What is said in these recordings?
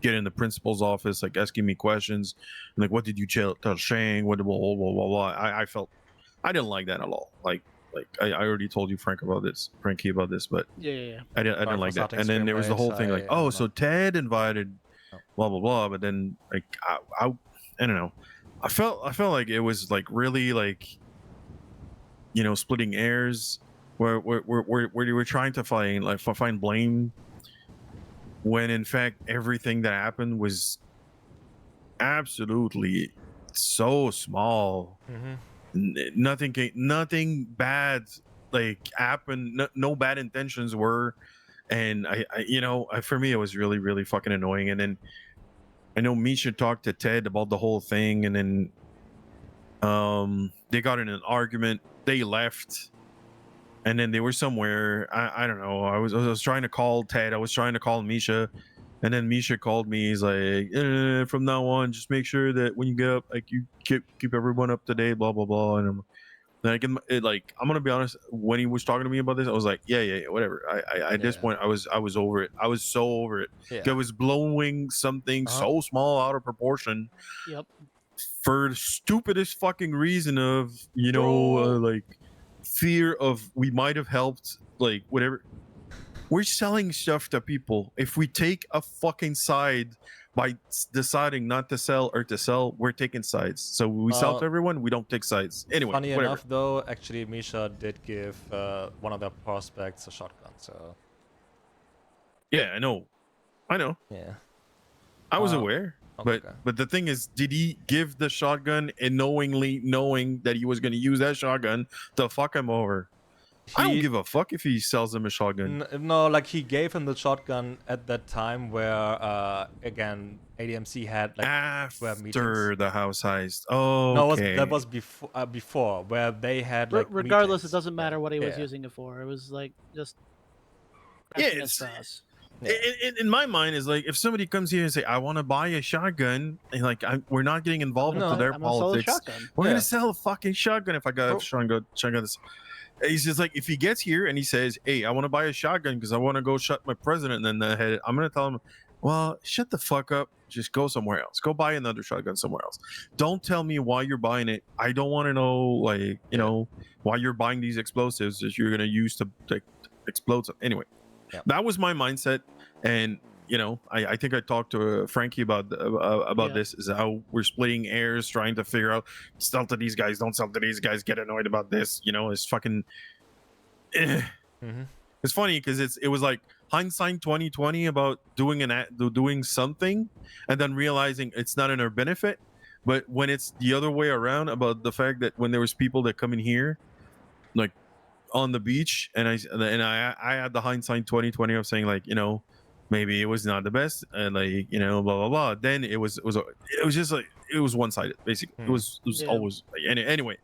get in the principal's office, like asking me questions, like what did you tell Shang? What blah blah blah blah blah. I felt I didn't like that at all. Like I already told you Frankie about this, but Yeah, yeah, yeah. I Sorry didn't for like that. starting And then stream there was the late. whole thing like, oh, I'm so not. Ted invited Oh. blah blah blah, but then like I don't know. I felt like it was like really like, you know, splitting airs where you were trying to find blame when in fact everything that happened was absolutely so small. Nothing bad like happened. No bad intentions were, and I you know, for me it was really fucking annoying. And then I know Misha talked to Ted about the whole thing, and then they got in an argument. They left, and then they were somewhere. I don't know. I was trying to call Ted. I was trying to call Misha, and then Misha called me. He's like, from now on, just make sure that when you get up, like you keep everyone up to date. Blah blah blah. And I'm like, I'm gonna be honest. When he was talking to me about this, I was like, yeah, whatever. I at this point, I was over it. I was so over it. Yeah. I was blowing something so small out of proportion. Yep. For the stupidest fucking reason of, you know, like fear of we might have helped, like whatever. We're selling stuff to people. If we take a fucking side by deciding not to sell or to sell, we're taking sides. So we sell to everyone. We don't take sides. Anyway, Funny whatever. enough, though, actually, Misha did give one of their prospects a shotgun. So Yeah, I know. yeah, I was aware. okay. But the thing is, did he give the shotgun and knowing that he was going to use that shotgun to fuck him over? I don't give a fuck if he sells him a shotgun. No, like he gave him the shotgun at that time where, again, ADMC had like after the house heist. Oh, no, okay. that was before where they had like. Regardless, meetings. it doesn't matter what he was Yeah. using it for. It was like just Yeah, straws. In my mind is like if somebody comes here and say I want to buy a shotgun, and like we're not getting involved into their politics. We're gonna sell a fucking shotgun if I got a shotgun. He's just like if he gets here and he says, "Hey, I want to buy a shotgun because I want to go shut my president in the head," I'm gonna tell him, "Well, shut the fuck up. Just go somewhere else. Go buy another shotgun somewhere else. Don't tell me why you're buying it. I don't want to know, like, you know, why you're buying these explosives that you're gonna use to explode." Anyway. That was my mindset, and you know, I think I talked to Frankie about this. Is how we're splitting airs, trying to figure out sell to these guys, don't sell to these guys. Get annoyed about this, you know? It's fucking. It's funny because it was like hindsight 2020 about doing something, and then realizing it's not in our benefit. But when it's the other way around about the fact that when there was people that come in here, like on the beach, and I had the hindsight 2020 of saying like, you know, maybe it was not the best, and like, you know, blah blah blah. Then it was just like it was one sided basically. It was always like, anyway.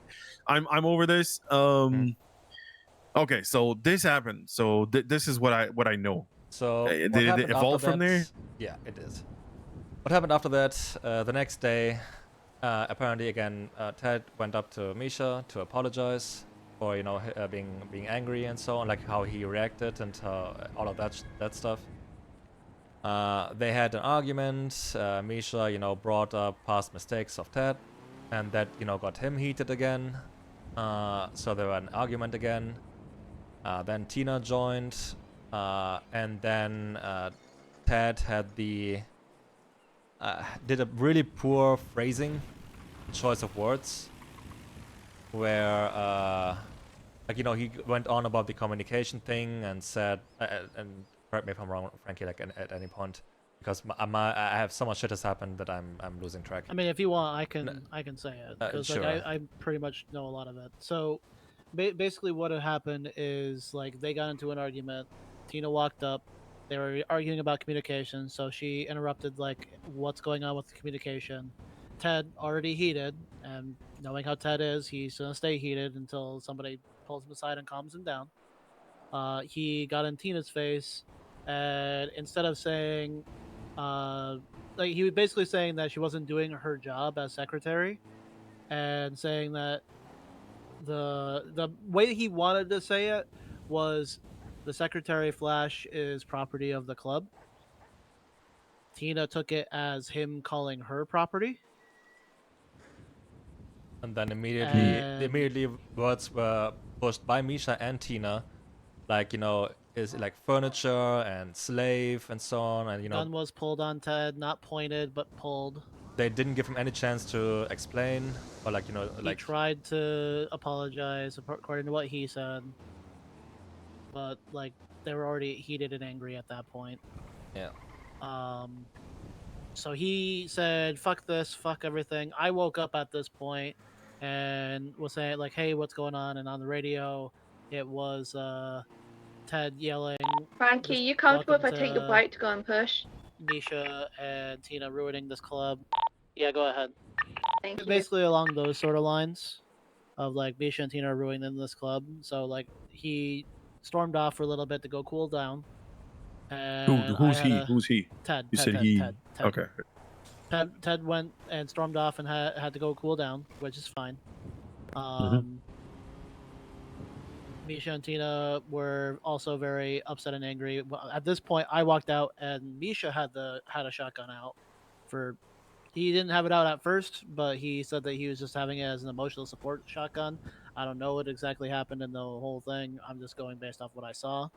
I'm over this. Okay, so this happened. So this is what I know. So did it evolve from there? Yeah, it is. What happened after that? The next day, apparently again, Ted went up to Misha to apologize for, you know, being angry and so on, like how he reacted and all of that stuff. They had an argument. Misha, you know, brought up past mistakes of Ted, and that, you know, got him heated again. So there was an argument again. Then Tina joined, and then Ted had did a really poor phrasing, choice of words, where like, you know, he went on about the communication thing and said, and correct me if I'm wrong, Frankie, like at any point, because I have so much shit has happened that I'm losing track. I mean, if you want, I can say it because sure. like I pretty much know a lot of it. So basically, what had happened is like they got into an argument. Tina walked up. They were arguing about communication, so she interrupted like what's going on with the communication. Ted already heated, and knowing how Ted is, he's gonna stay heated until somebody pulls him aside and calms him down. He got in Tina's face, and instead of saying, like he was basically saying that she wasn't doing her job as secretary, and saying that the way he wanted to say it was the secretary Flash is property of the club. Tina took it as him calling her property. And then immediately words were pushed by Misha and Tina, like, you know, is it like furniture and slave and so on, and you know, gun was pulled on Ted, not pointed but pulled. They didn't give him any chance to explain, or like, you know, He like tried to apologize according to what he said, but like they were already heated and angry at that point. Yeah. So he said, "Fuck this, fuck everything." I woke up at this point and was saying like, "Hey, what's going on?" And on the radio, it was Ted yelling, Frankie, you comfortable if I take your bike to go and push? Misha and Tina ruining this club. Yeah, go ahead. Thank you. Basically along those sort of lines of like Misha and Tina are ruining this club. So like he stormed off for a little bit to go cool down. And who's he? Who's he? Ted. You said he. Okay. Ted went and stormed off and had to go cool down, which is fine. Misha and Tina were also very upset and angry. At this point, I walked out and Misha had a shotgun out. He didn't have it out at first, but he said that he was just having it as an emotional support shotgun. I don't know what exactly happened in the whole thing. I'm just going based off what I saw.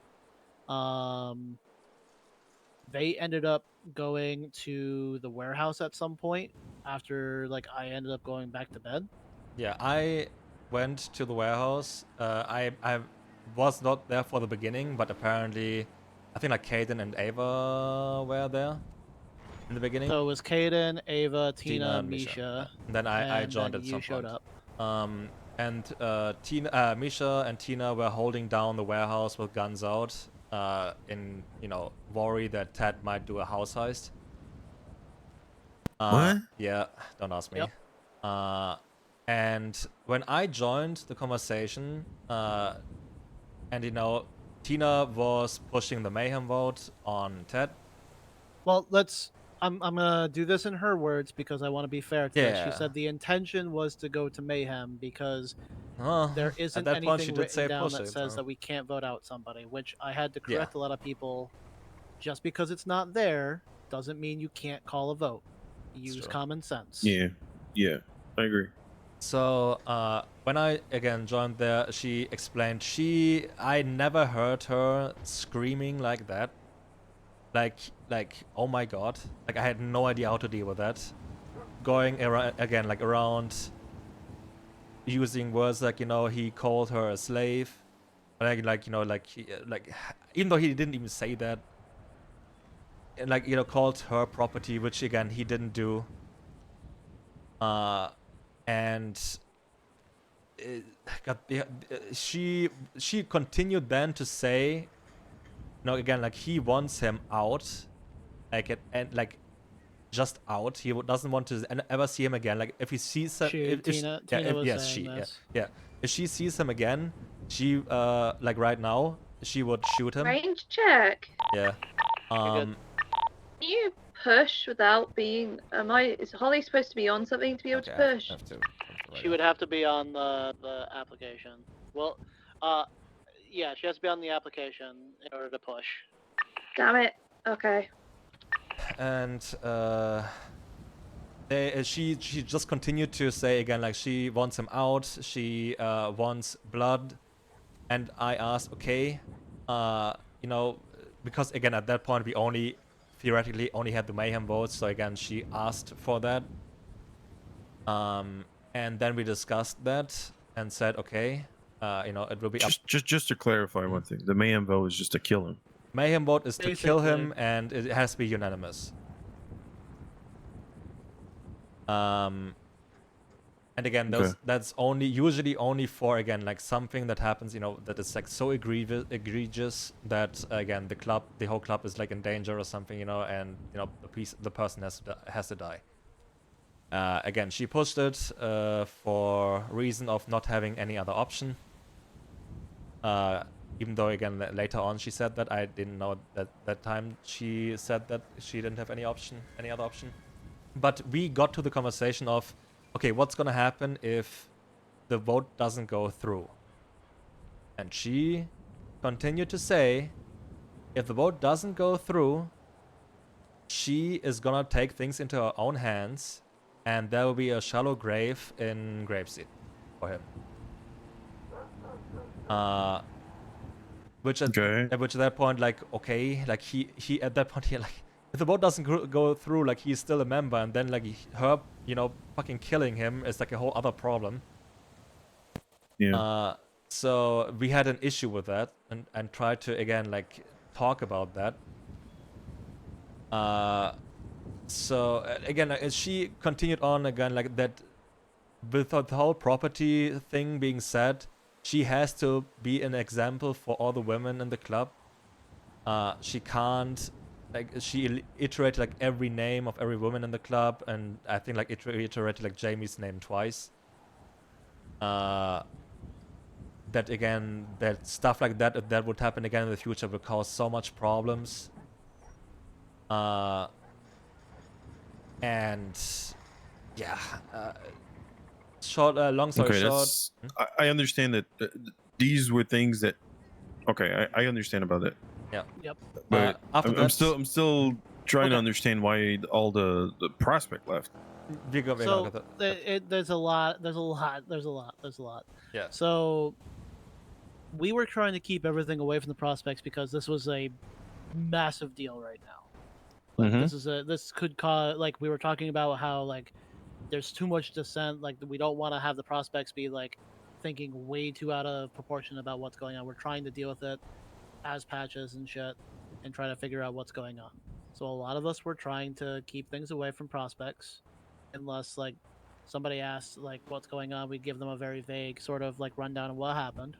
They ended up going to the warehouse at some point after like I ended up going back to bed. Yeah, I went to the warehouse. I was not there for the beginning, but apparently I think like Caden and Ava were there in the beginning. So it was Caden, Ava, Tina, Misha. And then I joined at some point. You showed up. Misha and Tina were holding down the warehouse with guns out, in, you know, worry that Ted might do a house heist. What? Yeah, don't ask me. Yep. And when I joined the conversation, and you know, Tina was pushing the mayhem vote on Ted. Well, I'm gonna do this in her words because I want to be fair to this. She said the intention was to go to mayhem because there isn't anything written down that says that we can't vote out somebody, which I had to correct a lot of people. Just because it's not there doesn't mean you can't call a vote. Use common sense. Yeah, I agree. So when I again joined there, she explained I never heard her screaming like that. Like oh my god, like I had no idea how to deal with that. Going around again, like around using words like, you know, he called her a slave, like you know, like even though he didn't even say that, and like, you know, called her property, which again he didn't do. And she continued then to say, you know, again, like he wants him out, like just out. He doesn't want to ever see him again. Like if he sees Tina was saying this. If she sees him again, she like right now she would shoot him. Range check. Yeah. Can you push without being? Is Holly supposed to be on something to be able to push? She would have to be on the application. Well, yeah, she has to be on the application in order to push. Damn it. Okay. And she just continued to say again, like she wants him out. She wants blood, and I asked, okay, you know, because again at that point we theoretically only had the mayhem votes. So again, she asked for that. And then we discussed that and said, okay, you know, it will be just to clarify one thing. The mayhem vote is just to kill him. Mayhem vote is to kill him, and it has to be unanimous. And again, that's usually only for, again, like something that happens, you know, that is like so egregious that again the whole club is like in danger or something, you know, and you know the person has to die. Again, she pushed it for reason of not having any other option. Even though again later on she said that, I didn't know that time she said that she didn't have any other option. But we got to the conversation of, okay, what's gonna happen if the vote doesn't go through? And she continued to say, if the vote doesn't go through, she is gonna take things into her own hands, and there will be a shallow grave in Grapeseed for him. Which at that point, like, okay, like he at that point, he like, if the vote doesn't go through, like, he's still a member, and then like her, you know, fucking killing him is like a whole other problem. Yeah. So we had an issue with that, and tried to again like talk about that. So again, as she continued on again like that, with the whole property thing being said, she has to be an example for all the women in the club. She can't, like, she iterated like every name of every woman in the club, and I think like iterated like Jamie's name twice. That again, that stuff like that, if that would happen again in the future, would cause so much problems. And yeah, long story short. I understand that these were things that. Okay, I understand about it. Yeah. Yep. But after I'm still trying to understand why all the prospect left. So there's a lot. Yeah. So we were trying to keep everything away from the prospects because this was a massive deal right now. Like this could cause, like, we were talking about how like there's too much dissent. Like, we don't want to have the prospects be like thinking way too out of proportion about what's going on. We're trying to deal with it as patches and shit and try to figure out what's going on. So a lot of us were trying to keep things away from prospects, unless like somebody asked like what's going on, we'd give them a very vague sort of like rundown of what happened.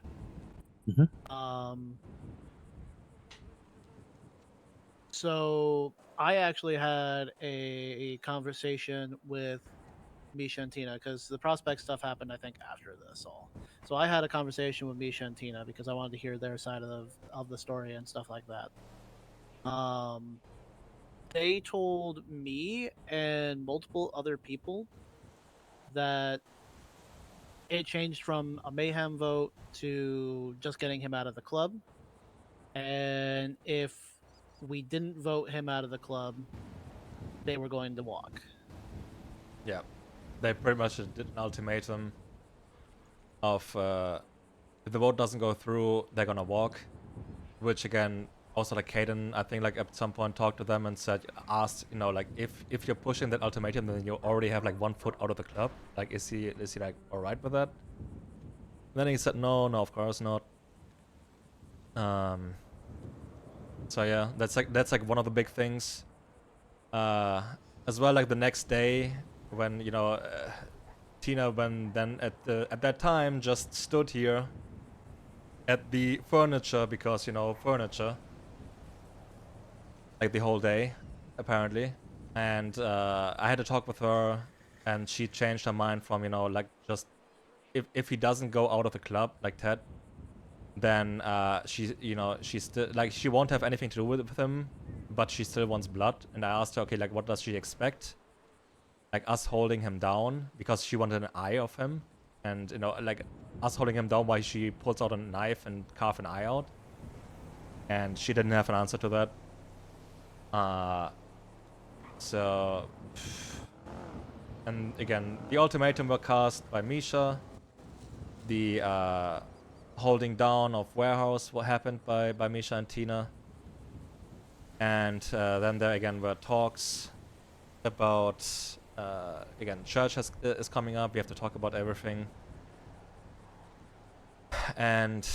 So I actually had a conversation with Misha and Tina, because the prospect stuff happened I think after this all. So I had a conversation with Misha and Tina because I wanted to hear their side of the story and stuff like that. They told me and multiple other people that it changed from a mayhem vote to just getting him out of the club, and if we didn't vote him out of the club, they were going to walk. Yeah, they pretty much did an ultimatum of if the vote doesn't go through, they're gonna walk. Which again, also like Caden, I think like at some point talked to them and asked, you know, like if you're pushing that ultimatum, then you already have like 1 foot out of the club. Like, is he like all right with that? And then he said no, of course not. So yeah, that's like one of the big things. As well, like the next day when, you know, Tina at that time just stood here at the furniture, because, you know, furniture, like the whole day apparently, and I had to talk with her, and she changed her mind from, you know, like, just if he doesn't go out of the club like Ted, then she, you know, she's still like, she won't have anything to do with him, but she still wants blood. And I asked her, okay, like, what does she expect? Like, us holding him down, because she wanted an eye of him, and, you know, like, us holding him down while she pulls out a knife and carve an eye out. And she didn't have an answer to that. So, and again, the ultimatum were cast by Misha. The holding down of warehouse what happened by Misha and Tina. And then there again were talks about again, church is coming up. We have to talk about everything. And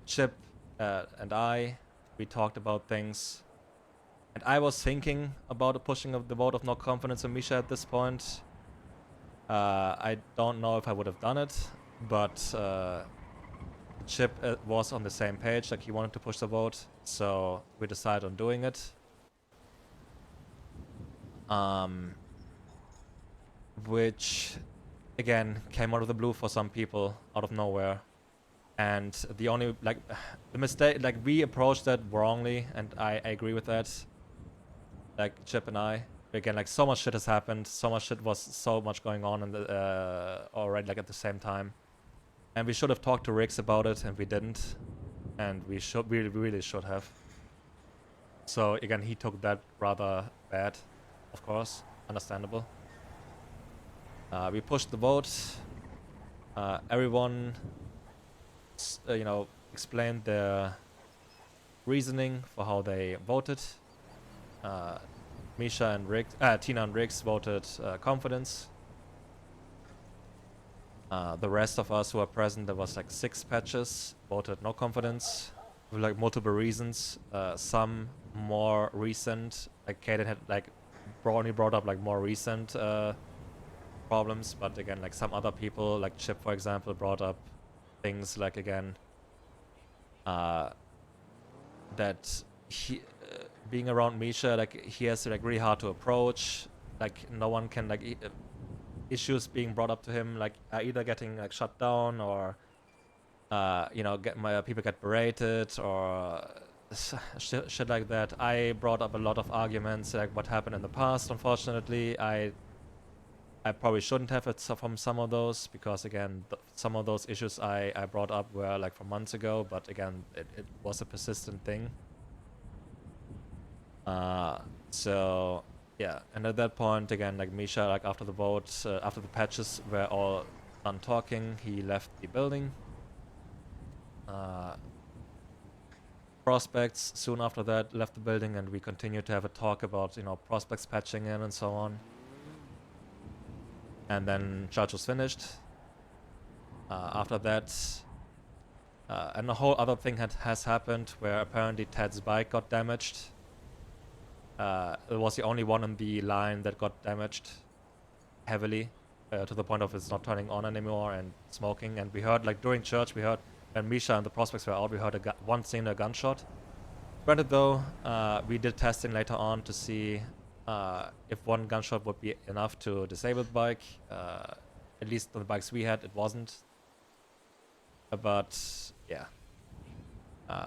Chip and we talked about things. And I was thinking about pushing of the vote of no confidence in Misha at this point. I don't know if I would have done it, but Chip was on the same page, like he wanted to push the vote, so we decided on doing it. Which, again, came out of the blue for some people, out of nowhere. And the only, like, the mistake, like, we approached that wrongly, and I agree with that. Like, Chip and I. Again, like, so much shit has happened, so much going on in the, already, like, at the same time. And we should have talked to Riggs about it, and we didn't. And we really should have. So again, he took that rather bad, of course, understandable. We pushed the vote. Everyone, explained their reasoning for how they voted. Misha and Riggs, Tina and Riggs voted confidence. The rest of us who were present, there was like 6 patches, voted no confidence with like multiple reasons. Some more recent, like Kaden had like only brought up like more recent problems, but again, like some other people, like Chip for example, brought up things like again that he being around Misha, like he has to like really hard to approach. Like no one can like issues being brought up to him, like either getting like shut down or people get berated or shit like that. I brought up a lot of arguments like what happened in the past. Unfortunately, I probably shouldn't have it from some of those, because again some of those issues I brought up were like from months ago, but again it was a persistent thing. So yeah, and at that point again, like Misha, like after the vote, after the patches were all done talking, he left the building. Prospects soon after that left the building, and we continued to have a talk about prospects patching in and so on. And then charge was finished. After that, and a whole other thing has happened where apparently Ted's bike got damaged. It was the only one in the line that got damaged heavily, to the point of it's not turning on anymore and smoking. And we heard, like during church, we heard when Misha and the prospects were out, we heard one single gunshot. Granted though, we did testing later on to see if one gunshot would be enough to disable the bike. At least on the bikes we had, it wasn't. But yeah,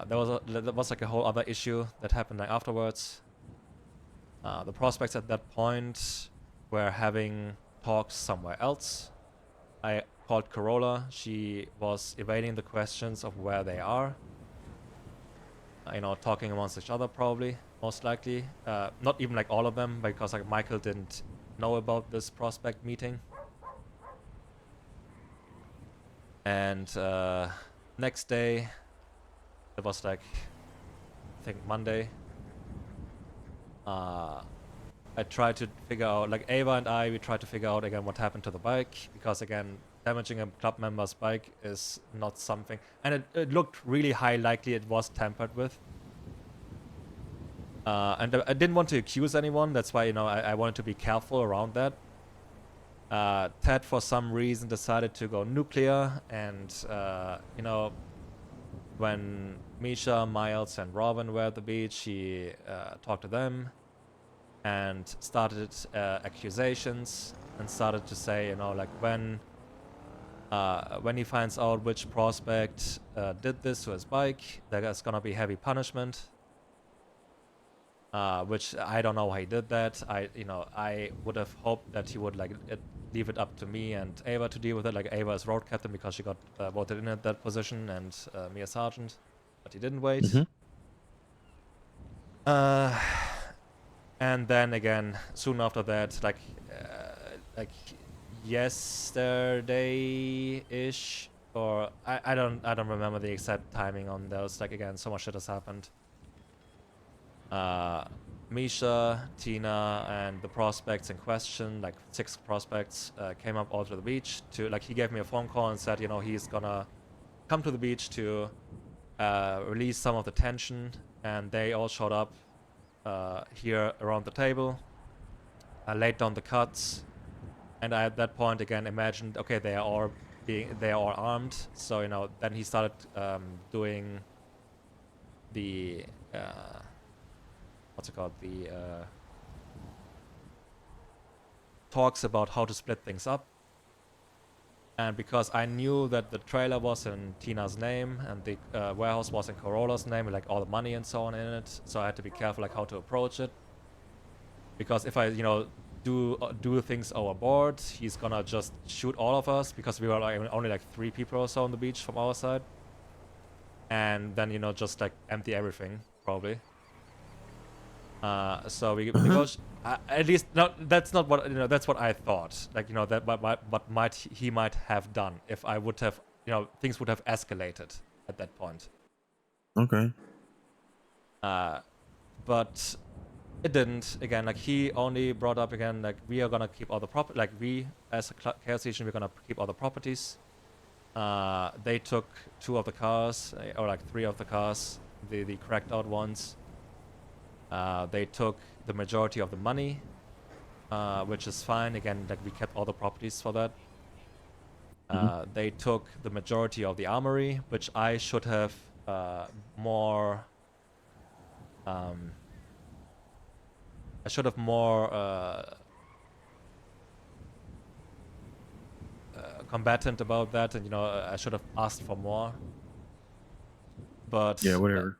there was like a whole other issue that happened like afterwards. The prospects at that point were having talks somewhere else. I called Corolla. She was evading the questions of where they are. Talking amongst each other probably, most likely. Not even like all of them, because like Michael didn't know about this prospect meeting. And next day, it was like, I think Monday. I tried to figure out, like Ava and we tried to figure out again what happened to the bike, because again, damaging a club member's bike is not something, and it looked really high likely it was tampered with. And I didn't want to accuse anyone, that's why I wanted to be careful around that. Ted for some reason decided to go nuclear, and when Misha, Miles and Robin were at the beach, he talked to them and started accusations and started to say, like when he finds out which prospect did this to his bike, there's gonna be heavy punishment. Which I don't know how he did that. I would have hoped that he would leave it up to me and Ava to deal with it. Like Ava is road captain because she got voted in at that position, and me as sergeant, but he didn't wait. And then again, soon after that, like yesterday-ish, or I don't remember the exact timing on those. Like again, so much shit has happened. Misha, Tina, and the prospects in question, like 6 prospects, came up all to the beach to, like, he gave me a phone call and said, he's gonna come to the beach to release some of the tension, and they all showed up here around the table. I laid down the cuts, and I at that point again imagined, okay, they are all armed, so then he started doing the what's it called, the talks about how to split things up. And because I knew that the trailer was in Tina's name and the warehouse was in Corolla's name, with like all the money and so on in it, so I had to be careful like how to approach it. Because if I, do things overboard, he's gonna just shoot all of us, because we were like only like 3 people or so on the beach from our side. And then, just like empty everything, probably. So we negotiate. At least, no, that's not what that's what I thought. Like that, what he might have done if I would have, things would have escalated at that point. Okay. But it didn't. Again, like he only brought up again, like we are gonna keep all the property. Like we, as a Chaos Legion, we're gonna keep all the properties. They took 2 of the cars, or like 3 of the cars, the cracked out ones. They took the majority of the money, which is fine. Again, like we kept all the properties for that. They took the majority of the armory, which I should have more. I should have more combatant about that, and I should have asked for more. But yeah, whatever.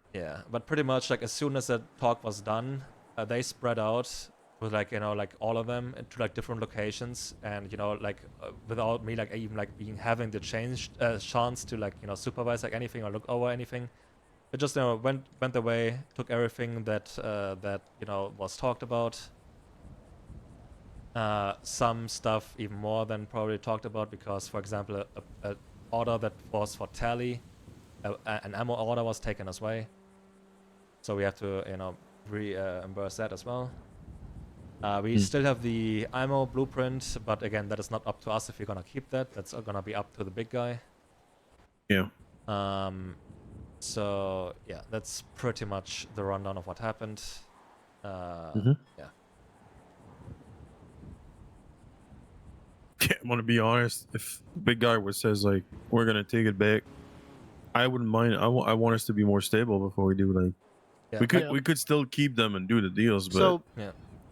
But pretty much like as soon as that talk was done, they spread out with like all of them into like different locations, and without me like even like having the chance to like supervise like anything or look over anything. It just went away, took everything that was talked about. Some stuff even more than probably talked about, because for example a order that was for tally, an ammo order was taken away, so we have to reimburse that as well. We still have the ammo blueprint, but again that is not up to us if we're gonna keep that. That's gonna be up to the big guy. Yeah. So yeah, that's pretty much the rundown of what happened. Yeah. Yeah, I'm gonna be honest. If the big guy says like we're gonna take it back, I wouldn't mind. I want us to be more stable before we do. Like, we could still keep them and do the deals, but so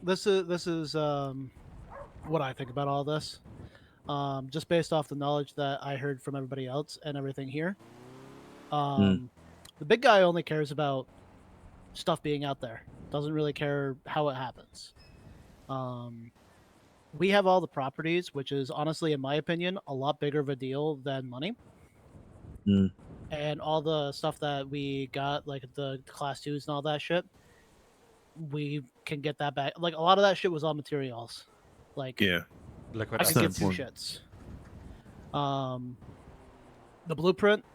this is what I think about all this. Just based off the knowledge that I heard from everybody else and everything here. The big guy only cares about stuff being out there. Doesn't really care how it happens. We have all the properties, which is honestly, in my opinion, a lot bigger of a deal than money. And all the stuff that we got, like the class 2s and all that shit, we can get that back. Like a lot of that shit was all materials. Like liquid. I could get 2 shits. The blueprint.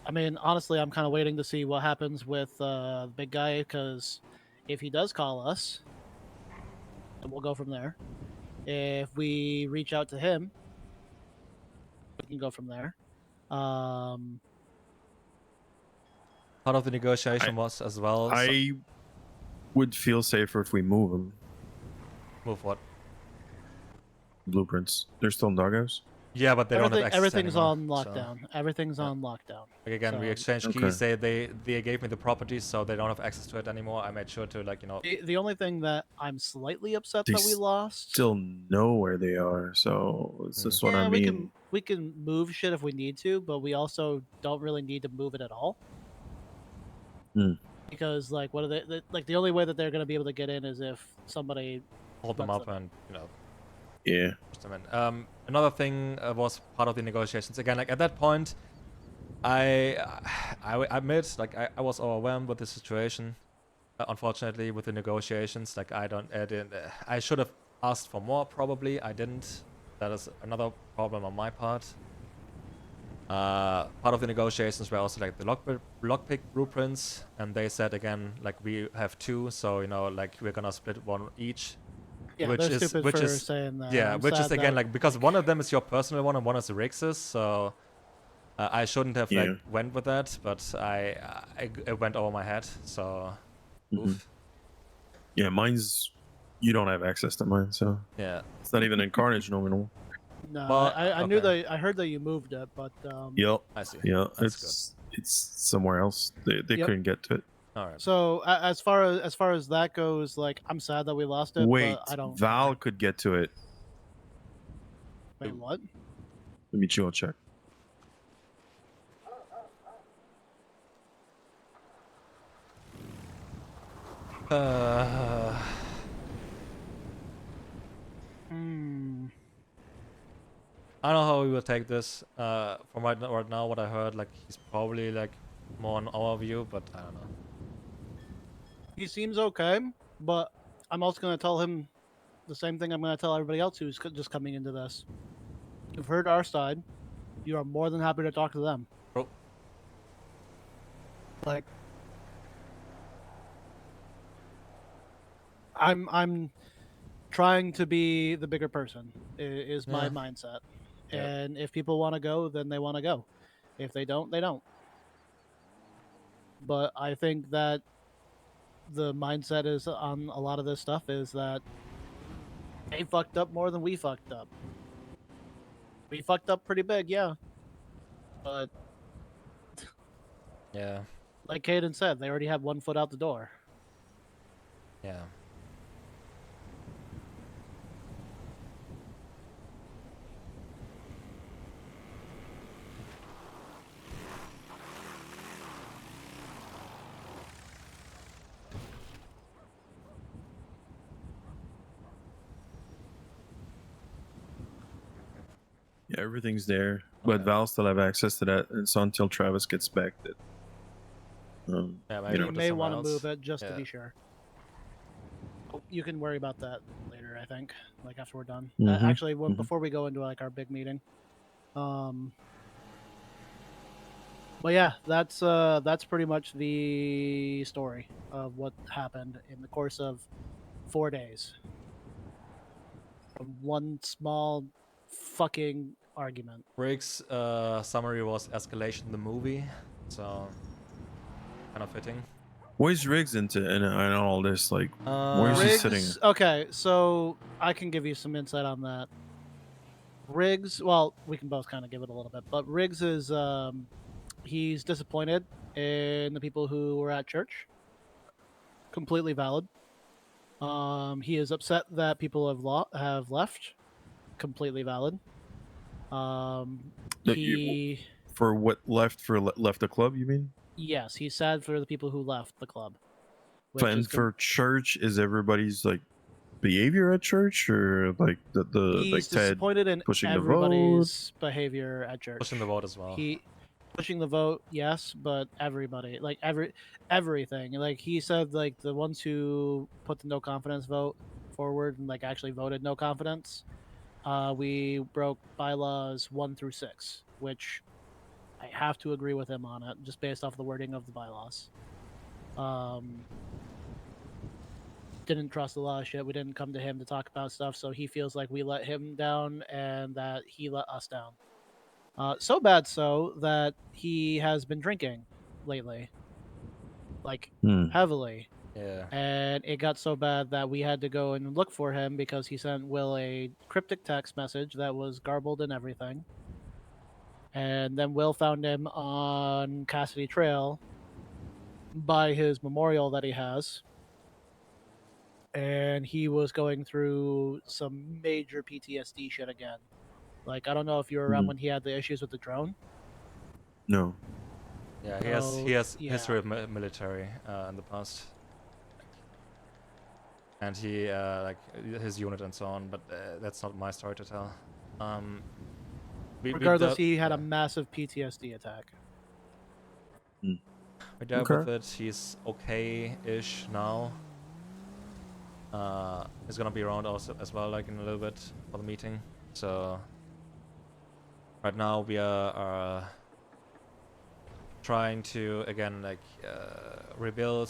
I mean, honestly, I'm kind of waiting to see what happens with the big guy, because if he does call us, then we'll go from there. If we reach out to him, we can go from there. Part of the negotiation was as well. I would feel safer if we move them. Move what? Blueprints. They're still in doghouse. Yeah, but they don't have access everything's anymore, on lockdown. So. Everything's on lockdown. Like again, we exchanged keys. They gave me the properties, so they don't have access to it anymore. I made sure to The only thing that I'm slightly upset that we lost. Still know where they are, so it's just what I mean. We can move shit if we need to, but we also don't really need to move it at all. Because like, what are they? Like the only way that they're going to be able to get in is if somebody hold them up and Yeah. Another thing was part of the negotiations. Again, like at that point, I admit, like I was overwhelmed with the situation. Unfortunately, with the negotiations, like I should have asked for more. Probably I didn't. That is another problem on my part. Part of the negotiations were also like the lockpick blueprints, and they said again, like we have 2, so like we're gonna split 1 each. Yeah, which is saying that. Yeah, which is again like, because one of them is your personal one and one is the Rix's, so I shouldn't have like went with that, but it went over my head, so oof. Yeah, mine's, you don't have access to mine, so yeah, it's not even in Carnage no more. No, well, I knew that. I heard that you moved it, but yep, I see. Yeah, it's somewhere else. They couldn't get to it. All right. So as far as that goes, like I'm sad that we lost it. Wait, but I don't. Val could get to it. Wait, what? Let me chill check. I don't know how we will take this. From right now, what I heard, like he's probably like more on our view, but I don't know. He seems okay, but I'm also going to tell him the same thing I'm going to tell everybody else who's just coming into this. You've heard our side. You are more than happy to talk to them. Bro. Like, I'm trying to be the bigger person is my mindset. Yeah. And if people want to go, then they want to go. If they don't, they don't. But I think that the mindset is on a lot of this stuff is that they fucked up more than we fucked up. We fucked up pretty big, yeah. But Yeah. like Caden said, they already have 1 foot out the door. Yeah. Yeah, everything's there, but Val still have access to that. It's until Travis gets back that. Yeah, You may want to move it just to be sure. You can worry about that later, I think, like after we're done. Actually, before we go into like our big meeting. But yeah, that's pretty much the story of what happened in the course of 4 days. From one small fucking argument. Rick's summary was escalation the movie, so kind of fitting. Where's Riggs into in all this? Like, where is he sitting? Okay, so I can give you some insight on that. Riggs, well, we can both kind of give it a little bit, but Riggs is he's disappointed in the people who were at church. Completely valid. He is upset that people have left. Completely valid. For what left the club? You mean? Yes, he's sad for the people who left the club. And for church, is everybody's like behavior at church, or like he's like Ted disappointed in pushing everybody's behavior at church. Pushing the vote as well. Pushing the vote, yes, but everybody, like everything. Like he said, like the ones who put the no confidence vote forward and like actually voted no confidence, we broke bylaws 1 through 6, which I have to agree with him on it, just based off the wording of the bylaws. Didn't trust a lot of shit. We didn't come to him to talk about stuff, so he feels like we let him down and that he let us down. So bad so that he has been drinking lately, like heavily. Yeah. And it got so bad that we had to go and look for him because he sent Will a cryptic text message that was garbled and everything. And then Will found him on Cassidy Trail by his memorial that he has. And he was going through some major PTSD shit again. Like, I don't know if you were around when he had the issues with the drone. No. Yeah, he has history of military in the past. And he, like, his unit and so on, but that's not my story to tell. Regardless, he had a massive PTSD attack. We dealt with it. He's okay-ish now. He's gonna be around also as well, like in a little bit for the meeting. So right now we are trying to again like rebuild,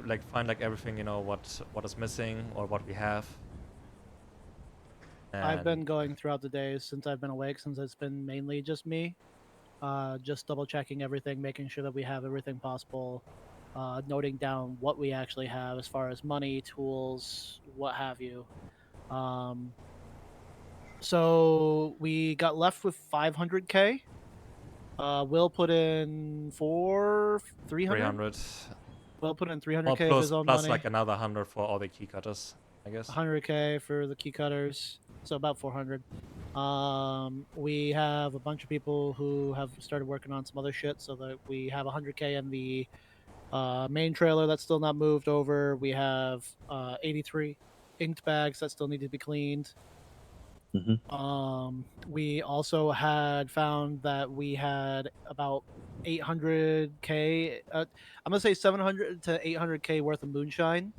like find like everything, you know, what is missing or what we have. And I've been going throughout the days since I've been awake, since it's been mainly just me, just double checking everything, making sure that we have everything possible. Noting down what we actually have as far as money, tools, what have you. So we got left with 500K. Will put in 300. Will put in 300K of his own plus money. like another 100 for all the key cutters, I guess. 100K for the key cutters, so about 400. We have a bunch of people who have started working on some other shit, so that we have 100K in the main trailer that's still not moved over. We have 83 inked bags that still need to be cleaned. We also had found that we had about 800k. I'm gonna say 700 to 800k worth of moonshine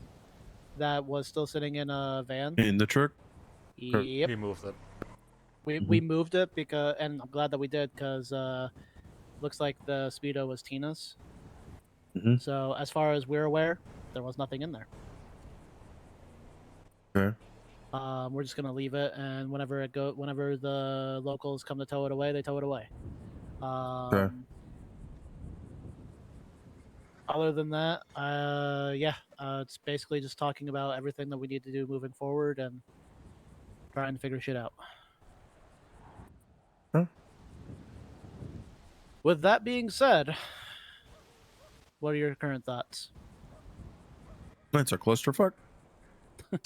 that was still sitting in a van. In the truck. Yep. We moved it. We moved it because, and I'm glad that we did because looks like the speedo was Tina's. So as far as we're aware, there was nothing in there. Okay. We're just gonna leave it, and whenever the locals come to tow it away, they tow it away. Okay. Other than that, it's basically just talking about everything that we need to do moving forward and trying to figure shit out. Huh? With that being said, what are your current thoughts? It's a clusterfuck.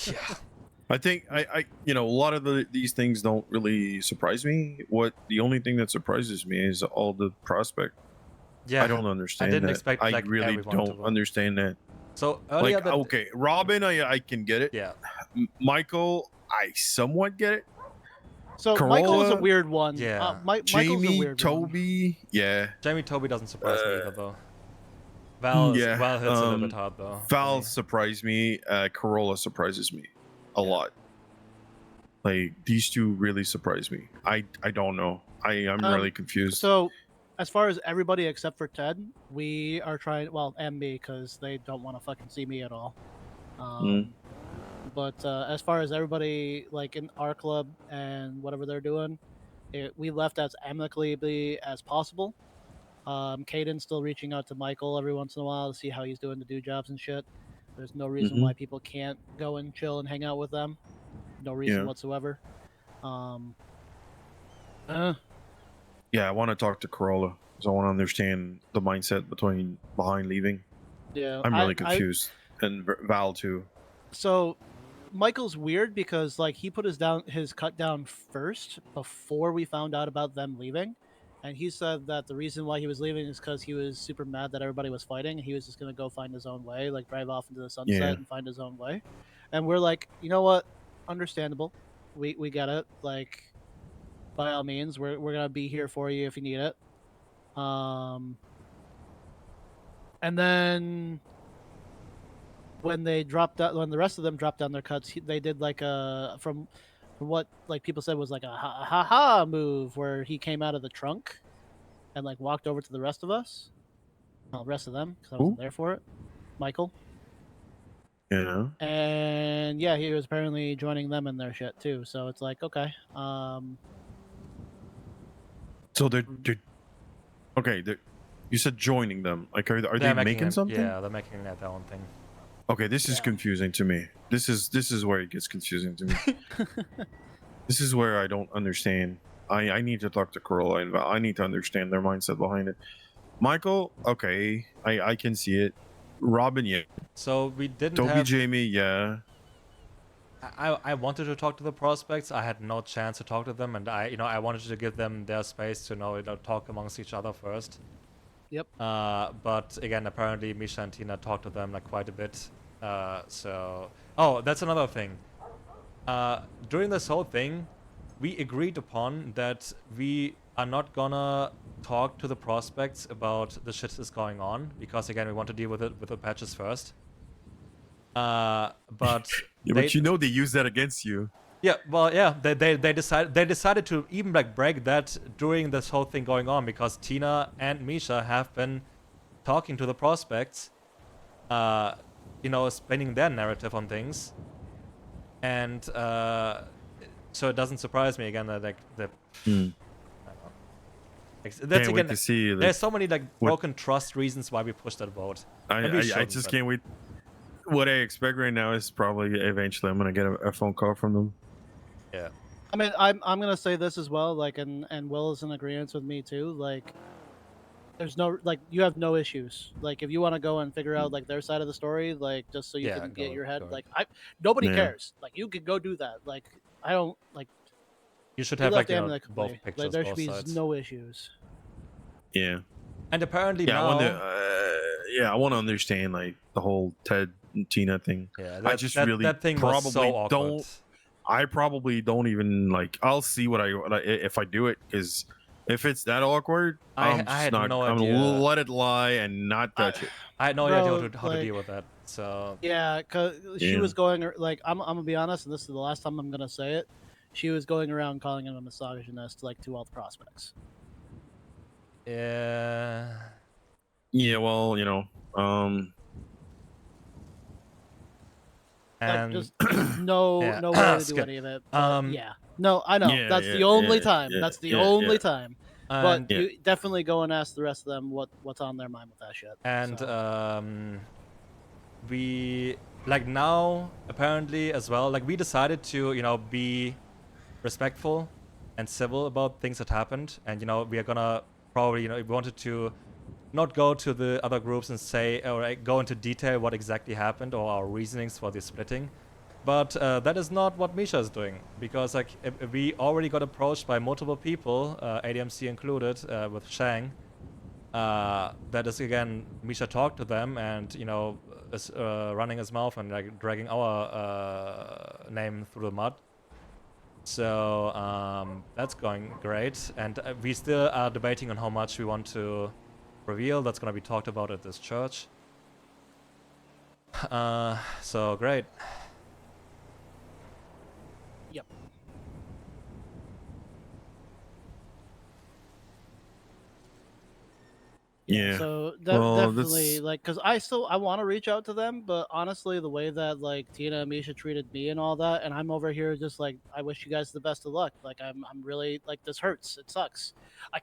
Yeah. I think I a lot of these things don't really surprise me. The only thing that surprises me is all the prospect. Yeah. I don't understand. I didn't that. expect. I really don't understand that. So earlier, like, okay, Robin, I can get it. Yeah. Michael, I somewhat get it. So Corolla, Michael's a weird one. Yeah. Michael's a weird Toby, one. yeah. Jamie Toby doesn't surprise me either, though. Val hits a little bit hard, though. Val surprised me. Corolla surprises me a lot. Like, these two really surprise me. I don't know. I'm really confused. So, as far as everybody except for Ted, we are trying. Well, and me, because they don't want to fucking see me at all. But as far as everybody, like in our club and whatever they're doing, we left as amicably as possible. Caden's still reaching out to Michael every once in a while to see how he's doing to do jobs and shit. There's no reason why people can't go and chill and hang out with them. No reason whatsoever. Yeah, I want to talk to Corolla because I want to understand the mindset behind leaving. Yeah, I'm really confused, and Val too. So, Michael's weird because like he put his cut down first before we found out about them leaving, and he said that the reason why he was leaving is because he was super mad that everybody was fighting. He was just gonna go find his own way, like drive off into the sunset and find his own way. And we're like, you know what? Understandable. We get it. Like, by all means, we're gonna be here for you if you need it. And then when the rest of them dropped down their cuts, they did like a from what like people said was like a ha move where he came out of the trunk and like walked over to the rest of us. Well, the rest of them because I wasn't there for it. Michael. Yeah. And yeah, he was apparently joining them in their shit too. So it's like, okay. So they're okay. You said joining them. Like, are they making something? Yeah, they're making their own thing. Okay, this is confusing to me. This is where it gets confusing to me. This is where I don't understand. I need to talk to Corolla and Val. I need to understand their mindset behind it. Michael, okay, I can see it. Robin, yeah. So we didn't Toby, Jamie, yeah. I wanted to talk to the prospects. I had no chance to talk to them, and I wanted to give them their space to talk amongst each other first. Yep. But again, apparently Misha and Tina talked to them like quite a bit. Oh, that's another thing. During this whole thing, we agreed upon that we are not gonna talk to the prospects about the shit that's going on because again, we want to deal with it with the patches first. But yeah, but they use that against you. Yeah, well, yeah, they decided to even like brag that during this whole thing going on because Tina and Misha have been talking to the prospects, spinning their narrative on things, and so it doesn't surprise me again that like the. That's again. To see, there's so many like broken trust reasons why we pushed that vote. I just can't wait. What I expect right now is probably eventually I'm gonna get a phone call from them. Yeah. I mean, I'm gonna say this as well. Like, and Will is in agreement with me too. Like, there's no you have no issues. Like, if you want to go and figure out like their side of the story, like just so you can get your head. Like, nobody cares. Like, you can go do that. Like, I don't like. You should have like both pictures. Like, there should be sides. no issues. Yeah. And apparently now. I want to understand like the whole Ted and Tina thing. Yeah, I just really that thing probably was so awkward. don't. I probably don't even like. I'll see what if I do it, because if it's that awkward, I'm had no I'm idea. gonna let it lie and not touch it. I had no idea how to deal with that. So yeah, because she was going like I'm gonna be honest, and this is the last time I'm gonna say it. She was going around calling him a misogynist, like to all the prospects. yeah. Yeah, well, And like just no yeah. no way to do any of it. But yeah, no, I know that's the only time. That's the only time. But you definitely go and ask the rest of them what's on their mind with that shit. And so. We like now apparently as well. Like we decided to be respectful and civil about things that happened, and we are gonna probably we wanted to not go to the other groups and say or go into detail what exactly happened or our reasonings for the splitting. But that is not what Misha is doing, because like we already got approached by multiple people, ADMC included, with Shang. That is again, Misha talked to them and is running his mouth and like dragging our name through the mud. So that's going great, and we still are debating on how much we want to reveal. That's going to be talked about at this church. So great. Yep. Yeah. So definitely, like, because I want to reach out to them, but honestly, the way that like Tina and Misha treated me and all that, and I'm over here just like, I wish you guys the best of luck. Like, I'm really like, this hurts. It sucks. I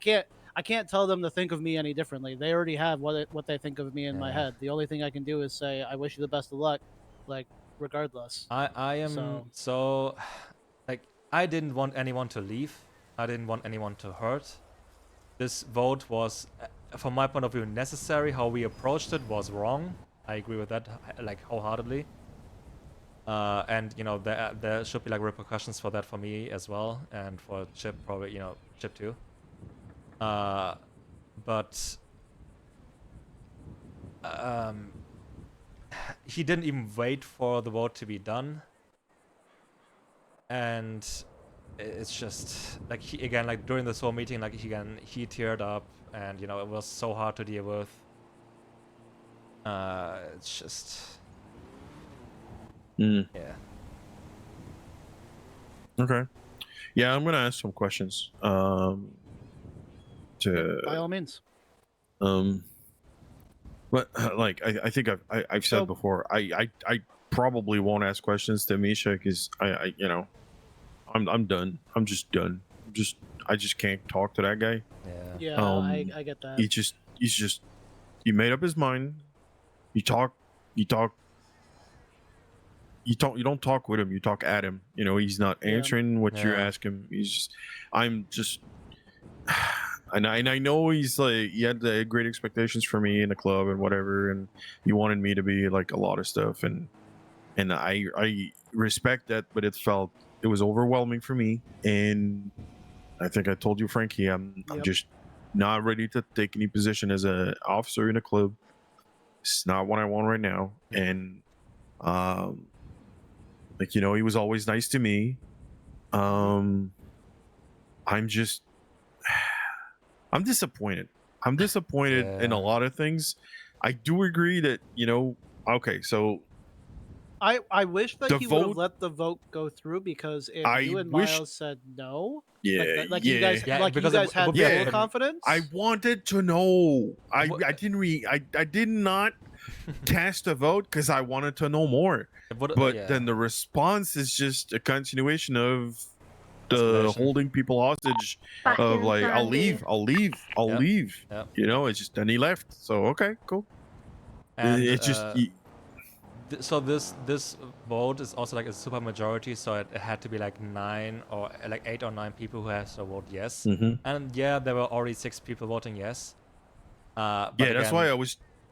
can't tell them to think of me any differently. They already have what they think of me in my head. The only thing I can do is say, I wish you the best of luck, like, regardless. I am so like, I didn't want anyone to leave. I didn't want anyone to hurt. This vote was, from my point of view, necessary. How we approached it was wrong. I agree with that, like, wholeheartedly. And there should be like repercussions for that for me as well, and for Chip probably, Chip too. But he didn't even wait for the vote to be done, and it's just like again, like during this whole meeting, like he teared up, and it was so hard to deal with. It's just yeah. Okay. Yeah, I'm gonna ask some questions. By all means. But like I think I've said before, I probably won't ask questions to Misha, because I'm done. I'm just done. I just can't talk to that guy. Yeah, I get that. He made up his mind. You don't talk with him, you talk at him. He's not answering what you ask him. And I know he's like, he had great expectations for me in the club and whatever, and he wanted me to be like a lot of stuff, and I respect that, but it was overwhelming for me. And I think I told you, Frankie, I'm just not ready to take any position as an officer in a club. It's not what I want right now. And like, he was always nice to me. I'm disappointed. I'm disappointed in a lot of things. I do agree that, okay, so I wish that he would have let the vote go through, because if you and Miles said no, you guys had full confidence. I wanted to know. I did not cast a vote because I wanted to know more. But then the response is just a continuation of the holding people hostage of like, I'll leave. Yep. It's just, then he left. So okay, cool. And it's just so this vote is also like a super majority, so it had to be like 9 or like 8 or 9 people who has to vote yes. And there were already 6 people voting yes. But yeah, that's why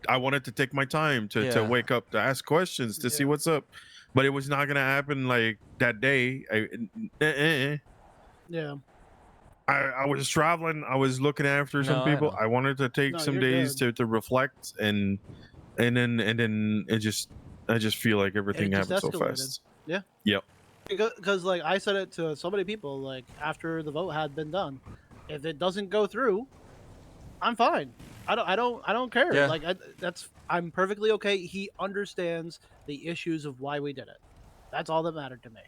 I wanted to take my time to wake up, to ask questions, to see what's up. But it was not gonna happen like that day. Yeah. I was traveling. I was looking after some people. I wanted to take some days to reflect, and then it just, I just feel like everything happened so fast. Yeah. Yep. Because like I said it to so many people, like after the vote had been done, if it doesn't go through, I'm fine. I don't care. Yeah. Like I'm perfectly okay. He understands the issues of why we did it. That's all that mattered to me.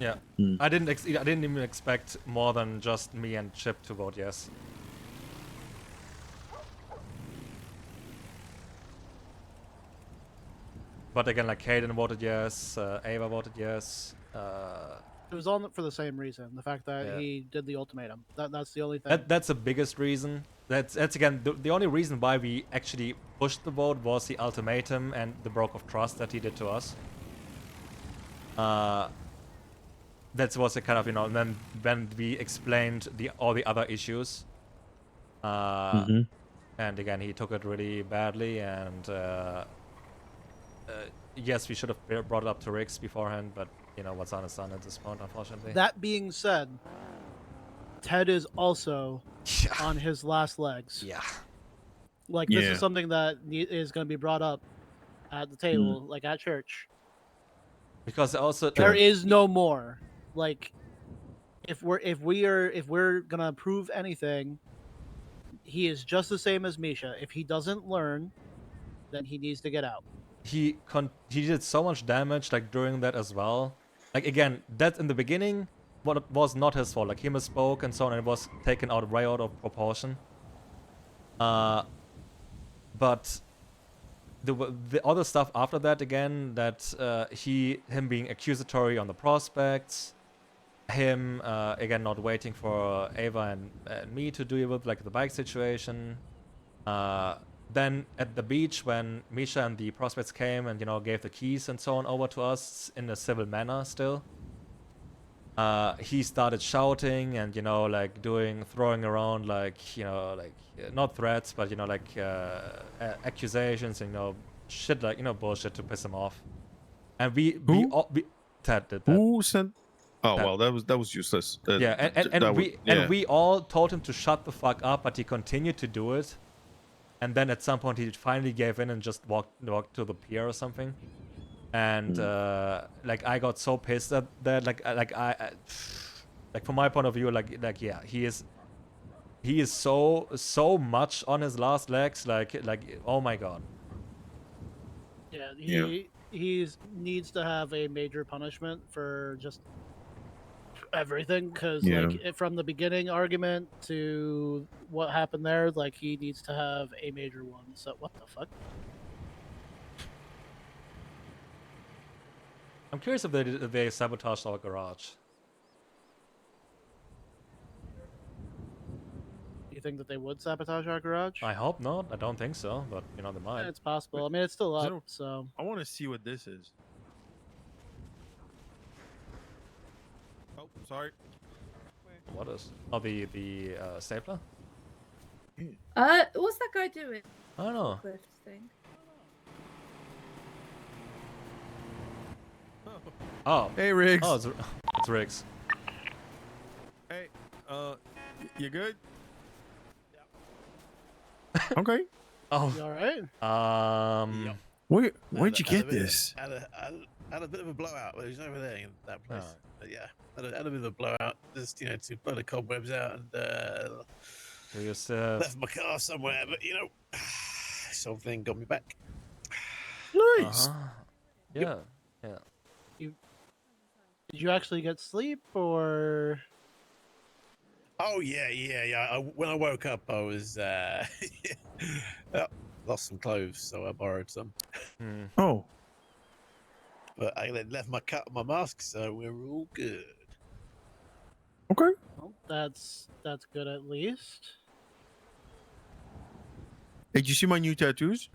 Yeah. I didn't even expect more than just me and Chip to vote yes. But again, like Caden voted yes, Ava voted yes. It was all for the same reason. The fact that he did the ultimatum. That's the only thing. That's the biggest reason. That's again the only reason why we actually pushed the vote was the ultimatum and the broke of trust that he did to us. That was a kind of, and then when we explained all the other issues. And again, he took it really badly, and yes, we should have brought it up to Riggs beforehand, but what's on is done at this point, unfortunately. That being said, Ted is also on his last legs. Yeah. Like this is something that is going to be brought up at the table, like at church. Because also there is no more. Like if we're gonna prove anything, he is just the same as Misha. If he doesn't learn, then he needs to get out. He did so much damage like during that as well. Like again, that in the beginning, what was not his fault. Like he misspoke and so on, and it was taken out way out of proportion. But the other stuff after that, again, that him being accusatory on the prospects, him again not waiting for Ava and me to deal with like the bike situation. Then at the beach when Misha and the prospects came and gave the keys and so on over to us in a civil manner still. He started shouting and like throwing around like not threats but like accusations and shit like bullshit to piss him off. And we Ted did that. Who sent? Oh well, that was useless. And we all told him to shut the fuck up, but he continued to do it. And then at some point he finally gave in and just walked to the pier or something. And like I got so pissed at that, like from my point of view, like yeah, he is so much on his last legs, like oh my god. Yeah, he needs to have a major punishment for just everything, because like from the beginning argument to what happened there, like he needs to have a major one. So what the fuck? I'm curious if they sabotaged our garage. You think that they would sabotage our garage? I hope not. I don't think so, but they might. Yeah, it's possible. I mean, it's still up, so I want to see what this is. Oh, sorry. What is? Oh, the stapler. What's that guy doing? I don't know. Thing. Oh. Hey, Riggs. Oh, it's Riggs. Hey, you good? Yeah. Okay. Oh. You all right? Yep. Where'd you get this? Had a bit of a blowout. He's over there in that place. Oh. But yeah, had a bit of a blowout. Just to blow the cobwebs out and left my car somewhere. But this whole thing got me back. Nice. Yeah. Yeah. Did you actually get sleep or? Oh yeah. When I woke up, I was lost some clothes, so I borrowed some. Oh. But I left my mask, so we're all good. Okay. Well, that's good at least. Hey, did you see my new tattoos?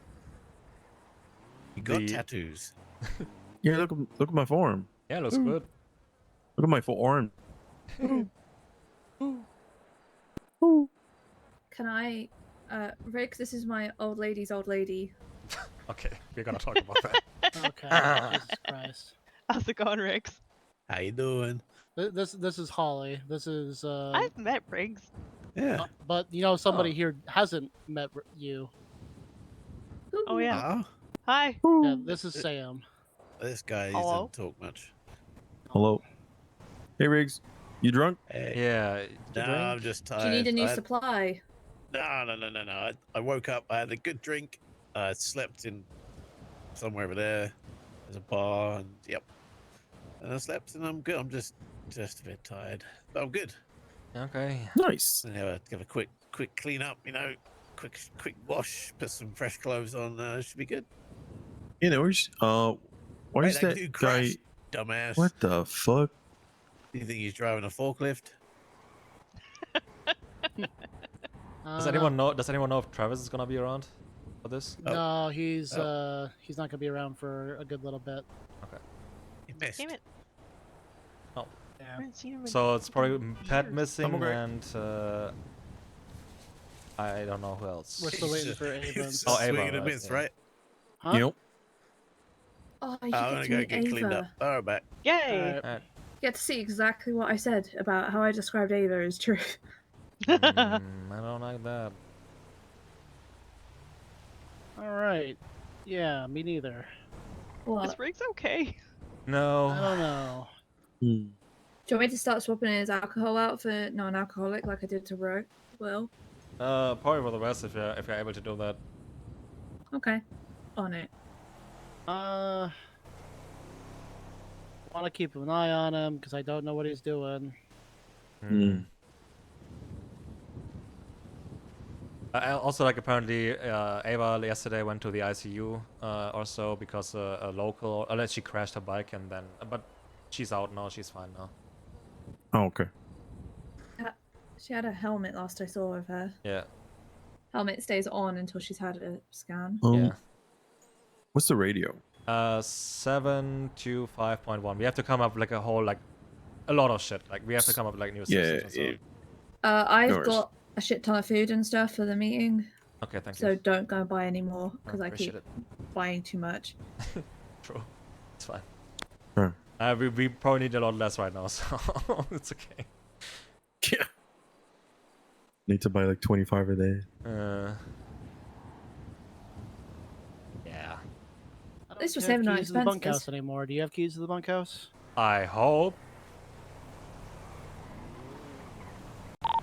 You got tattoos? Yeah, look at my forearm. Yeah, it looks good. Look at my forearm. Can I, Riggs, this is my old lady. Okay, we're gonna talk about that. Okay, Jesus Christ. How's it going, Riggs? How you doing? This is Holly. This is I've met Riggs. Yeah. But somebody here hasn't met you. Oh yeah. Oh. Hi. Yeah, this is Sam. This guy Hello? doesn't talk much. Hello. Hey, Riggs. You drunk? Hey. Yeah. No, I'm just tired. Do you need a new supply? No. I woke up. I had a good drink. I slept in somewhere over there. There's a bar, and yep. And I slept, and I'm good. I'm just a bit tired, but I'm good. Okay. Nice. And have a quick clean up. You know, quick wash. Put some fresh clothes on. Should be good. Anyways, why is that dude guy? crashed, dumbass. What the fuck? Do you think he's driving a forklift? Does anyone know? Does anyone know if Travis is gonna be around for this? No, he's not gonna be around for a good little bit. Okay. He missed. Damn it. Oh. Yeah. I haven't seen him in So it's probably Pat years. missing okay. and I don't know who else. We're still waiting for Ava. It's Oh, a swing Ava, and a right, miss, yeah. right? Huh? Yep. Oh, you I'm get gonna to go meet get cleaned up. Ava. All right, back. Yay! Alright. Alright. You get to see exactly what I said about how I described Ava is true. I don't like that. Alright. Yeah, me neither. What? Is Riggs okay? No. I don't know. Hmm. Do you want me to start swapping his alcohol out for non-alcoholic like I did to Ro? Will? Probably for the rest if you're able to do that. Okay. On it. Want to keep an eye on him because I don't know what he's doing. Hmm. Also, like apparently, Ava yesterday went to the ICU or so because a local, unless she crashed her bike and then, but she's out now. She's fine now. Oh, okay. She had a helmet last I saw of her. Yeah. Helmet stays on until she's had a scan. Yeah. What's the radio? 725.1. We have to come up like a whole a lot of shit. Like we have to come up with like new Yeah. systems and I've worries. got a shit ton of food and stuff for the meeting. Okay, thank So you. don't go buy any more because I appreciate keep buying too much. True. It's fine. Huh. We probably need a lot less right now, so it's okay. Yeah. Need to buy like 25 a day. Yeah. This was Do you have saving our keys to the bunkhouse expenses. anymore? Do you have keys to the bunkhouse? I hope.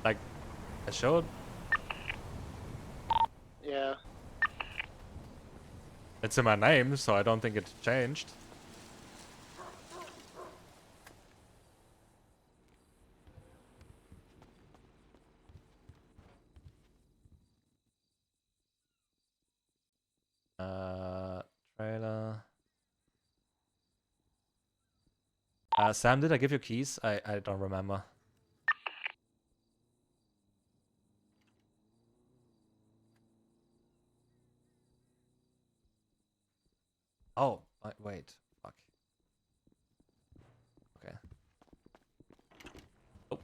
Like, I should. Yeah. It's in my name, so I don't think it changed. Trailer. Sam, did I give you keys? I don't remember. Oh, wait. Fuck. Okay. Oh,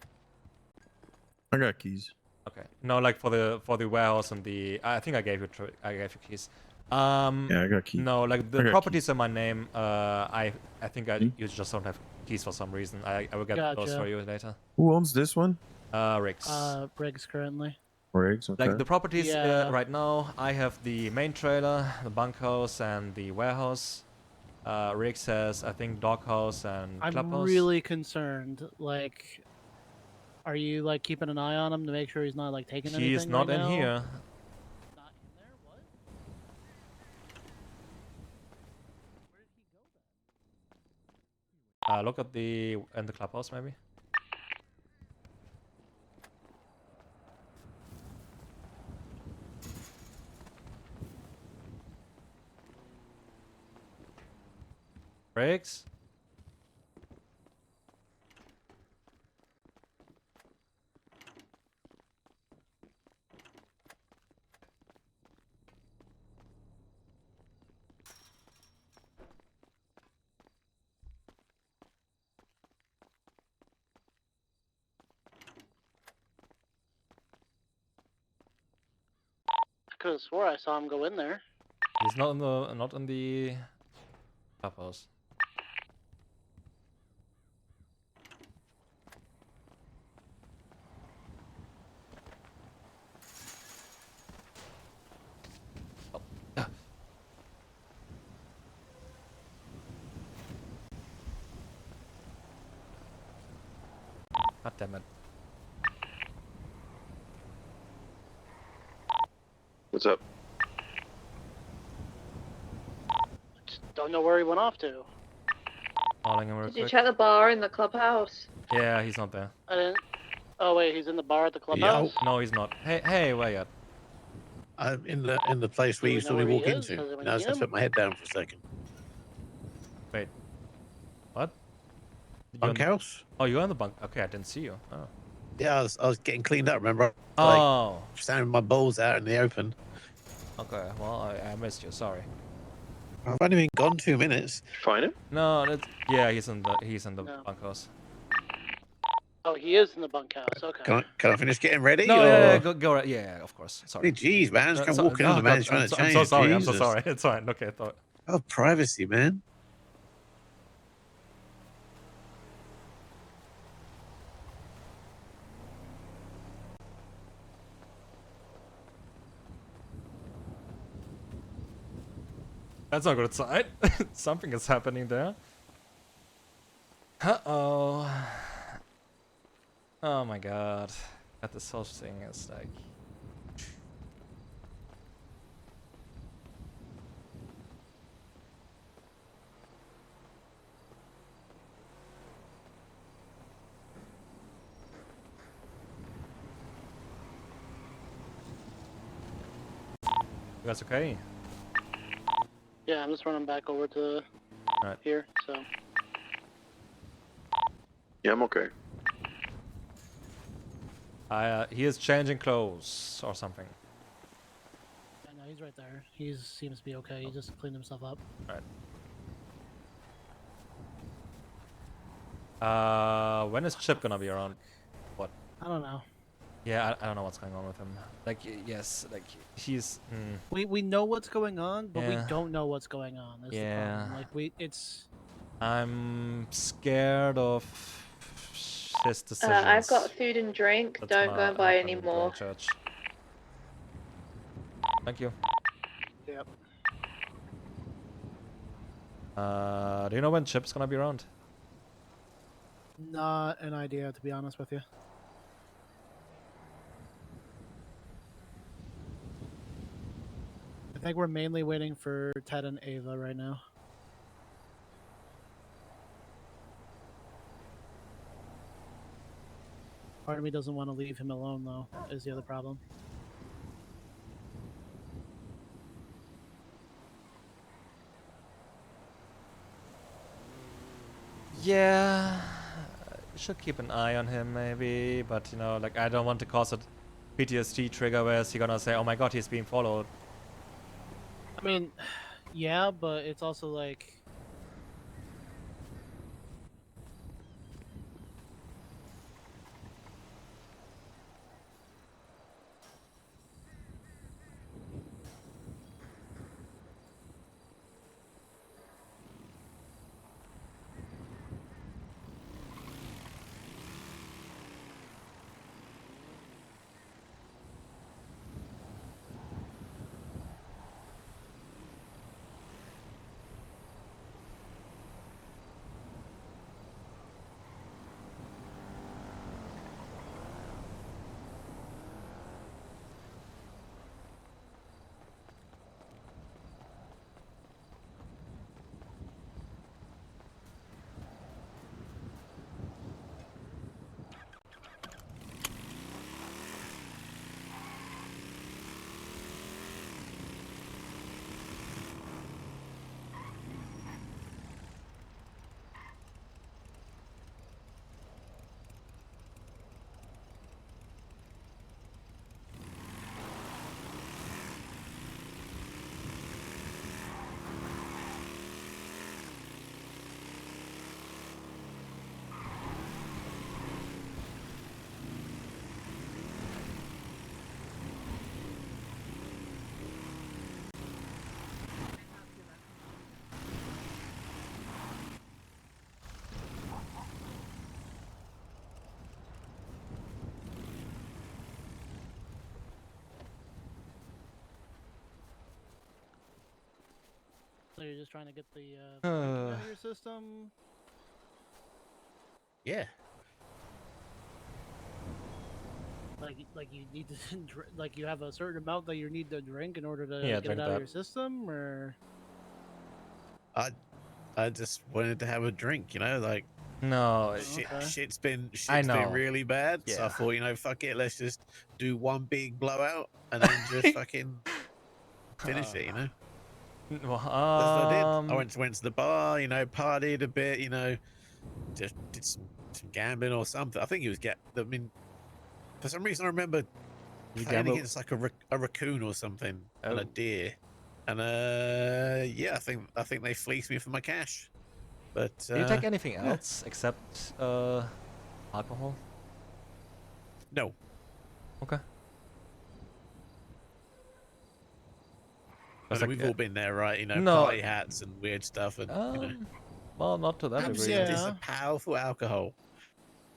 I got keys. okay. No, like for the warehouse and the. I think I gave you keys. Yeah, I got keys. No, like I the got properties in my name. I think you just don't have keys for some reason. I will get those Gotcha. for you later. Who owns this one? Riggs. Riggs currently. Riggs. Okay. Like the properties Yeah. right now, I have the main trailer, the bunkhouse, and the warehouse. Riggs has, I think, doghouse and I'm clubhouse. really concerned. Like, are you like keeping an eye on him to make sure he's not like taking anything? He's not right in now? here. Not in there? What? Where did he go then? Look at in the clubhouse maybe. Riggs? I could have swore I saw him go in there. He's not in the clubhouse. damn it. What's up? Just don't know where he went off to. Calling him real Did you quick. check the bar in the clubhouse? Yeah, he's not there. I didn't. Oh wait, he's in the bar at the clubhouse. No, he's not. Hey, where you at? I'm in the place Do where we you know saw me where he walk is? into. Has anyone Now I seen just have to him? put my head down for a second. Wait. What? You're Bunkhouse? Oh, you're in the bunk. Okay, I didn't see you. Oh. Yeah, I was getting cleaned up. Remember? Oh. Standing with my balls out in the open. Okay. Well, I missed you. Sorry. I've only been gone 2 minutes. Did you find him? No, yeah, he's in the No. bunkhouse. Oh, he is in the bunkhouse. Okay. Can I finish getting ready? No, or... yeah, go right. Yeah, of course. Sorry. Hey, geez, man, just come walking in. Oh The God, man's trying to I'm change. so sorry. I'm so Jesus. sorry. It's fine. Okay, thought. Oh, privacy, man. That's not a good sign. Something is happening there. Uh-oh. Oh my god. That this whole thing is like... You guys okay? Yeah, I'm just running back over to Right. here. So. Yeah, I'm okay. He is changing clothes or something. Yeah, no, he's right there. He seems to be okay. He just cleaned himself up. Right. When is Chip gonna be around? What? I don't know. Yeah, I don't know what's going on with him. Like, yes, like he's. We know what's going on, but we Yeah. don't know what's going on. That's the problem. Like it's. I'm scared of his decisions. I've got food and drink. That's Don't go gonna and buy happen any during more. Church. Thank you. Yep. Do you know when Chip's gonna be around? Not an idea, to be honest with you. I think we're mainly waiting for Ted and Ava right now. Part of me doesn't want to leave him alone, though, is the other problem. Yeah, should keep an eye on him maybe, but you know, like I don't want to cause a PTSD trigger where he's gonna say, "Oh my God, he's being followed." I mean, yeah, but it's also like. So you're just trying to get the out of your system? Yeah. Like you need to like you have a certain amount that you need to drink in order to Yeah, get drink it out of that. your system, or I just wanted to have a drink, you know, like No, shit's been know. really bad. So I Yeah. thought, you know, fuck it, let's just do one big blowout and then just fucking finish it, you know. That's what I did. I went to the bar, you know, partied a bit, you know, just did some gambling or something. I think he was I mean, for some reason I remember playing against like a raccoon or something and a deer, and yeah, I think they fleeced me for my cash. But Did you take anything else except alcohol? No. Okay. I mean, we've all been there, right? You know, No. party hats and weird stuff, and you know. Well, not to that degree. Absinthe is a powerful alcohol.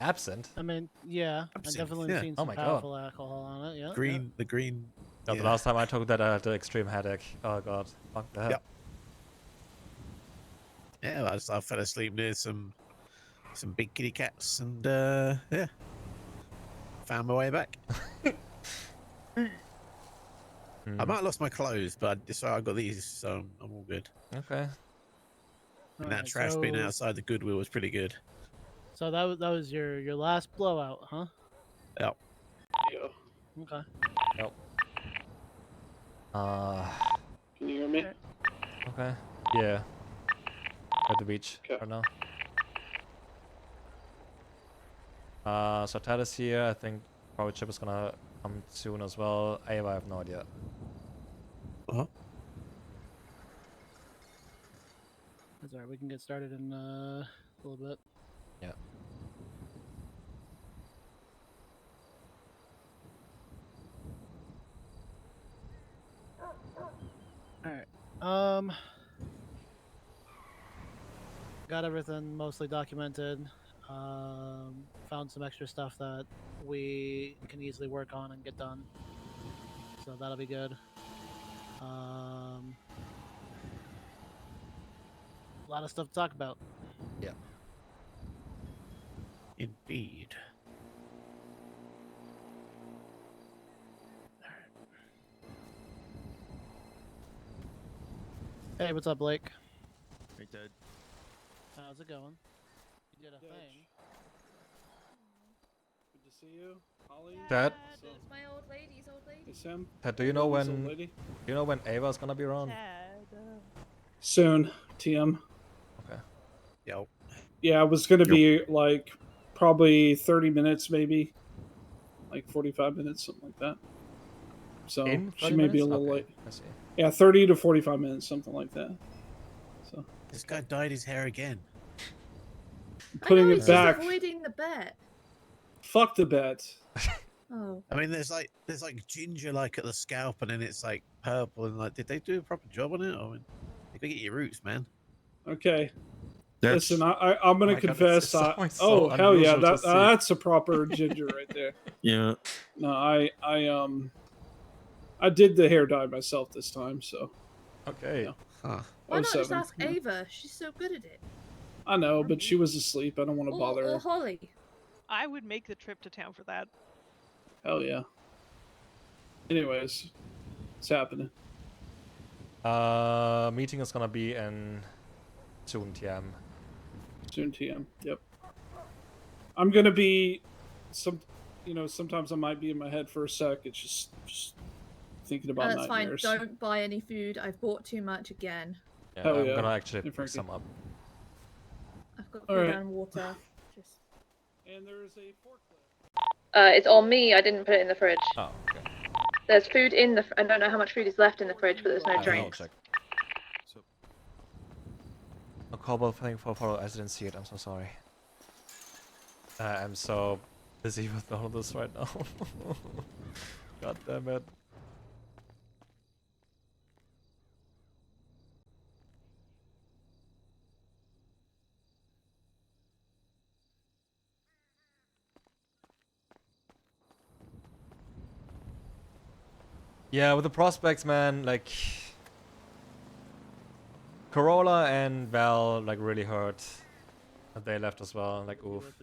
Absinthe? I mean, yeah, I've definitely seen some powerful alcohol on it. Yeah. The green. No, the last time I took that, I had the extreme headache. Oh god, fuck that. Yep. Yeah, I fell asleep near some big kitty cats, and yeah, found my way back. I might have lost my clothes, but I got these, so I'm all good. Okay. And that trash bin outside the Goodwill was pretty good. So that was your last blowout, huh? Yep. Yeah. Okay. Yep. Can you hear me? Okay. Yeah. At the beach right now. So Ted is here. I think probably Chip is gonna come soon as well. Ava, I have no idea. That's alright. We can get started in a little bit. Yeah. Alright. Got everything mostly documented. Found some extra stuff that we can easily work on and get done. So that'll be good. A lot of stuff to talk about. Yeah. Indeed. Hey, what's up, Blake? Hey, Ted. How's it going? You did a thing. Good to see you, Holly. Ted? It's my old lady's old lady. Hey, Sam. Ted, do you know when Ava's gonna be around? Soon, TM. Okay. Yo. Yeah, it was gonna be like probably 30 minutes, maybe like 45 minutes, something like that. So she may be a little late. I see. Yeah, 30 to 45 minutes, something like that. So this guy dyed his hair again. Putting it back. Avoiding the bet. Fuck the bet. Oh. I mean, there's like ginger like at the scalp, and then it's like purple, and like, did they do a proper job on it? I mean, you gotta get your roots, man. Okay. Listen, I'm gonna confess. Oh hell yeah, that's a proper ginger right there. Yeah. No, I did the hair dye myself this time, so. Okay. Yeah. Huh. Why not just 07, ask Ava? She's so good at it. I know, but she was asleep. I don't want to bother her. Or Holly. I would make the trip to town for that. Hell yeah. Anyways, it's happening. Meeting is gonna be in soon TM. Soon TM. Yep. I'm gonna be sometimes I might be in my head for a sec. It's just thinking about That's nightmares. fine. Don't buy any food. I've bought too much again. Yeah, I'm gonna actually pick some up. I've got food and water. Just. And there is a forklift. It's on me. I didn't put it in the fridge. Oh, okay. There's food in the. I don't know how much food is left in the fridge, but there's no drinks. Check. A cobble thing for follow. I didn't see it. I'm so sorry. I'm so busy with all of this right now. God damn it. Yeah, with the prospects, man, like Corolla and Val like really hurt that they left as well. Like, oof,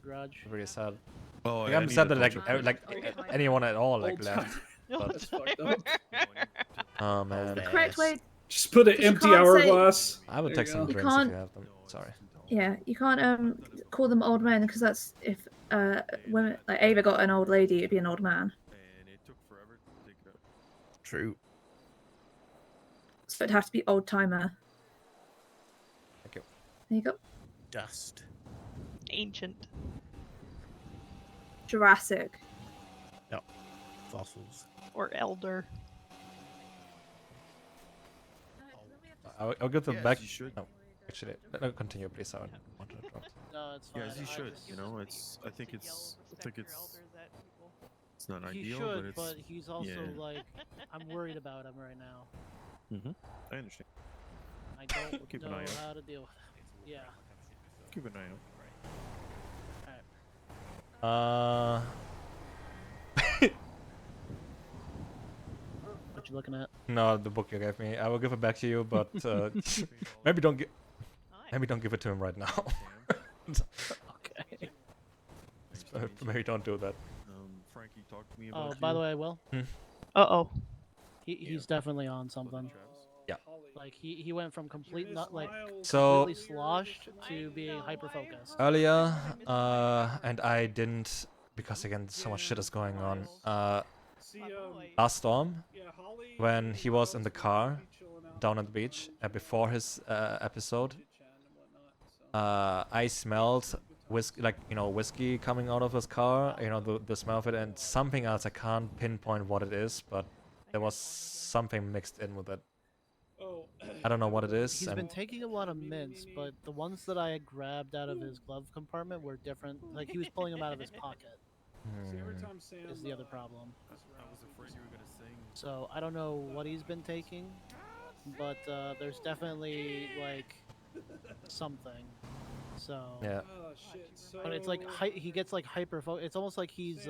really sad. Oh, Like, yeah, I'm I need sad to that like double check anyone at all like Old left. time. But, That's fucked up. oh man, The correct way. Just put an 'Cause you empty can't say- hourglass. I would There take you some go. You drinks if you can't- have them. Sorry. Yeah, you can't call them old men because that's if women like Ava got an old lady, it'd be an old man. And it took forever to take it out. True. So it'd have to be old timer. Thank you. There you go. Dust. Ancient. Jurassic. Yep. Fossils. Or elder. I'll give them Yes, back. you should. No, actually, no, continue, please. I don't want to interrupt. No, it's fine. Yeah, as you I should. just- You know, I think Yell it's respect your elders at people. it's not He ideal, should, but it's. he's also yeah. like, I'm worried about him right now. I understand. I don't Keep an know eye out. how to deal with it. Yeah. Keep an eye out. What you looking at? No, the book you gave me. I will give it back to you, but maybe don't give. Maybe don't give it to him right now. Okay. Maybe don't do that. Frankie, talk to me about. Oh, by the way, I will. Uh-oh. He's definitely on something. Yeah. Like he went from complete not like So completely sloshed to being hyper focused. earlier, and I didn't because again so much shit is going on. Last storm, when he was in the car down at the beach before his episode, I smelled whiskey coming out of his car. You know the smell of it, and something else. I can't pinpoint what it is, but there was something mixed in with it. I don't know what it is. He's been taking a lot of mints, but the ones that I had grabbed out of his glove compartment were different. Like he was pulling them out of his pocket. Is the other problem. I was afraid you were gonna sing. So I don't know what he's been taking, but there's definitely like something. So yeah. but it's like he gets like hyper focus. It's almost like he's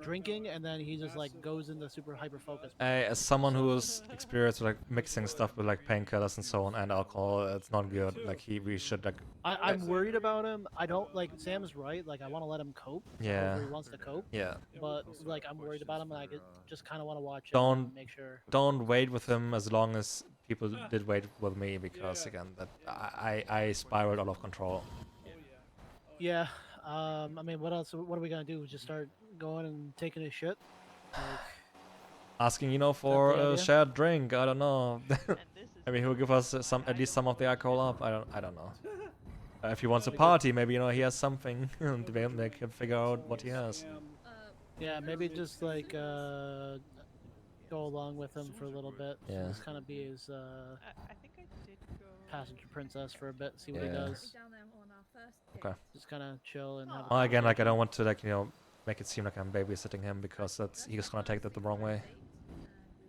drinking and then he just like goes into super hyper focus. As someone who's experienced with, like mixing stuff with like painkillers and so on and alcohol, it's not good. Like we should like. I'm worried about him. I don't like Sam's right. Like I want to let him cope. Yeah. However he wants to cope. Yeah. But like I'm worried about him, and I just kind of want to watch him Don't and make sure. Don't wait with him as long as people did wait with me, because again that I spiraled out of control. Yeah. I mean, what else? What are we gonna do? Just start going and taking his shit? Like, Asking, for the a idea? shared drink. I don't know. Maybe he'll give us at least some of the alcohol up. I don't know. If he wants a party, maybe he has something. They can figure out what he has. yeah, maybe just like go along with him for a little bit. Yeah. Just kind of be his I think I did go. passenger princess for a bit. See what he Yeah. does. Okay. Just kind of chill and have. A Well, again, like I conversation. don't want to make it seem like I'm babysitting him, because he's gonna take that the wrong way.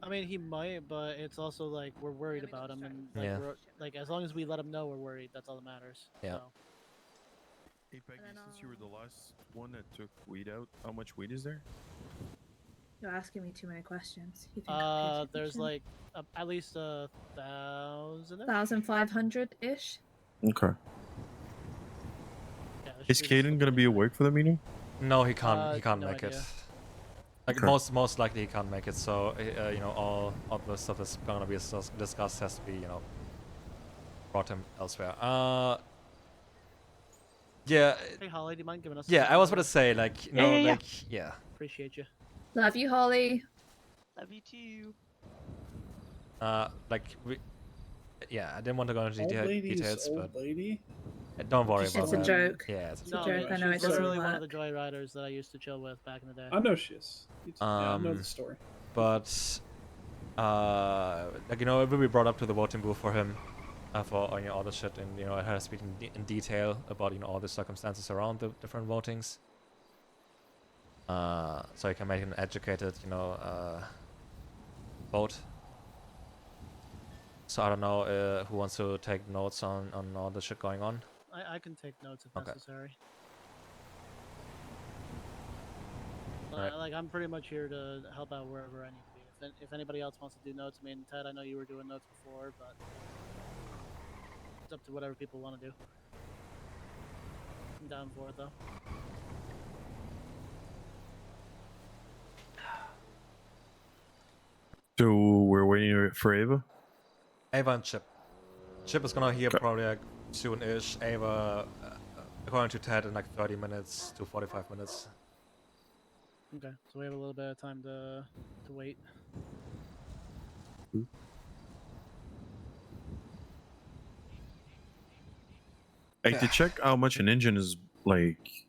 I mean, he might, but it's also like we're worried about him, and like, Yeah. like as long as we let him know we're worried, that's all that matters. Yeah. So. Hey Peggy, since you were the last one that took weed out, how much weed is there? You're asking me too many questions. You think I'll pay There's attention? like at least 1,000. 1,500-ish. Okay. Yeah, there Is should be Caden gonna be awake for the meeting? No, he can't. He can't no make it. idea. Like Okay. most likely he can't make it. So all the stuff that's gonna be discussed has to be brought him elsewhere. Yeah. Hey Holly, do you mind giving us? a Yeah, I second was here? about to say yeah. Appreciate you. Love you, Holly. Love you too. Yeah, I didn't want to go into details, old but lady. don't worry It's about a that. joke. Yeah, it's a No, joke, I know she's it doesn't literally one of work. the joyriders that I used to chill with back in the day. I know she is. Yeah, I know Um, the story. But it will be brought up to the voting booth for him, for all the shit, and it has to speak in detail about all the circumstances around the different votings. So you can make an educated vote. So I don't know who wants to take notes on all the shit going on. I can take notes if Okay. necessary. Alright. Like I'm pretty much here to help out wherever I need to be. If anybody else wants to do notes, I mean, Ted, I know you were doing notes before, but it's up to whatever people want to do. I'm down for it though. So we're waiting for Ava? Ava and Chip. Chip is gonna hear probably like soon-ish. Ava, according to Ted, in like 30 minutes to 45 minutes. Okay, so we have a little bit of time to wait. Hey, to check how much an engine is like,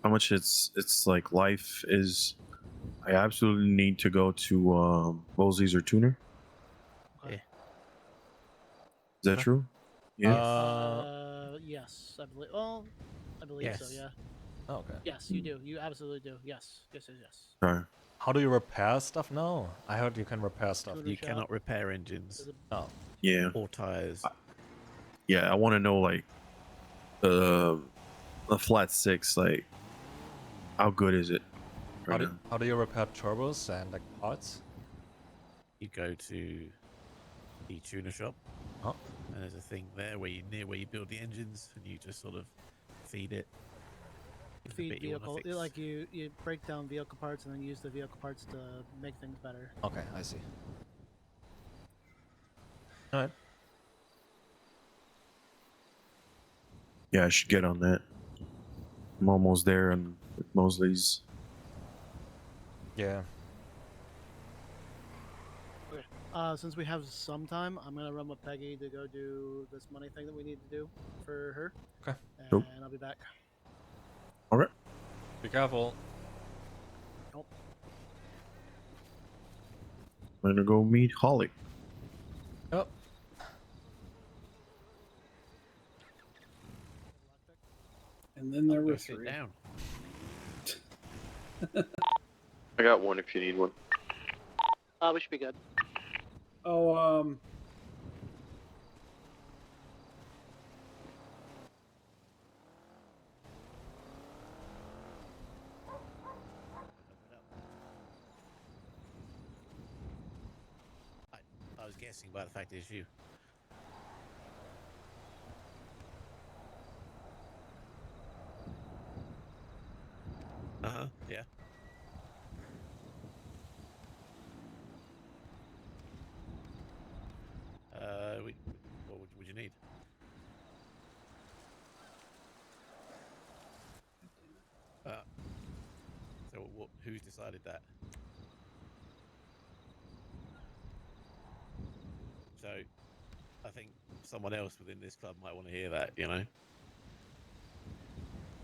how much it's like life is. I absolutely need to go to Wolsey's or Tuner. Okay. Yeah. Is that true? Yeah. Yes, I believe. Well, I believe so. Yes. Yeah. Oh, okay. Yes, you do. You absolutely do. Yes. Yes. Yes. Yes. Sorry. How do you repair stuff now? I heard you can repair stuff. Tuner You shop. cannot repair engines Oh. Yeah. or tires. Yeah, I want to know like a flat 6, like how good is it? How do you repair turbos and like parts? You go to the tuner shop, and there's a thing there where you build the engines, and you just sort of feed it. Feed vehicle, like you break down vehicle parts and then use the vehicle parts to make things better. Okay, I see. All right. Yeah, I should get on that. I'm almost there, and with Mosley's. Yeah. Okay. Since we have some time, I'm gonna run with Peggy to go do this money thing that we need to do for her. Okay. And I'll be back. All right. Be careful. Nope. I'm gonna go meet Holly. Oh. And then there were sit 3. down. I got one if you need one. We should be good. Oh, I was guessing by the fact it's you. Yeah. What would you need? So who's decided that? So, I think someone else within this club might want to hear that, you know?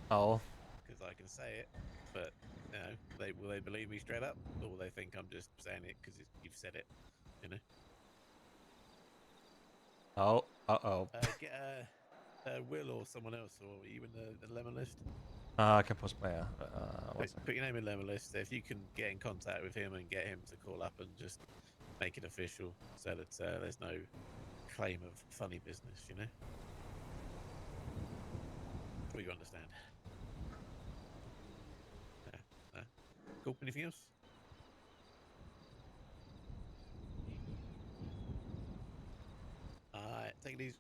Oh. Because I can say it, but, you know, will they believe me straight up? Or will they think I'm just saying it because you've said it, you know? Oh. Uh-oh. Get Will or someone else, or are you in the lemon list? I can post my. Put your name in lemon list. If you can get in contact with him and get him to call up and just make it official, so that there's no claim of funny business, you know. Sure, you understand. Yeah. Cool. Anything else? Alright, take it easy.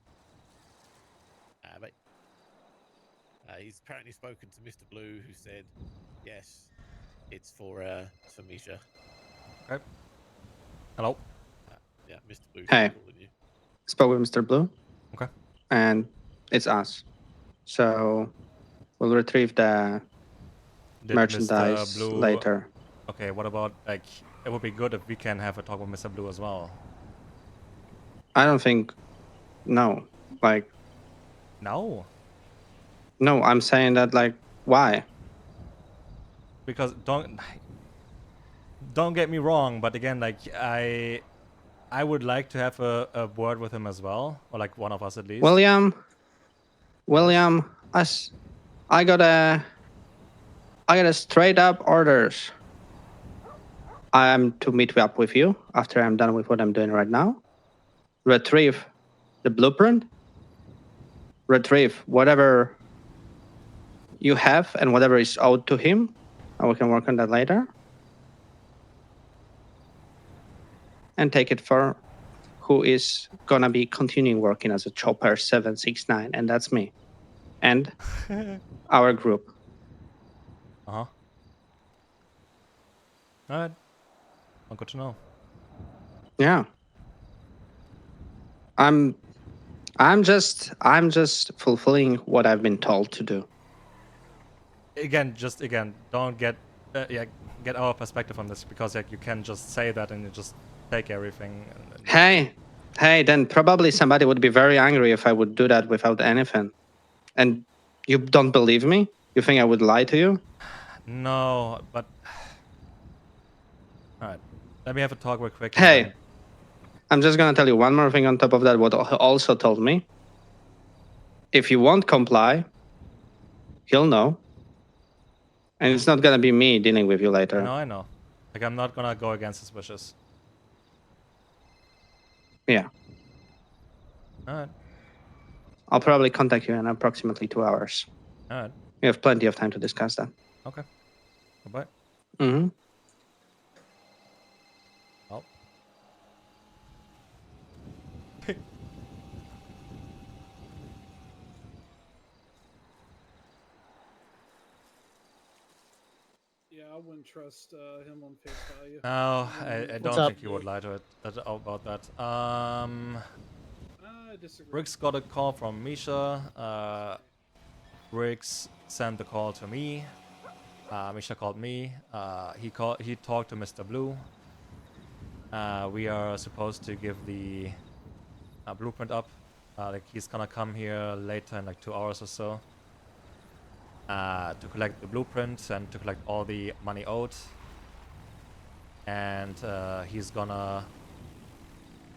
Mate. He's apparently spoken to Mr. Blue, who said, yes, it's for Misha. Okay. Hello. Yeah, Mr. Blue. Hey. Calling you. Spoke with Mr. Blue. Okay. And it's us. So we'll retrieve the merchandise Mr. Blue, later. Okay, what about, like, it would be good if we can have a talk with Mr. Blue as well. I don't think. No. Like. No. No, I'm saying that, like, why? Because don't get me wrong, but again, like, I would like to have a word with him as well, or like one of us at least. William, I got a straight up orders. I am to meet up with you after I'm done with what I'm doing right now. Retrieve the blueprint. Retrieve whatever you have and whatever is owed to him, and we can work on that later. And take it for who is gonna be continuing working as a Chopper 769, and that's me. And our group. Alright. Well, good to know. Yeah. I'm just fulfilling what I've been told to do. Again, don't get get our perspective on this, because like you can just say that and you just take everything. Hey, then probably somebody would be very angry if I would do that without anything. And you don't believe me? You think I would lie to you? No, but all right. Let me have a talk real quick. Hey, I'm just gonna tell you one more thing on top of that. What also told me, if you won't comply, he'll know, and it's not gonna be me dealing with you later. No, I know. Like, I'm not gonna go against his wishes. Yeah. All right. I'll probably contact you in approximately 2 hours. All right. We have plenty of time to discuss that. Okay. Goodbye. Mm-hmm. Oh. Yeah, I wouldn't trust him on face value. No, I don't think he would lie to it about that. I disagree. Rick's got a call from Misha. Rick's sent the call to me. Misha called me. He talked to Mr. Blue. We are supposed to give the blueprint up. Like, he's gonna come here later in like 2 hours or so to collect the blueprint and to collect all the money owed. And he's gonna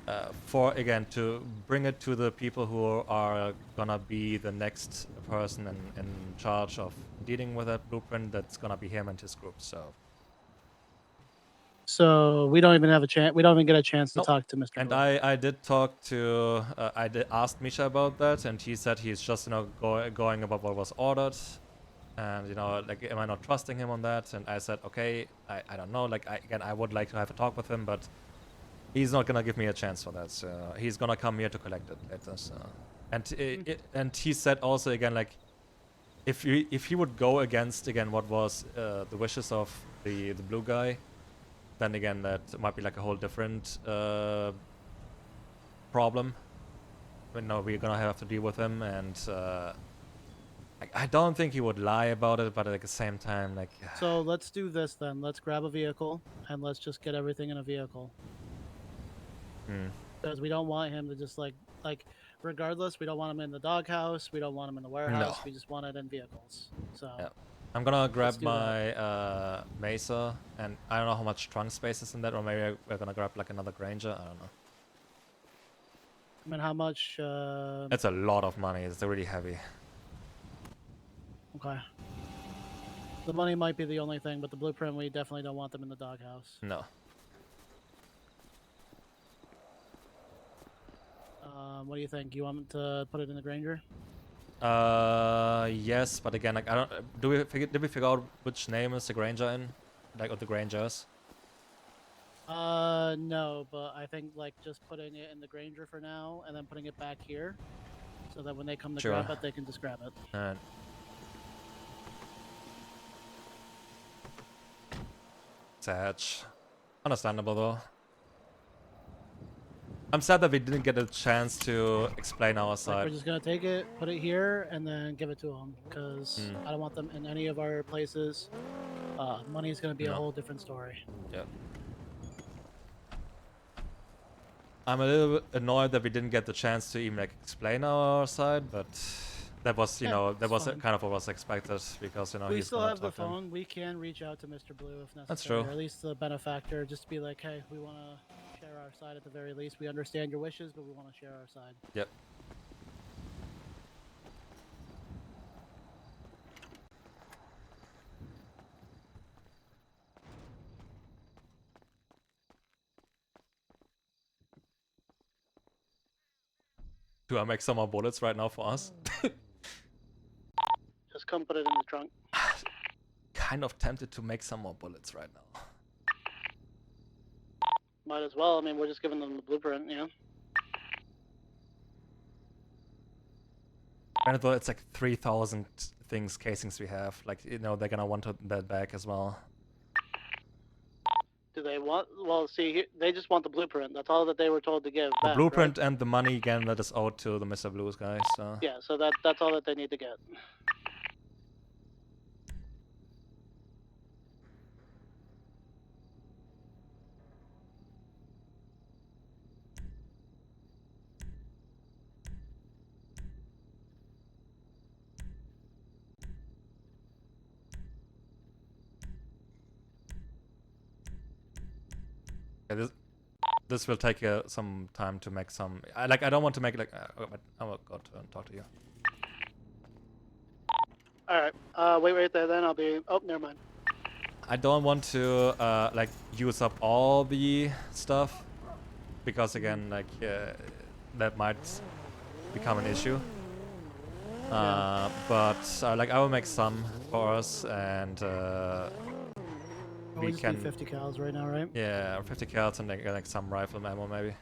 to bring it to the people who are gonna be the next person in charge of dealing with that blueprint. That's gonna be him and his group. So we don't even have a chance. We don't even get a chance to talk to Mr. And Blue. I did talk to I did ask Misha about that, and he said he's just going about what was ordered. And like, am I not trusting him on that? And I said, okay, I don't know. Like, I would like to have a talk with him, but he's not gonna give me a chance for that. So he's gonna come here to collect it later. So, and he said also again, like, if he would go against what was the wishes of the blue guy, then again that might be like a whole different problem. We're gonna have to deal with him, and I don't think he would lie about it, but at the same time, like. So let's do this then. Let's grab a vehicle and let's just get everything in a vehicle. Because we don't want him to just like regardless, we don't want him in the doghouse. We don't want him in the warehouse. We just want it in vehicles. So. Yeah. I'm gonna grab my Mesa, and I don't know how much trunk space is in that, or maybe we're gonna grab like another Granger. I don't know. I mean, how much? That's a lot of money. It's really heavy. Okay. The money might be the only thing, but the blueprint, we definitely don't want them in the doghouse. No. What do you think? You want to put it in the Granger? Yes, but again, like, I don't. Did we figure out which name is the Granger in, like, or the Grangers? No, but I think like just putting it in the Granger for now, and then putting it back here, so that when they come to grab it, they can just grab it. Alright. Sad. Understandable though. I'm sad that we didn't get a chance to explain our side. Like, we're just gonna take it, put it here, and then give it to them, because I don't want them in any of our places. Money is gonna be a whole different story. Yeah. I'm a little bit annoyed that we didn't get the chance to even like explain our side, but that was, that was kind of what was expected, because we still have the phone. We can reach out to Mr. Blue if necessary. That's true. Or at least the benefactor, just to be like, hey, we want to share our side at the very least. We understand your wishes, but we want to share our side. Yep. Do I make some more bullets right now for us? Just come put it in the trunk. Kind of tempted to make some more bullets right now. Might as well. I mean, we're just giving them the blueprint, you know? And though it's like 3,000 casings we have, like, they're gonna want that back as well. Do they want? Well, see, they just want the blueprint. That's all that they were told to give. The back, blueprint right? and the money again that is owed to the Mr. Blues guys. So. Yeah, so that's all that they need to get. Yeah, this will take some time to make some. I don't want to make like. But I will go to and talk to you. All right. Wait right there. Then I'll be. Oh, never mind. I don't want to like use up all the stuff because again that might become an issue. But like I will make some for us and we can 50 cals right now, right? Yeah, 50 cals and like some rifle ammo maybe.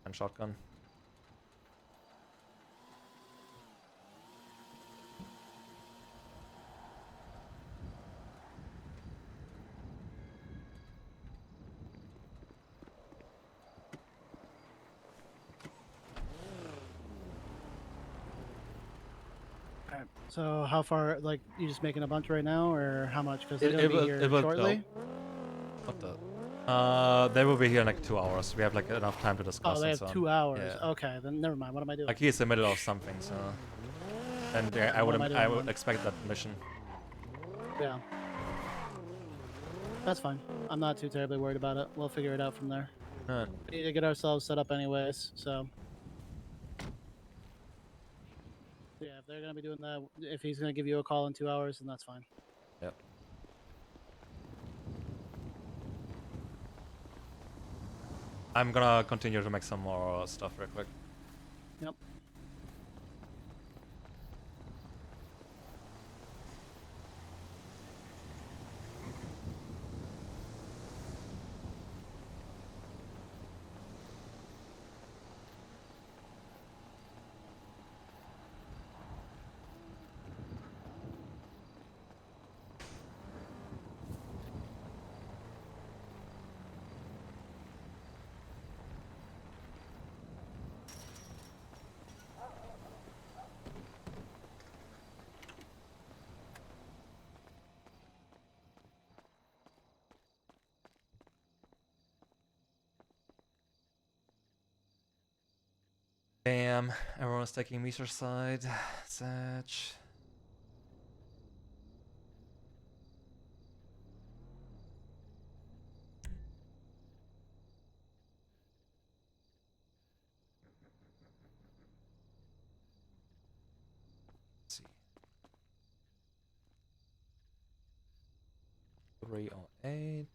And shotgun. Alright. So how far? Like you just making a bunch right now, or how much? Because they're gonna be here shortly. What the? They will be here in like 2 hours. We have like enough time to discuss. Oh, they have so 2 hours. Yeah. Okay, then never mind. What am I doing? Like he's in the middle of something, so. And I would expect that mission. Yeah. That's fine. I'm not too terribly worried about it. We'll figure it out from there. Alright. We need to get ourselves set up anyways, so. Yeah, if they're gonna be doing that, if he's gonna give you a call in 2 hours, then that's fine. Yep. I'm gonna continue to make some more stuff real quick. Yep. Damn, everyone's taking Meter's side. Satch. Let's see. 308.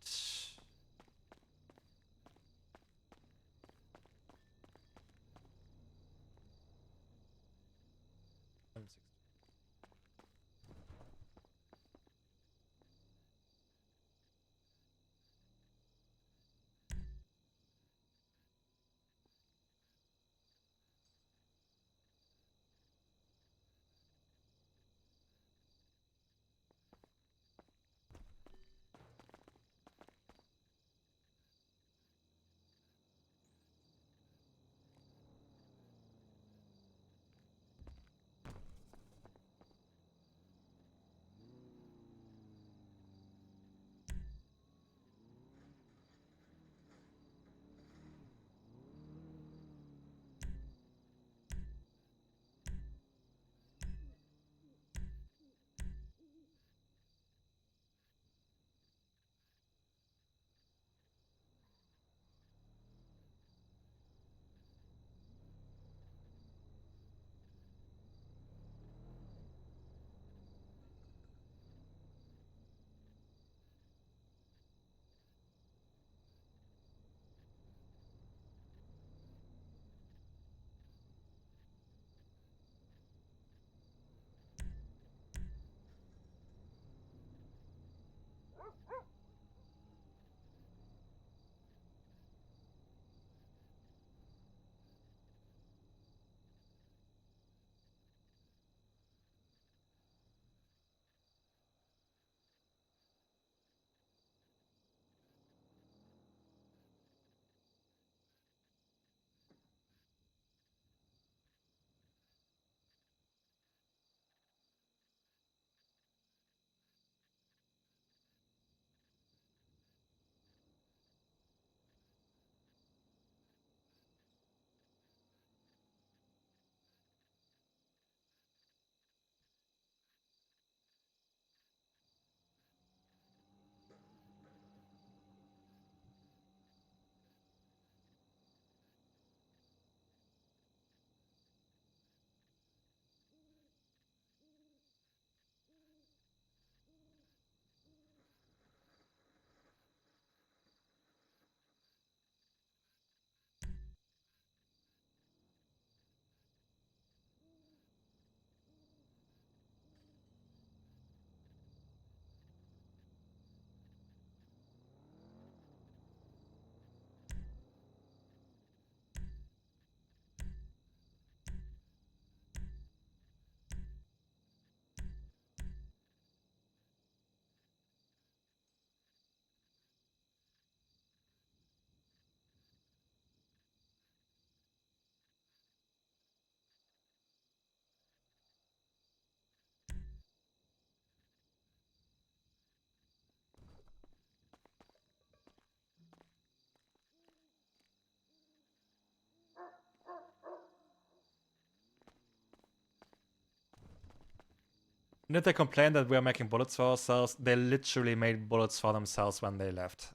Did they complain that we are making bullets for ourselves? They literally made bullets for themselves when they left.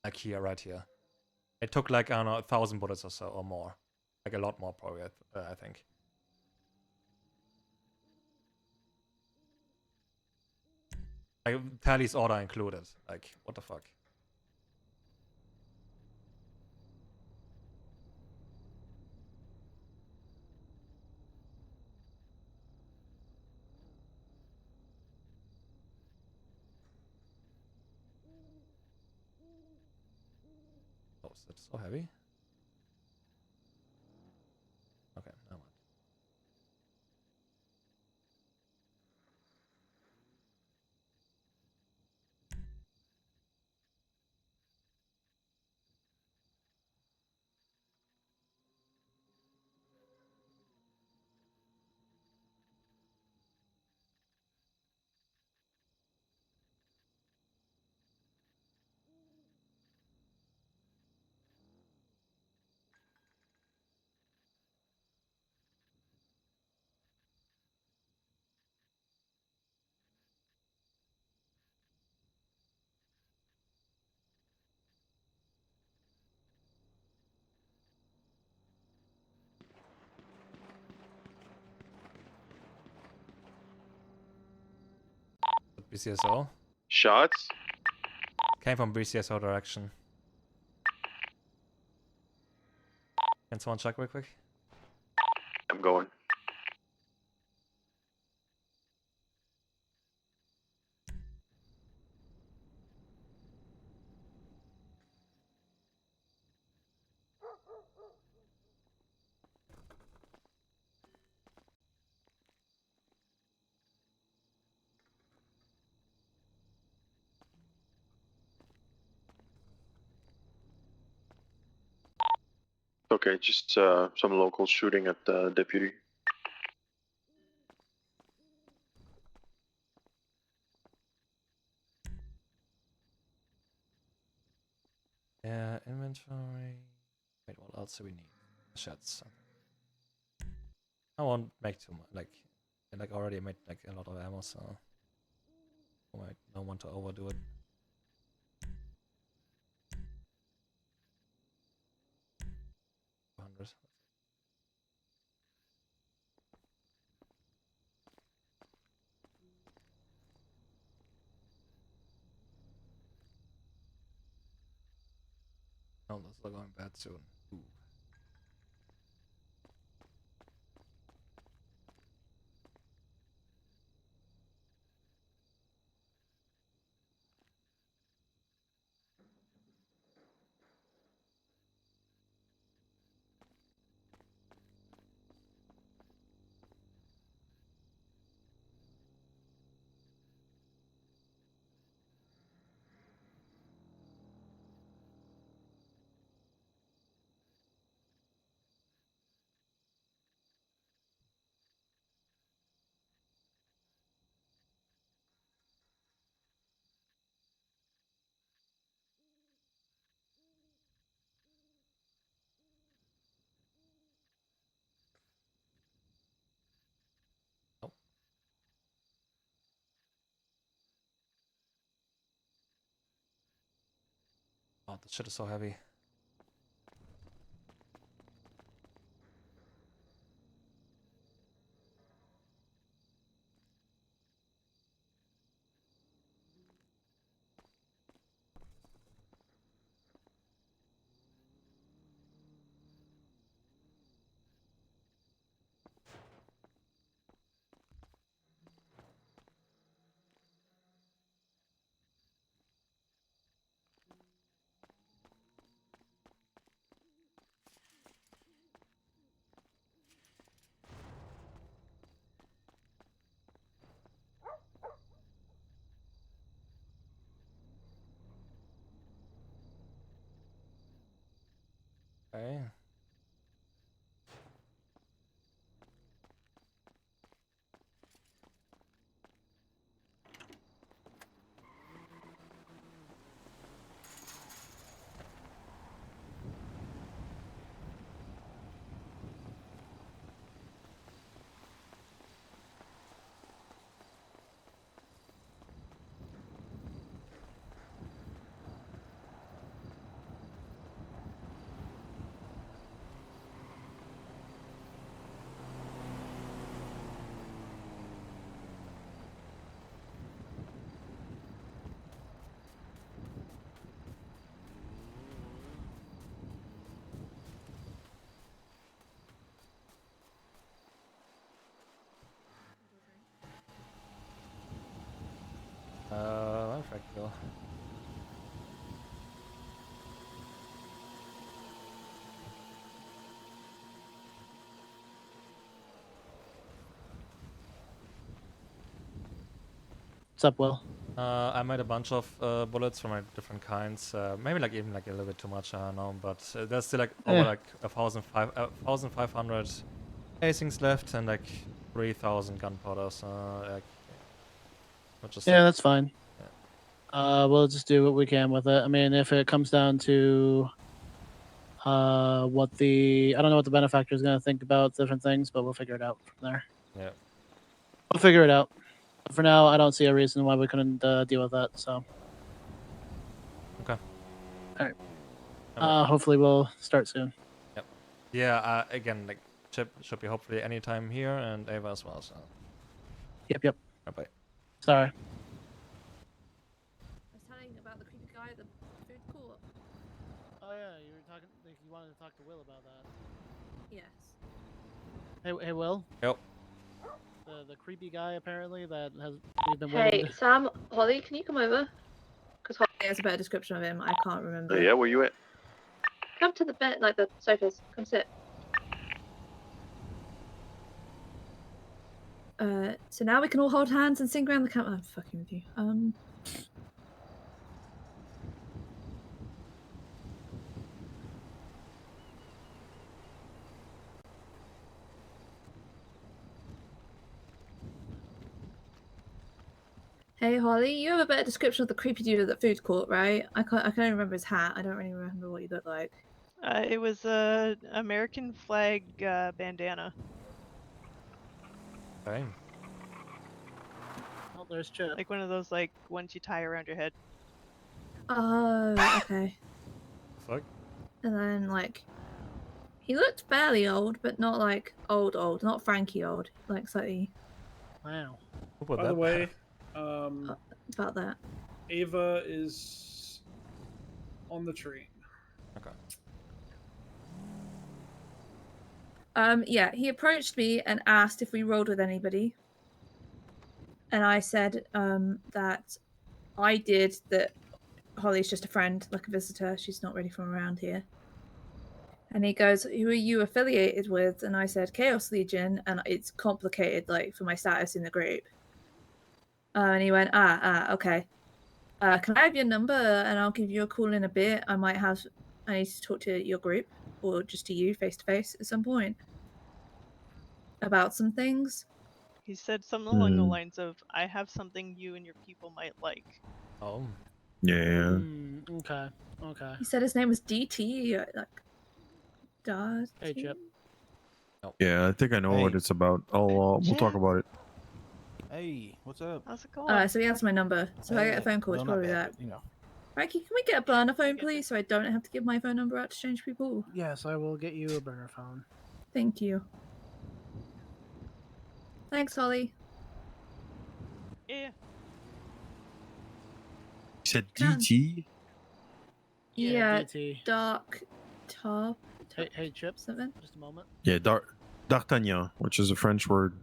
Like here, right here. It took like, I don't know, 1,000 bullets or so, or more. Like a lot more probably, I think. Like, Tally's order included. Like, what the fuck? Oh, is it so heavy? Okay, never mind. BCSO? Shots? Came from BCSO direction. Can someone check real quick? I'm going. Okay, just some local shooting at the deputy. Yeah, inventory. Wait, what else do we need? Shots. I won't make too much. Like already made like a lot of ammo, so I might don't want to overdo it. Oh, this is going bad soon. Ooh. Oh. Oh, this shit is so heavy. Okay. go. What's up, Will? I made a bunch of bullets from like different kinds. Maybe like even like a little bit too much, I don't know. But there's still like over like 1,500 casings left and like 3,000 gunpowder. So like, yeah, that's fine. We'll just do what we can with it. I mean, if it comes down to I don't know what the benefactor is going to think about different things, but we'll figure it out from there. Yeah. We'll figure it out. But for now, I don't see a reason why we couldn't deal with that. So. Okay. All right. Hopefully, we'll start soon. Yep. Yeah. Again, like Chip should be hopefully anytime here, and Ava as well. So. Yep. Bye. Sorry. I was telling about the creepy guy at the food court. Oh yeah, you were talking. Like, you wanted to talk to Will about that. Yes. Hey, Will. Yep. The creepy guy apparently that we've been Hey, waiting. Sam, Holly, can you come over? Because There's a better description of him. I can't remember. Yeah, where you at? come to the bed, like the sofas. Come sit. So now we can all hold hands and sing around the camp. I'm fucking with you. Hey Holly, you have a better description of the creepy dude at the food court, right? I can only remember his hat. I don't really remember what he looked like. It was a American flag bandana. Okay. Oh, there's Chip. Like one of those like ones you tie around your head. Oh, okay. Fuck. And then like, he looked fairly old, but not like old, not Frankie old, like slightly. Wow. By the way, about that. Ava is on the train. Okay. Yeah, he approached me and asked if we rolled with anybody. And I said that I did, that Holly's just a friend, like a visitor. She's not really from around here. And he goes, who are you affiliated with? And I said, Chaos Legion, and it's complicated, like, for my status in the group. And he went, okay. Can I have your number and I'll give you a call in a bit? I need to talk to your group, or just to you face to face at some point, about some things. He said something along the lines of, I have something you and your people might like. Oh. Yeah. Okay. He said his name was DT, like, Hey, Chip. Yeah, I think I know what it's about. We'll talk about it. Hey, what's up? How's it going? So he has my number. So if I get a phone call, it's probably that. You know. Frankie, can we get a burner phone, please, so I don't have to give my phone number out to change people? Yes, I will get you a burner phone. Thank you. Thanks, Holly. Yeah. You said DT? Yeah, DT. dark top. Hey, Chip. Something. Just a moment. Yeah, D'Artagnan, which is a French word.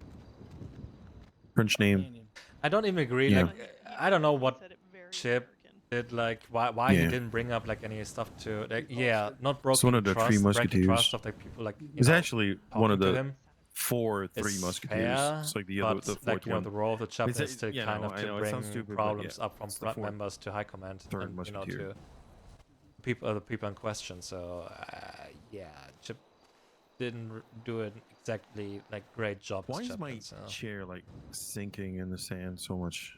French name. I don't even agree. Yeah. Like, I don't know what Chip did. Like, why he didn't bring up like any stuff to like. Yeah, not broken It's one of the trust, Three breaking Musketeers. trust of like people like. It's actually one of talking to the him. 4 Three It's Musketeers. fair, It's like the but fourth like, you know, one. the role of the chapter It's is to you kind know, of I know, to it sounds bring stupid, but problems yeah, up from it's the front fourth. members to high command, Third and you know, Musketeer. to the people in question. So yeah, Chip didn't do an exactly like great job. Why as is chapter, my so. chair like sinking in the sand so much?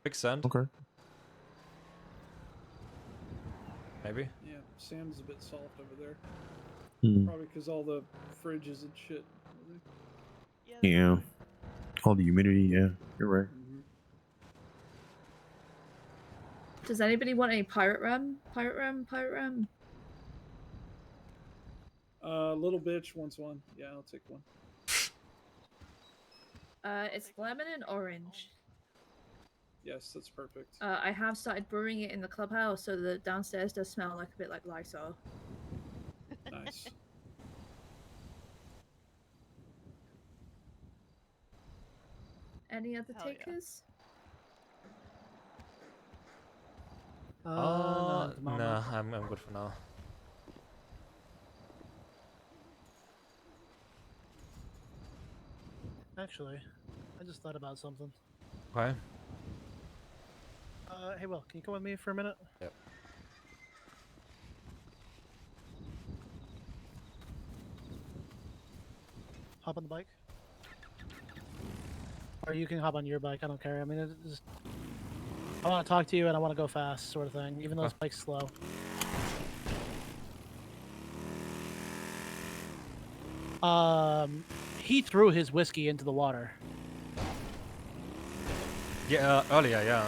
Big sand. Okay. Maybe. Yeah, Sam's a bit soft over there. Hmm. Probably because all the fridges and shit. Yeah. All the humidity. Yeah, you're right. Does anybody want any pirate rum? Pirate rum? Little bitch wants one. Yeah, I'll take one. It's lemon and orange. Yes, that's perfect. I have started brewing it in the clubhouse, so the downstairs does smell like a bit like Lysol. Nice. Any other Hell yeah. takers? Not at the moment. No, I'm good for now. Actually, I just thought about something. Okay. Hey, Will, can you come with me for a minute? Yep. Hop on the bike. Or you can hop on your bike. I don't care. I mean, it's just, I want to talk to you and I want to go fast, sort of thing. Even though this bike's slow. He threw his whiskey into the water. Yeah, earlier, yeah.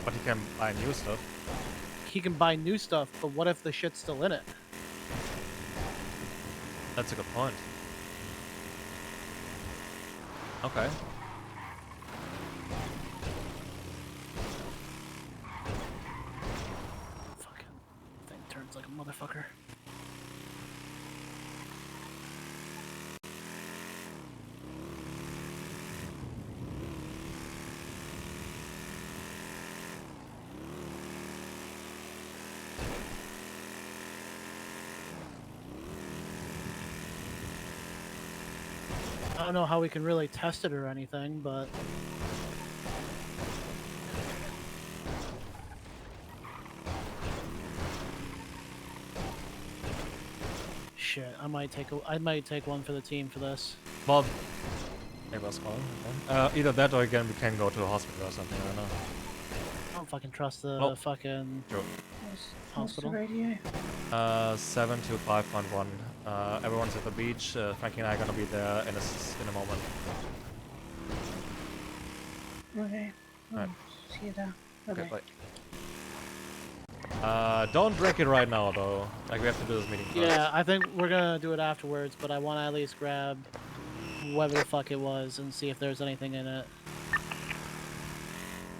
But he can buy new stuff. He can buy new stuff, but what if the shit's still in it? That's a good point. Okay. Fucking thing turns like a motherfucker. I don't know how we can really test it or anything, but shit, I might take one for the team for this. Well, maybe that's fine. Okay. Either that or again we can go to a hospital or something. I don't know. I don't fucking trust the fucking hospital. What's the radio? 725.1. Everyone's at the beach. Frankie and I are gonna be there in a moment. Okay. Alright. See you there. Okay, bye. Don't drink it right now, though. Like, we have to do this meeting first. Yeah, I think we're gonna do it afterwards, but I want to at least grab whatever the fuck it was and see if there's anything in it.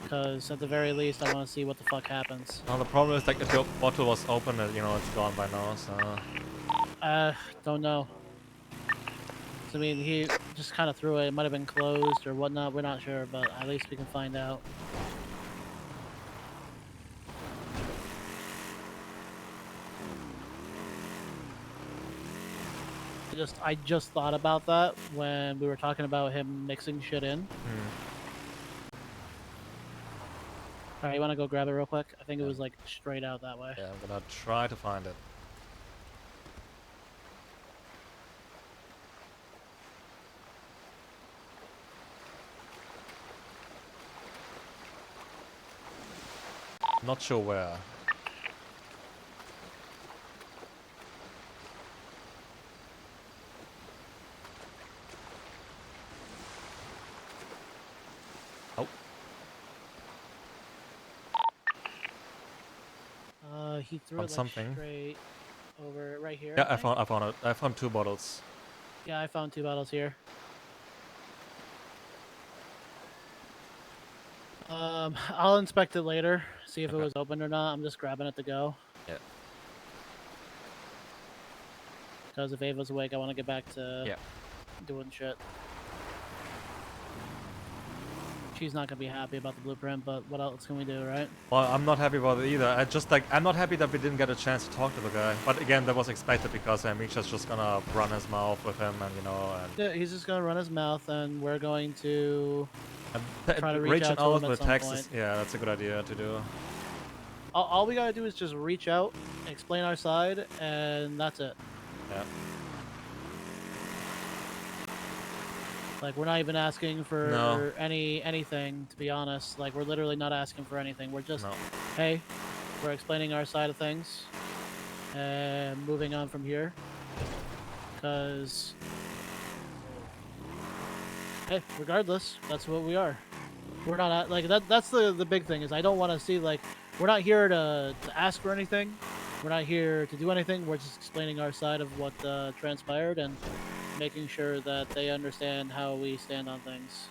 Because at the very least, I want to see what the fuck happens. Now, the problem is, like, if your bottle was open, you know, it's gone by now, so... Don't know. I mean, he just kind of threw it. It might have been closed or whatnot. We're not sure, but at least we can find out. I just thought about that when we were talking about him mixing shit in. Alright, you want to go grab it real quick? I think it was like straight out that way. Yeah, I'm gonna try to find it. Not sure where. Oh. He threw it like something. straight over right here. Yeah, I found it. I found 2 bottles. Yeah, I found 2 bottles here. I'll inspect it later, see if it was open or not. I'm just grabbing it to go. Yeah. Because if Ava's awake, I want to get back to doing shit. She's not gonna be happy about the blueprint, but what else can we do, right? Well, I'm not happy about it either. I'm not happy that we didn't get a chance to talk to the guy. But again, that was expected because Misha's just gonna run his mouth with him, and you know. And yeah, he's just gonna run his mouth, and we're going to try to reach out out to him with at some text. point. Yeah, that's a good idea to do. All we gotta do is just reach out, explain our side, and that's it. Yeah. Like, we're not even asking for anything, to be honest. Like, we're literally not asking for anything. We're just, hey, we're explaining our side of things and moving on from here. Because, hey, regardless, that's what we are. We're not, like, that's the big thing is I don't want to see, like, we're not here to ask for anything. We're not here to do anything. We're just explaining our side of what transpired and making sure that they understand how we stand on things.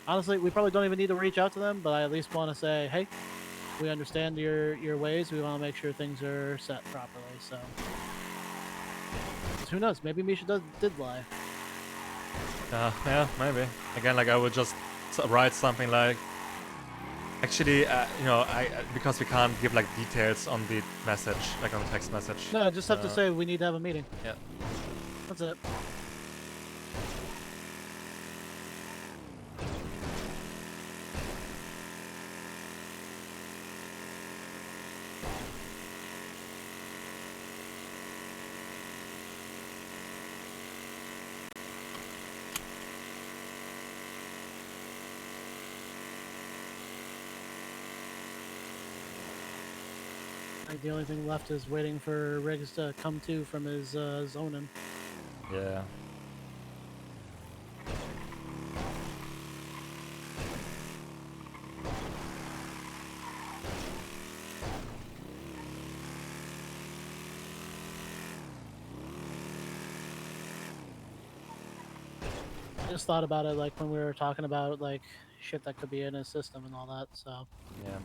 Honestly, we probably don't even need to reach out to them, but I at least want to say, hey, we understand your ways. We want to make sure things are set properly. So, who knows? Maybe Misha did lie. Yeah, maybe. Again, like I would just write something like, actually, you know, because we can't give like details on the message, like on the text message. No, I just have to say we need to have a meeting. Yeah. That's it. Like the only thing left is waiting for Riggs to come to from his zoning. Yeah. I just thought about it like when we were talking about like shit that could be in his system and all that. So yeah.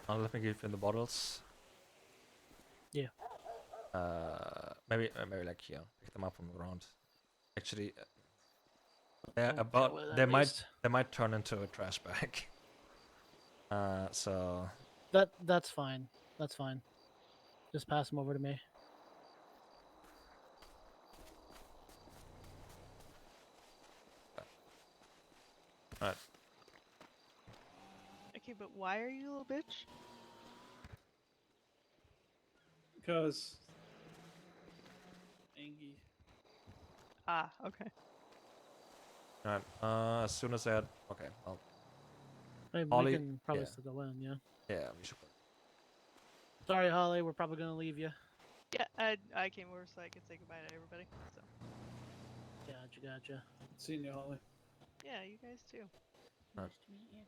Let me give you the bottles. Yeah. Maybe like here, pick them up from the ground. Actually, they might turn into a trash bag. So that's fine. That's fine. Just pass them over to me. Alright. Okay, but why are you a little bitch? Because Angie. Ah, okay. Alright. As soon as I had okay, well. I mean, Holly, we can probably yeah. still go in, yeah. Yeah, we should. Sorry, Holly, we're probably gonna leave you. Yeah, I came over so I could say goodbye to everybody. So. Gotcha. Seeing you, Holly. Yeah, you guys too. Nice to meet you.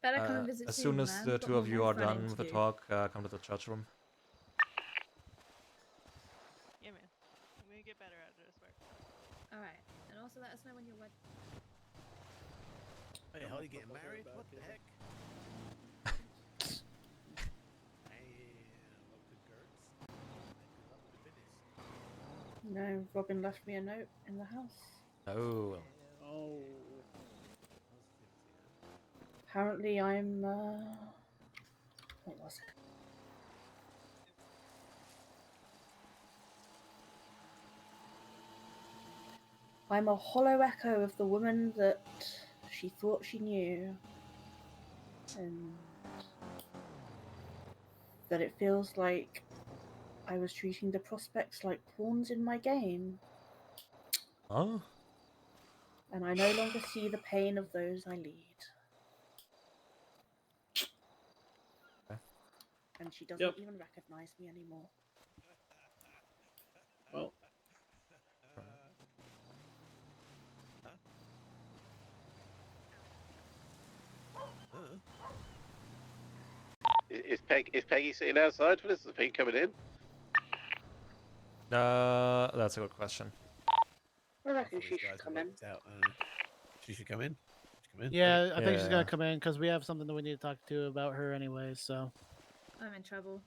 Better come and visit as soon, soon as man. the Got two of you more are running done to with the do. talk, come to the church room. Yeah, man. I'm gonna get better at it, I swear. Alright, and also let us know when you're wed. Hey, Holly getting married? What the heck? No, Robin left me a note in the house. Oh. Oh. Apparently I'm, what was it? I'm a hollow echo of the woman that she thought she knew. And that it feels like I was treating the prospects like pawns in my game. Oh? And I no longer see the pain of those I lead. Okay. And she doesn't even recognize me anymore. Well. Is Peggy sitting outside for this? Is Peggy coming in? That's a good question. I reckon she should come in. She should come in. Yeah, I think she's gonna come in because we have something that we need to talk to about her anyway. So. I'm in trouble.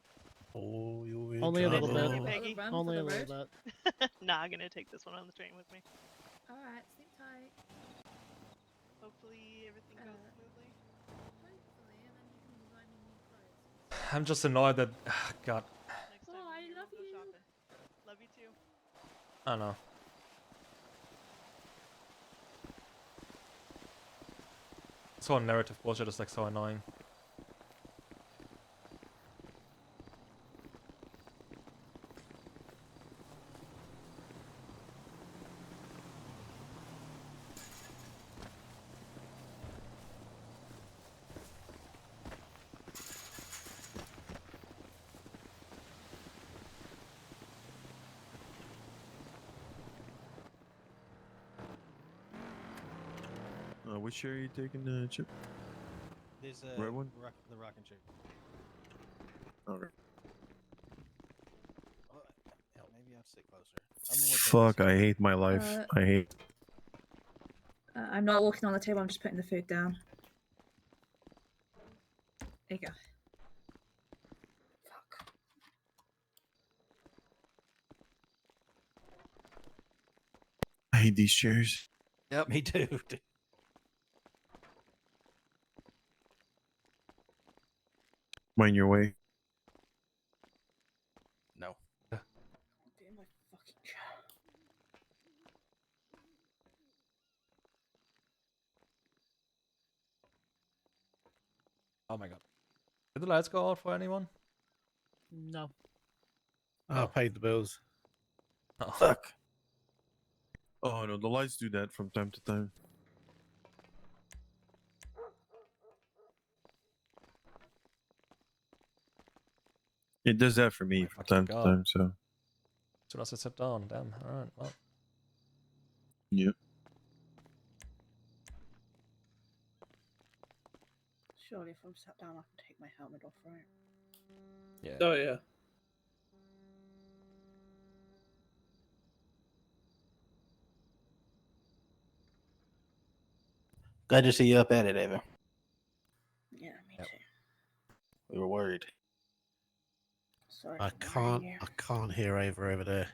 Oh, you're in Only trouble. a little Hey, bit. Peggy. Only a little bit. Nah, I'm gonna take this one on the train with me. Alright, sleep tight. Hopefully everything goes smoothly. Hopefully, and then you can buy me new clothes. I'm just annoyed that God. Next time I love we'll go you. shopping. Love you too. I don't know. This whole narrative bullshit is like so annoying. Which area are you taking, Chip? There's Red one? the rocking chair. Okay. Hell, maybe I'll sit closer. Fuck, I hate my life. I hate. I'm not walking on the table, I'm just putting the food down. There you go. Fuck. I hate these chairs. Yep. Me too. Mind your way. No. Oh my god. Did the lights go out for anyone? No. I paid the bills. Oh. Fuck. Oh no, the lights do that from time to time. It does that for me from time to time, so. As soon as I sit down, damn. Alright, well. Yep. Surely if I'm sat down, I can take my helmet off, right? Yeah. Oh, yeah. Glad to see you up at it, Ava. Yeah, me too. We were worried. Sorry. I can't hear Ava over there.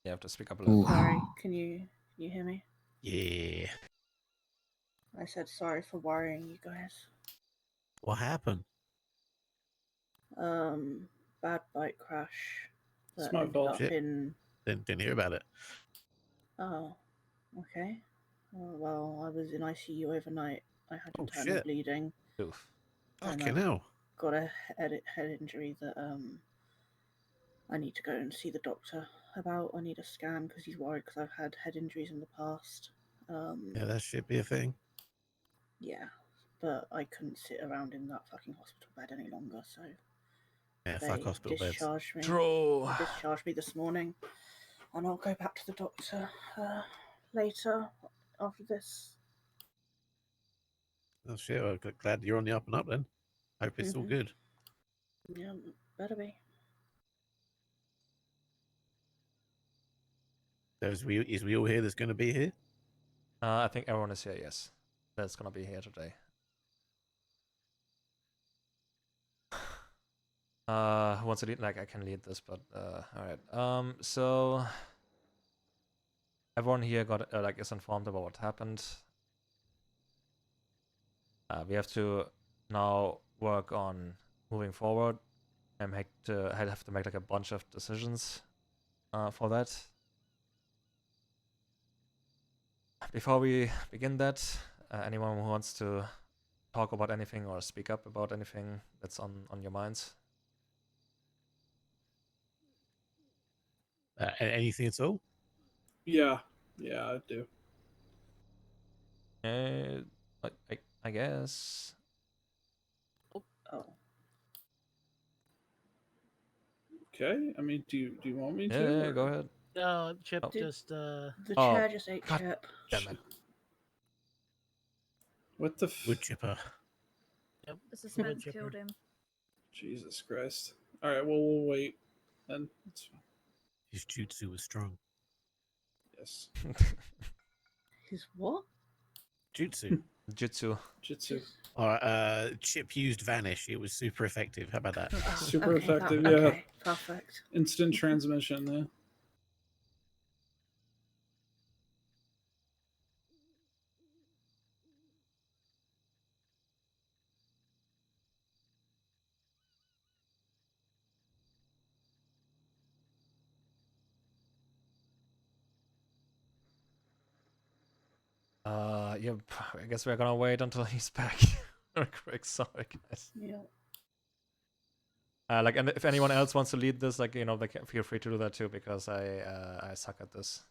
You have to speak up a little. Sorry. Can you hear me? Yeah. I said sorry for worrying you guys. What happened? Bad bike crash. It's That my ended fault. up Shit. in. Didn't hear about it. Oh, okay. Well, I was in ICU overnight. I had internal shit. bleeding. Oof. And Fucking I've hell. got a head injury that I need to go and see the doctor about. I need a scan because he's worried because I've had head injuries in the past. Yeah, that should be a thing. Yeah, but I couldn't sit around in that fucking hospital bed any longer, so Yeah, they fuck hospital beds. discharged me. True. They discharged me this morning, and I'll go back to the doctor later after this. Oh shit, well, glad you're on the up and up then. Hope it's all good. Yeah, better be. So is we all here that's going to be here? I think everyone is here, yes. That's gonna be here today. Who wants to lead? Like, I can lead this, but, alright. So... Everyone here got, is informed about what happened. We have to now work on moving forward and have to make, like, a bunch of decisions, for that. Before we begin that, anyone who wants to talk about anything or speak up about anything that's on your minds? Anything at all? Yeah, I do. I guess. Oh. Okay. I mean, do you want me to? Yeah, go ahead. No, Chip Oh. just The chair just ate God Chip. damn it. What the Wood chipper. Yep. The suspense killed him. Jesus Christ. All right, well, we'll wait. Then it's fine. His jutsu was strong. Yes. His what? Jutsu. Jutsu. Alright, Chip used Vanish. It was super effective. How about that? Super okay, effective, that, yeah. okay, perfect. Instant transmission, yeah. Yeah, I guess we're gonna wait until he's back. Real quick, sorry guys. Yeah. And if anyone else wants to lead this, like, you know, they can feel free to do that too, because I suck at this.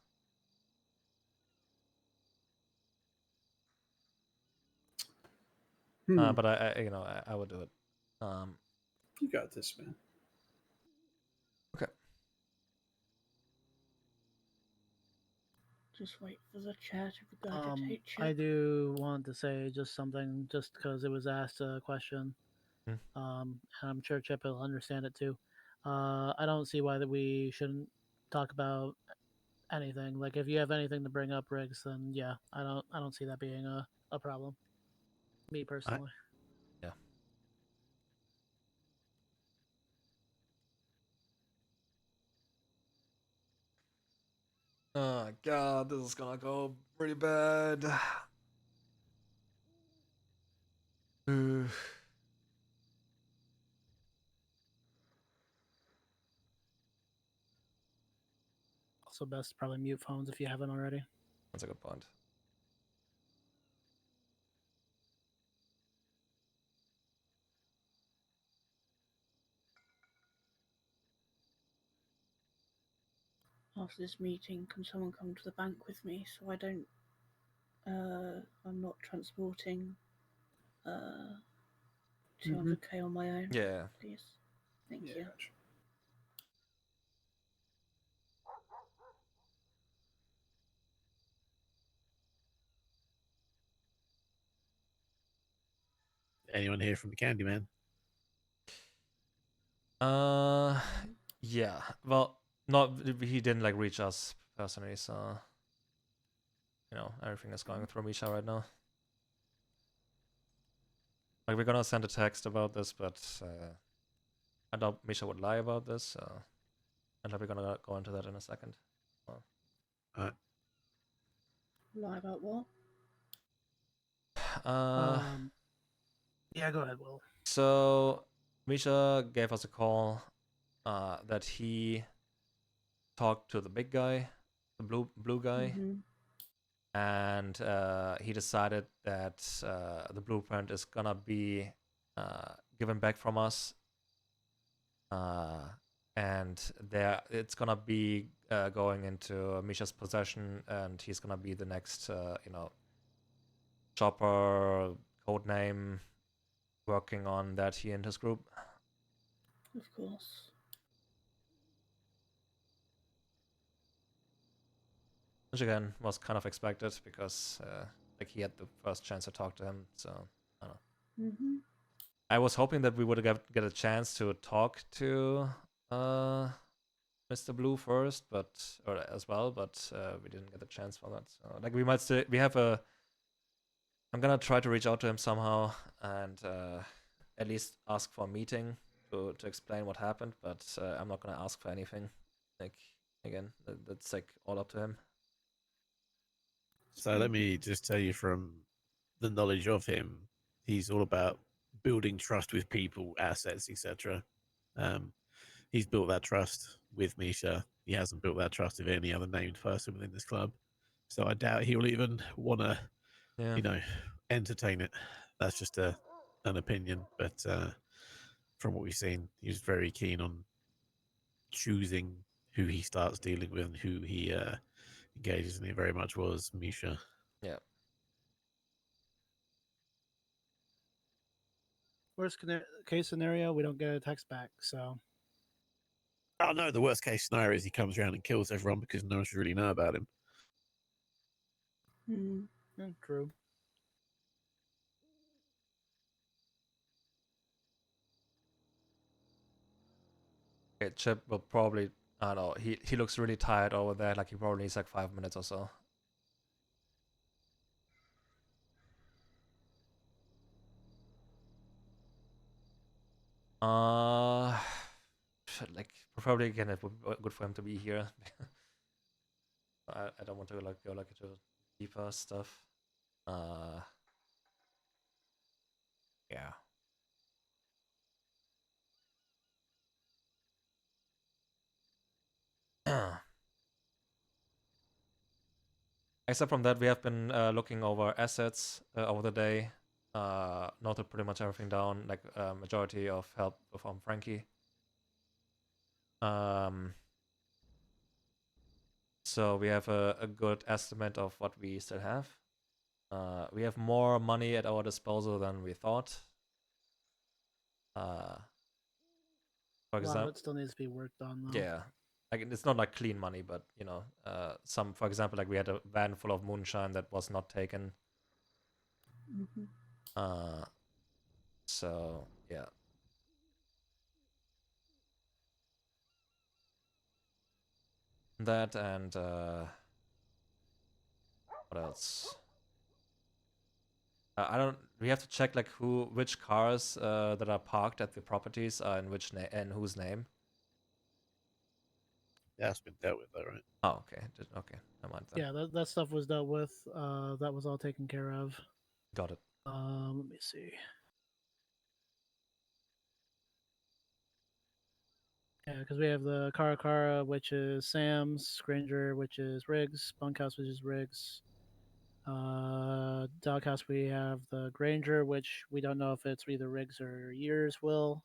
But I would do it. You got this, man. Okay. Just wait for the chair to regurgitate Chip. I do want to say just something, just because it was asked a question. And I'm sure Chip will understand it too. I don't see why that we shouldn't talk about anything. Like, if you have anything to bring up, Riggs, then yeah, I don't see that being a problem. Me personally. Yeah. Oh god, this is gonna go pretty bad. Also, best to probably mute phones if you haven't already. That's a good point. After this meeting, can someone come to the bank with me so I don't I'm not transporting 200k on my own. Yeah. Please. Thank you. Gotcha. Anyone here from the Candyman? Yeah. Well, not he didn't like reach us personally, so you know everything is going through Misha right now. Like we're gonna send a text about this, but I doubt Misha would lie about this, so and we're gonna go into that in a second. Well, Lie about what? Yeah, go ahead, Will. So Misha gave us a call that he talked to the big guy, the blue guy, and he decided that the blueprint is gonna be given back from us, and it's gonna be going into Misha's possession, and he's gonna be the next, chopper codename working on that, he and his group. Of course. Which again was kind of expected because like he had the first chance to talk to him, so I don't know. I was hoping that we would get a chance to talk to Mr. Blue first, but we didn't get a chance for that. So like I'm gonna try to reach out to him somehow and at least ask for a meeting to explain what happened, but I'm not gonna ask for anything. Like again, that's like all up to him. So let me just tell you from the knowledge of him, he's all about building trust with people, assets, etc. He's built that trust with Misha. He hasn't built that trust with any other named person within this club. So I doubt he'll even want to, entertain it. That's just an opinion. But from what we've seen, he's very keen on choosing who he starts dealing with and who he engages, and he very much was Misha. Yeah. Worst case scenario, we don't get a text back, so. Oh no, the worst case scenario is he comes around and kills everyone because no one should really know about him. Yeah, true. Okay, Chip will probably, I don't know, he looks really tired over there, like he probably needs like 5 minutes or so. Like preferably again it would be good for him to be here. I don't want to like go like into deeper stuff. Yeah. Except from that, we have been looking over assets over the day. Noted pretty much everything down, like majority of help from Frankie. So we have a good estimate of what we still have. We have more money at our disposal than we thought. For example, a lot of it still needs to be worked on, though. Yeah, like it's not like clean money, but some, for example, like we had a van full of moonshine that was not taken. So yeah. That and what else? I don't. We have to check like which cars that are parked at the properties are in which and whose name. That's been dealt with, though, right? Oh, okay. Okay. I mind that. Yeah, that stuff was dealt with. That was all taken care of. Got it. Let me see. Yeah, because we have the Karakara, which is Sam's, Granger, which is Riggs, Bunkhouse, which is Riggs. Doghouse, we have the Granger, which we don't know if it's either Riggs or Years will.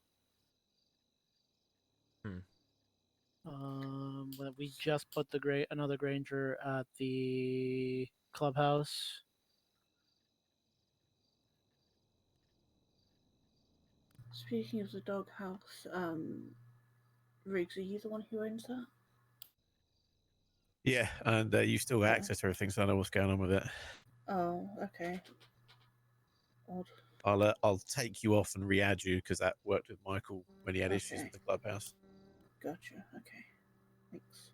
But we just put another Granger at the clubhouse. Speaking of the doghouse, Riggs, are you the one who owns that? Yeah, and you still got access to everything, so I know what's going on with it. Oh, okay. Odd. I'll take you off and re-add you because that worked with Michael when he had issues with the clubhouse. Gotcha. Okay. Thanks.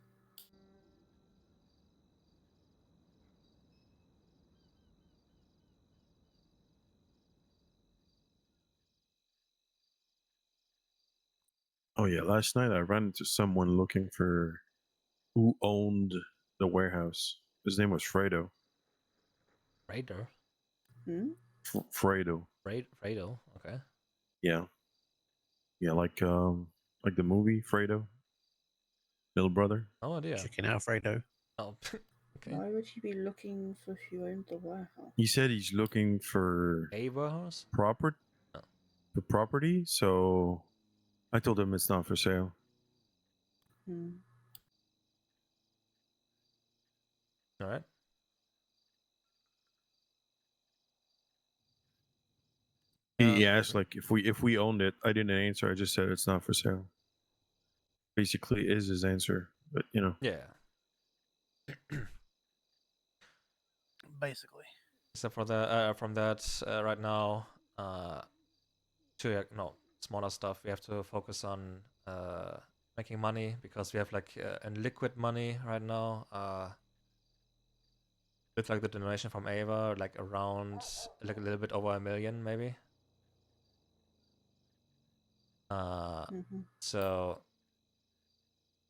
Oh yeah, last night I ran into someone looking for who owned the warehouse. His name was Fredo. Fredo? Hmm? Fredo. Fredo, okay. Yeah. Yeah, like the movie Fredo. Little brother. Oh idea. Chicken Alfredo. Oh, okay. Why would he be looking for who owned the warehouse? He said he's looking for a warehouse? The property, so I told him it's not for sale. All right. He asked like if we owned it. I didn't answer. I just said it's not for sale. Basically, is his answer, but you know. Yeah. Basically. Except for the from that right now, smaller stuff. We have to focus on making money because we have like liquid money right now. With like the donation from Ava, like around like a little bit over $1 million maybe. So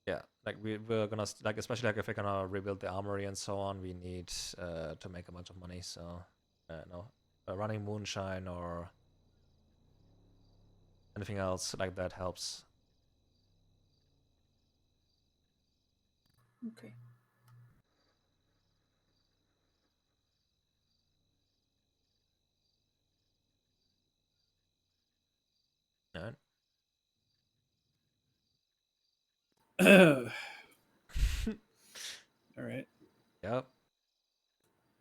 yeah, like we're gonna like, especially like if we're gonna rebuild the armory and so on, we need to make a bunch of money. So no, running moonshine or anything else like that helps. Okay. All right. All right. Yep.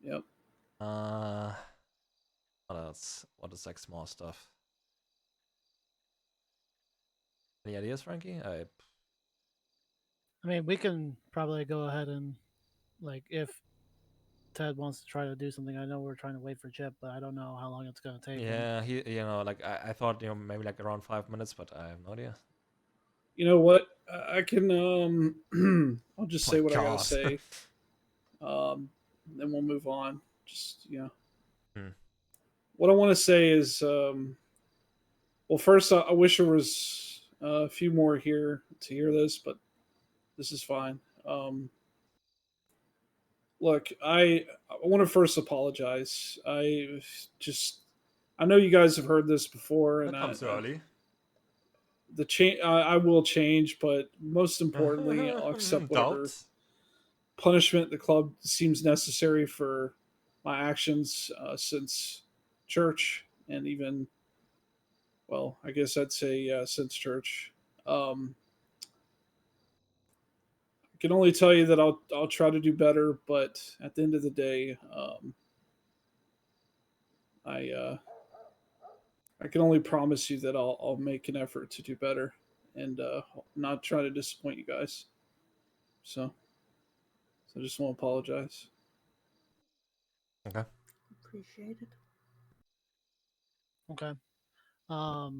Yep. What else? What is like small stuff? Any ideas, Frankie? I mean, we can probably go ahead and like if Ted wants to try to do something. I know we're trying to wait for Chip, but I don't know how long it's gonna take. Yeah, he like I thought maybe like around 5 minutes, but I have no idea. You know what? I can I'll just say what I gotta say. Then we'll move on. Just what I want to say is, well, first I wish there was a few more here to hear this, but this is fine. Look, I want to first apologize. I know you guys have heard this before, and that comes early. I will change, but most importantly, I'll accept whatever punishment the club seems necessary for my actions since church, and even, well, I guess I'd say since church. I can only tell you that I'll try to do better, but at the end of the day, I can only promise you that I'll make an effort to do better and not try to disappoint you guys. So I just want to apologize. Okay. Appreciate it. Okay. I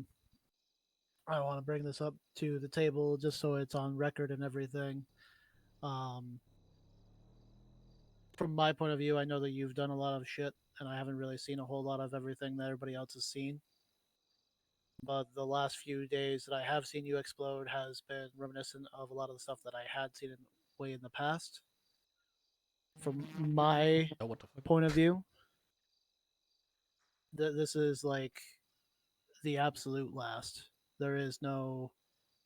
want to bring this up to the table just so it's on record and everything. From my point of view, I know that you've done a lot of shit, and I haven't really seen a whole lot of everything that everybody else has seen. but the last few days that I have seen you explode has been reminiscent of a lot of the stuff that I had seen way in the past. From my point of view, this is like the absolute last. There is no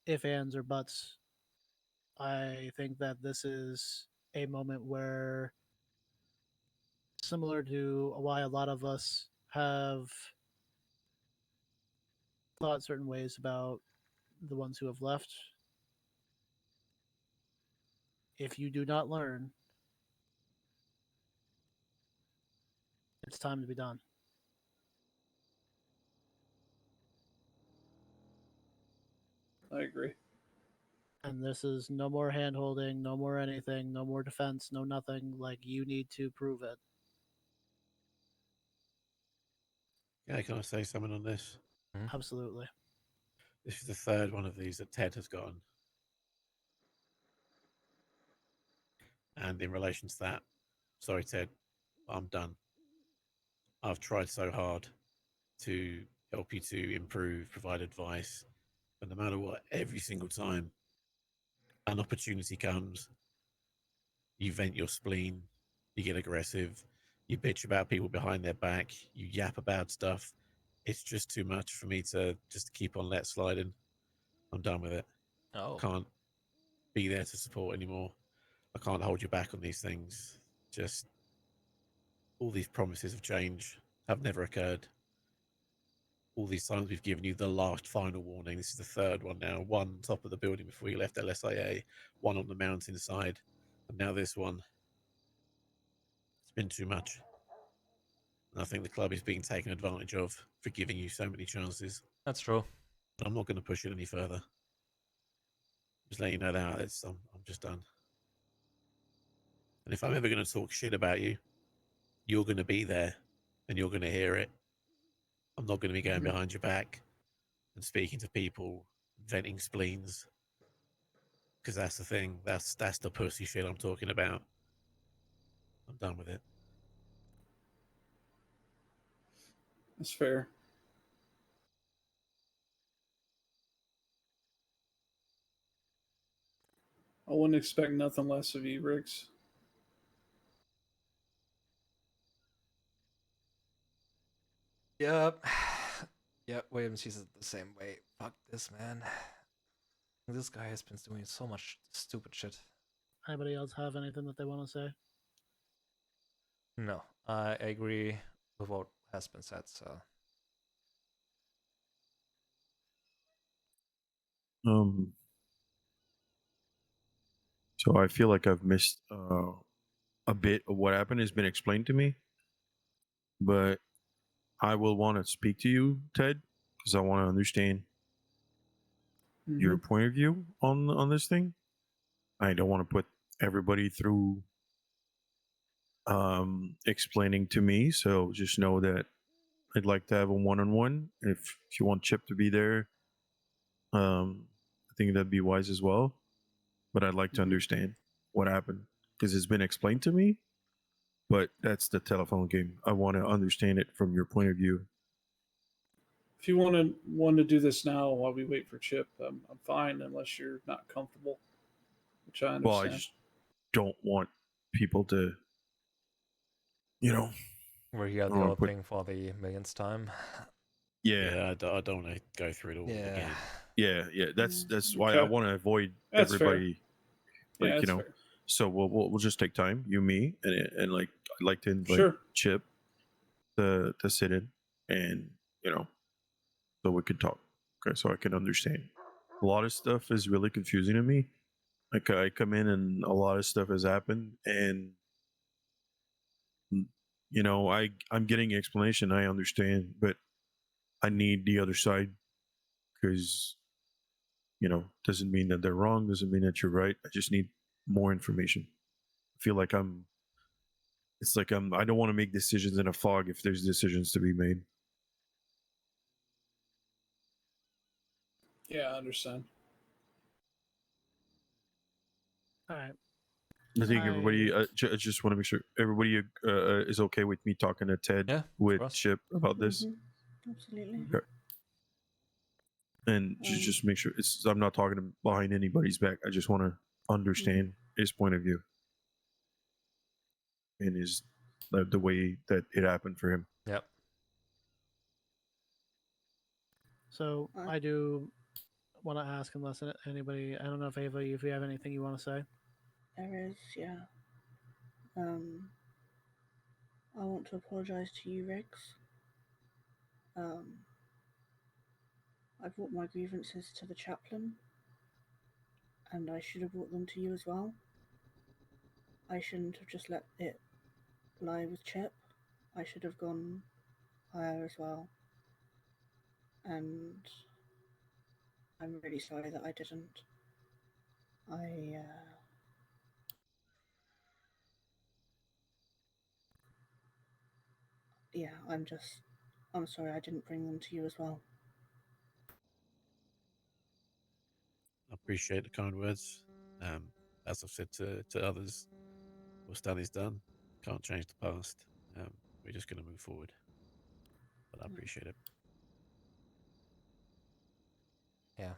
ifs, ands, or buts. I think that this is a moment where, similar to why a lot of us have thought certain ways about the ones who have left, if you do not learn, it's time to be done. I agree. And this is no more hand holding, no more anything, no more defense, no nothing. Like, you need to prove it. Yeah, can I say something on this? Absolutely. This is the third one of these that Ted has gotten. And in relation to that, sorry, Ted, I'm done. I've tried so hard to help you to improve, provide advice, but no matter what, every single time an opportunity comes, you vent your spleen, you get aggressive, you bitch about people behind their back, you yap about stuff. It's just too much for me to just keep on let sliding. I'm done with it. Oh. I can't be there to support anymore. I can't hold you back on these things. Just all these promises of change have never occurred. All these times we've given you the last final warning. This is the third one now. One top of the building before you left LSIA, one on the mountainside, and now this one. It's been too much. And I think the club is being taken advantage of for giving you so many chances. That's true. I'm not going to push it any further. Just let you know that I'm just done. And if I'm ever going to talk shit about you, you're going to be there and you're going to hear it. I'm not going to be going behind your back and speaking to people, venting spleens. Because that's the thing. That's the pussy shit I'm talking about. I'm done with it. That's fair. I wouldn't expect nothing less of you, Riggs. Yep. Yeah, Williams, she's the same way. Fuck this, man. This guy has been doing so much stupid shit. Anybody else have anything that they want to say? No, I agree with what has been said, so. So I feel like I've missed a bit of what happened has been explained to me, but I will want to speak to you, Ted, because I want to understand your point of view on this thing. I don't want to put everybody through explaining to me, so just know that I'd like to have a one-on-one. If you want Chip to be there, I think that'd be wise as well. But I'd like to understand what happened because it's been explained to me, but that's the telephone game. I want to understand it from your point of view. If you want to do this now while we wait for Chip, I'm fine unless you're not comfortable, which I understand. Well, I just don't want people to, We're here the whole thing for the millionth time. Yeah, I don't want to go through it all again. Yeah. That's why I want to avoid everybody. Fair. Like, fair. So we'll just take time, you, me, and like I'd like to invite Chip to sit in, and so we could talk. Okay, so I can understand. A lot of stuff is really confusing to me. Like I come in and a lot of stuff has happened, and I'm getting explanation. I understand, but I need the other side because doesn't mean that they're wrong. Doesn't mean that you're right. I just need more information. I feel like it's like I don't want to make decisions in a fog if there's decisions to be made. Yeah, I understand. All right. I think everybody. I just want to make sure everybody is okay with me talking to Ted with Chip about this. Absolutely. Okay. And just make sure I'm not talking behind anybody's back. I just want to understand his point of view and his the way that it happened for him. Yep. So I do want to ask, unless anybody, I don't know if Ava, if you have anything you want to say. There is, yeah. I want to apologise to you, Riggs. I brought my grievances to the chaplain, and I should have brought them to you as well. I shouldn't have just let it lie with Chip. I should have gone higher as well. And I'm really sorry that I didn't. Yeah, I'm sorry I didn't bring them to you as well. I appreciate the kind words. As I've said to others, what's done is done. Can't change the past. We're just going to move forward. But I appreciate it. Yeah.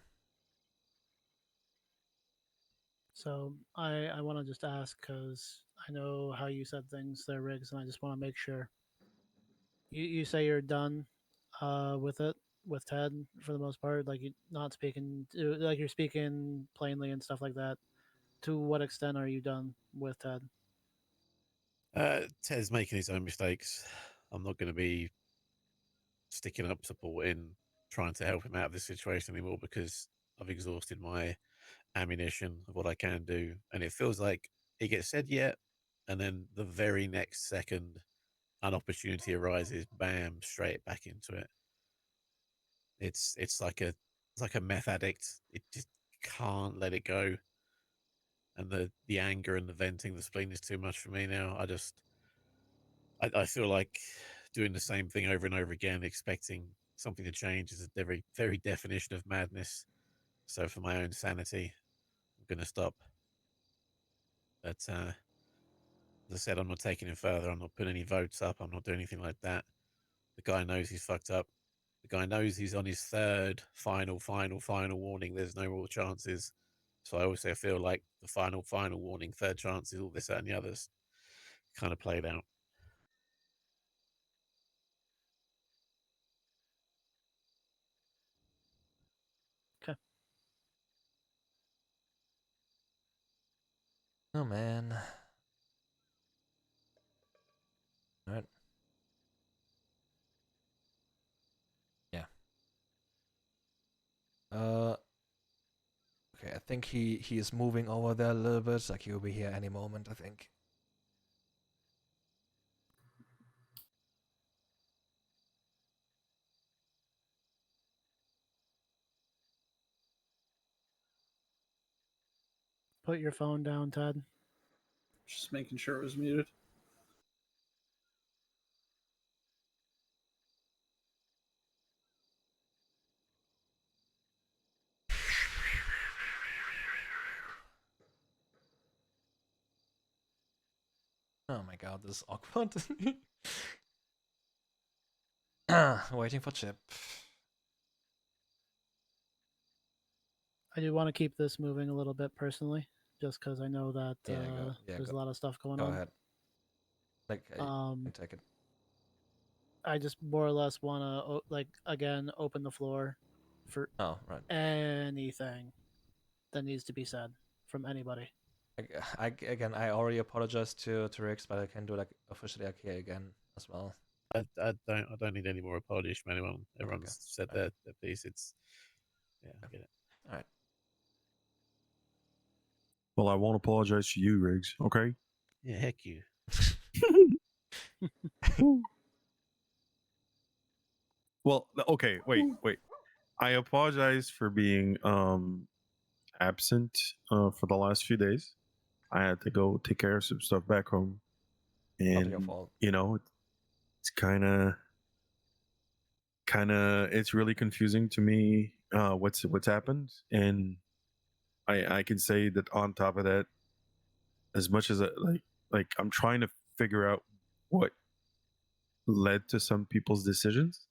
So I want to just ask, because I know how you said things there, Riggs, and I just want to make sure. You say you're done with it, with Ted, for the most part, like you're not speaking, like you're speaking plainly and stuff like that. To what extent are you done with Ted? Ted's making his own mistakes. I'm not going to be sticking up, supporting, trying to help him out of this situation anymore because I've exhausted my ammunition of what I can do. And it feels like it gets said, yeah, and then the very next second, an opportunity arises, bam, straight back into it. It's like a meth addict. It just can't let it go. And the anger and the venting, the spleen is too much for me now. I feel like doing the same thing over and over again, expecting something to change, is a very, very definition of madness. So for my own sanity, I'm going to stop. But as I said, I'm not taking it further. I'm not putting any votes up. I'm not doing anything like that. The guy knows he's fucked up. The guy knows he's on his third final warning. There's no more chances. So I also feel like the final warning, third chances, all this, that, and the others kind of played out. Okay. Oh man. All right. Yeah. Okay, I think he is moving over there a little bit. Like he'll be here any moment, I think. Put your phone down, Ted. Just making sure it was muted. Oh my god, this is awkward. Waiting for Chip. I do want to keep this moving a little bit personally, just because I know that there's a lot of stuff going on. Go ahead. Like, take it. I just more or less want to, again, open the floor for anything that needs to be said from anybody. I already apologized to Rix, but I can do like officially okay again as well. I don't need any more apologies from anyone. Everyone's said their piece. It's I get it. All right. Well, I won't apologize to you, Riggs. Okay. Yeah, heck you. Well, okay, wait. I apologize for being absent for the last few days. I had to go take care of some stuff back home, and not your fault. It's kind of it's really confusing to me what's happened, and I can say that on top of that, as much as I'm trying to figure out what led to some people's decisions,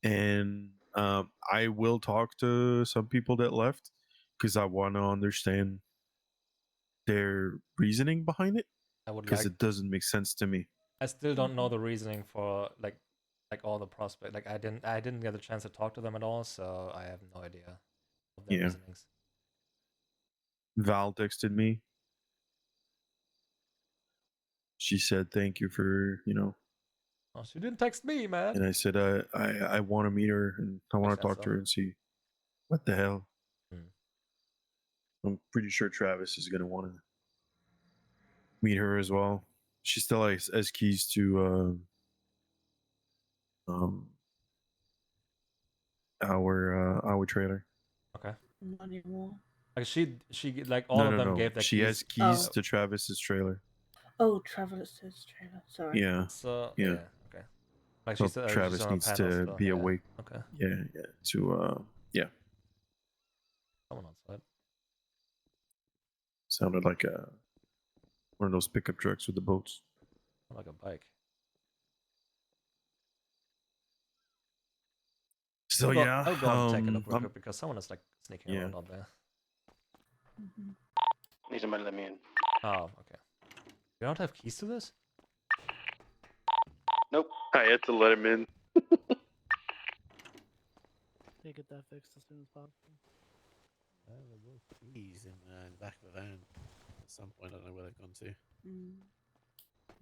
and I will talk to some people that left because I want to understand their reasoning behind it. I would because like. it doesn't make sense to me. I still don't know the reasoning for like all the prospect. Like I didn't get a chance to talk to them at all, so I have no idea of their reasonings. Val texted me. She said thank you for Oh, she didn't text me, man. And I said I want to meet her and I want to talk to her and see what the hell. I'm pretty sure Travis is gonna want to meet her as well. She still has keys to our trailer. Okay. Not anymore. Like she like all of them gave their she keys. has keys to Travis's trailer. Oh, Travis's trailer. Sorry. Yeah. So yeah. Okay. Like So Travis she's needs to be awake. Okay. Yeah. To Someone outside. Sounded like one of those pickup trucks with the boats. Like a bike. So I'll go and take a look real quick because someone is like sneaking around out there. Need somebody to let me in. Oh, okay. You don't have keys to this? Nope. I had to let him in. They get that fixed as soon as possible. There were keys in the back of the van at some point. I don't know where they've gone to.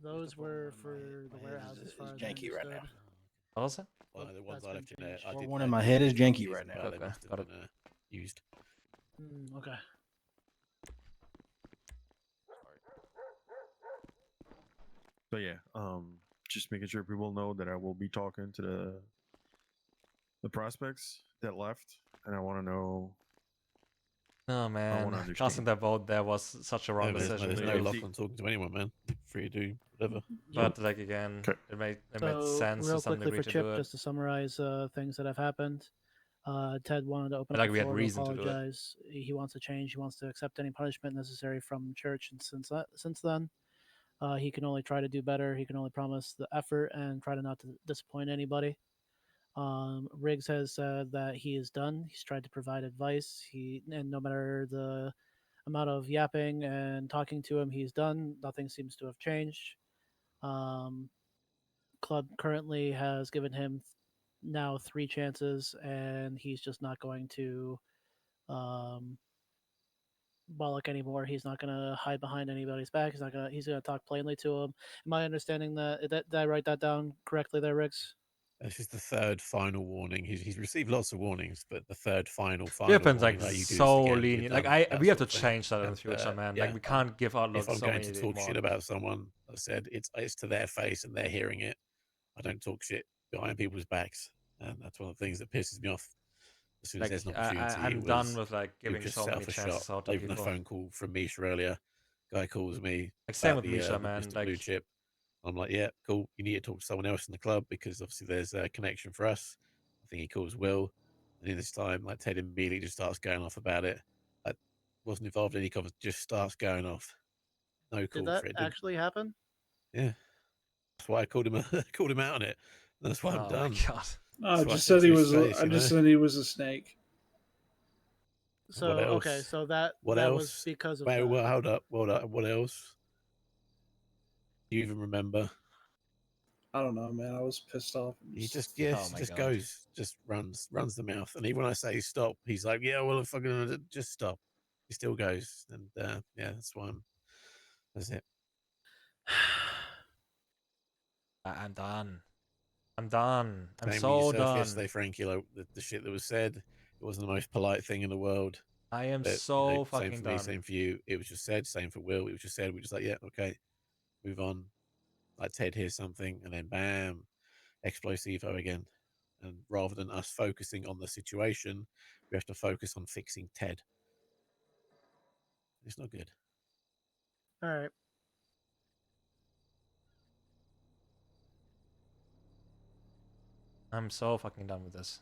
Those were for the warehouse as far as I janky right now. understood. What was it? Well, the ones I left in there. One in my head is janky right now. They must have been used. Okay. So yeah, just making sure people know that I will be talking to the prospects that left, and I want to know. Oh man, casting that vote there was such a wrong decision. There's no lock on talking to anyone, man. You're free to do whatever. But like again, it made sense real to some quickly degree for to Chip, do it. just to summarize things that have happened. Ted wanted to open up Like the we had floor to reason to do it. apologize. He wants to change. He wants to accept any punishment necessary from church, and since then, he can only try to do better. He can only promise the effort and try to not to disappoint anybody. Riggs has said that he is done. He's tried to provide advice. And no matter the amount of yapping and talking to him, he's done. Nothing seems to have changed. Club currently has given him now 3 chances, and he's just not going to bollock anymore. He's not going to hide behind anybody's back. He's going to talk plainly to him. Am I understanding that? Did I write that down correctly there, Riggs? This is the third final warning. He's received lots of warnings, but the third final Weapons warning, like you do so this again, lenient. you're Like done, we have to sort of thing. change that in the future, man. Yeah, Like we can't give out if I'm so going many to talk more. shit about someone, I said it's to their face and they're hearing it. I don't talk shit behind people's backs, and that's one of the things that pisses me off. As soon as there's an opportunity, I'm done with like giving just so set many off a chances shot. out to Even people. a phone call from Misha earlier. Guy calls me. Like same about with Misha, man. Mr. Like Blue Chip. I'm like, yeah, cool. You need to talk to someone else in the club because obviously there's a connection for us. I think he calls Will, and in this time, like Ted immediately just starts going off about it. I wasn't involved in any conversation, just starts going off. No call Did that for it. actually happen? Yeah, that's why I called him. Called him out on it. That's why I'm done. God. I just said he was. I just said he was a snake. So okay, so that was because of Wait, that. well, hold up. What else? Do you even remember? I don't know, man. I was pissed off. He just goes, just runs the mouth. And even when I say stop, he's like, yeah, well, fucking just stop. He still goes, and yeah, that's it. I'm done. I'm done. I'm Same so with yourself done. yesterday, Frankie. Like the shit that was said, it wasn't the most polite thing in the world. I am But, so same fucking for me, done. same for you. It was just said. Same for Will. It was just said. We just like, yeah, okay, move on. Like Ted hears something, and then bam, explosivo again. And rather than us focusing on the situation, we have to focus on fixing Ted. It's not good. All right. I'm so fucking done with this.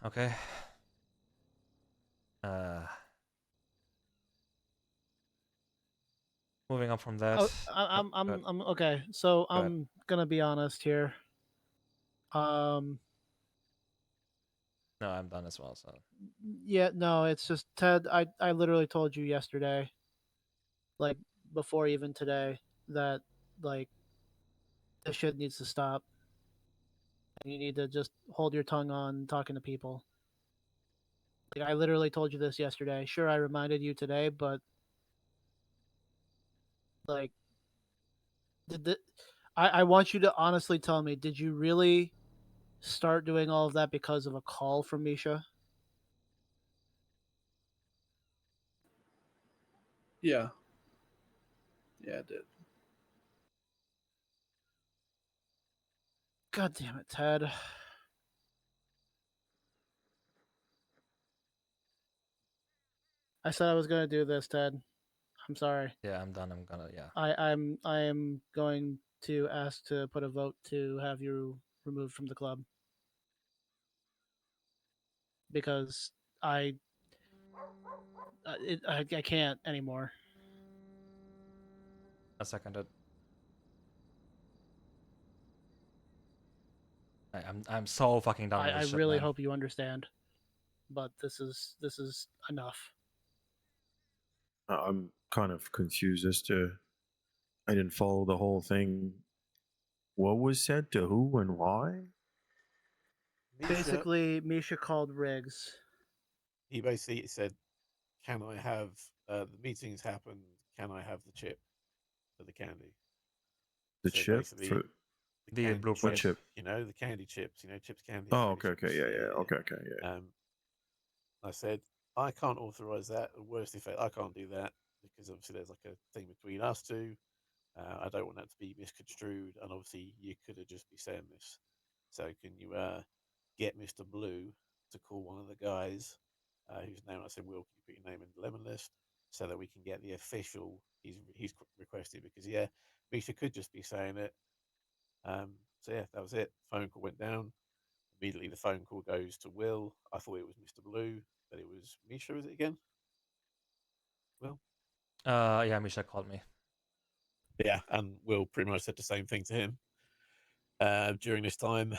Okay. Moving on from that. I'm okay. So I'm gonna be honest here. No, I'm done as well. So. Yeah, no, it's just Ted. I literally told you yesterday, like before even today, that like this shit needs to stop. And you need to just hold your tongue on talking to people. Like I literally told you this yesterday. Sure, I reminded you today, but like, I want you to honestly tell me, did you really start doing all of that because of a call from Misha? Yeah. Yeah, it did. God damn it, Ted. I said I was gonna do this, Ted. I'm sorry. Yeah, I'm done. I'm gonna I am going to ask to put a vote to have you removed from the club because I can't anymore. I seconded. I'm so fucking done with I this shit, really man. hope you understand, but this is enough. I'm kind of confused as to I didn't follow the whole thing. What was said to who and why? Basically, Misha called Riggs. He basically said, "Can I have the meetings happened? Can I have the chip for the candy?" The So chip basically, for the candy blueprint. what chip? You know, the candy chips. You know, chips candy. Oh, Candy okay, chips. yeah. Okay, yeah. I said, I can't authorize that. The worst effect, I can't do that because obviously there's like a thing between us two. I don't want that to be misconstrued, and obviously you could have just be saying this. So can you get Mr. Blue to call one of the guys whose name I said, Will, can you put your name in the lemon list so that we can get the official he's requested? Because yeah, Misha could just be saying it. So yeah, that was it. Phone call went down. Immediately the phone call goes to Will. I thought it was Mr. Blue, but it was Misha. Was it again? Will? Yeah, Misha called me. Yeah, and Will pretty much said the same thing to him. During this time,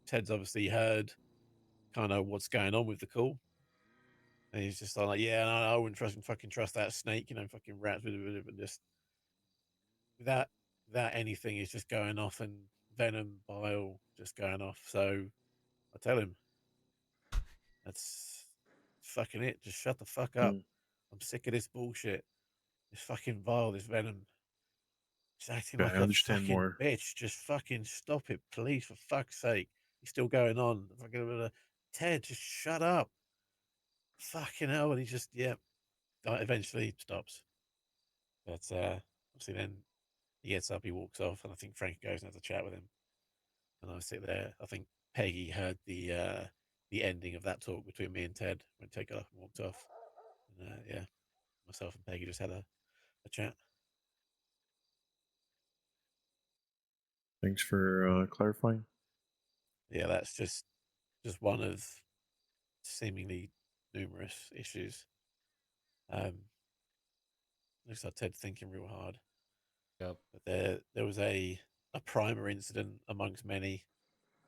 Ted's obviously heard kind of what's going on with the call. And he's just like, yeah, no, I wouldn't fucking trust that snake, fucking rats, and just without anything, is just going off and venom, bile, just going off. So I tell him, that's fucking it. Just shut the fuck up. I'm sick of this bullshit. This fucking vile, this venom. He's acting like I a understand fucking more. bitch. Just fucking stop it, please, for fuck's sake. He's still going on. Ted, just shut up. Fucking hell. And he just, eventually stops. But obviously then he gets up, he walks off, and I think Frank goes and has a chat with him. And I sit there. I think Peggy heard the ending of that talk between me and Ted when Ted got up and walked off. And myself and Peggy just had a chat. Thanks for clarifying. Yeah, that's just one of seemingly numerous issues. Looks like Ted thinking real hard. Yep. But there was a primer incident amongst many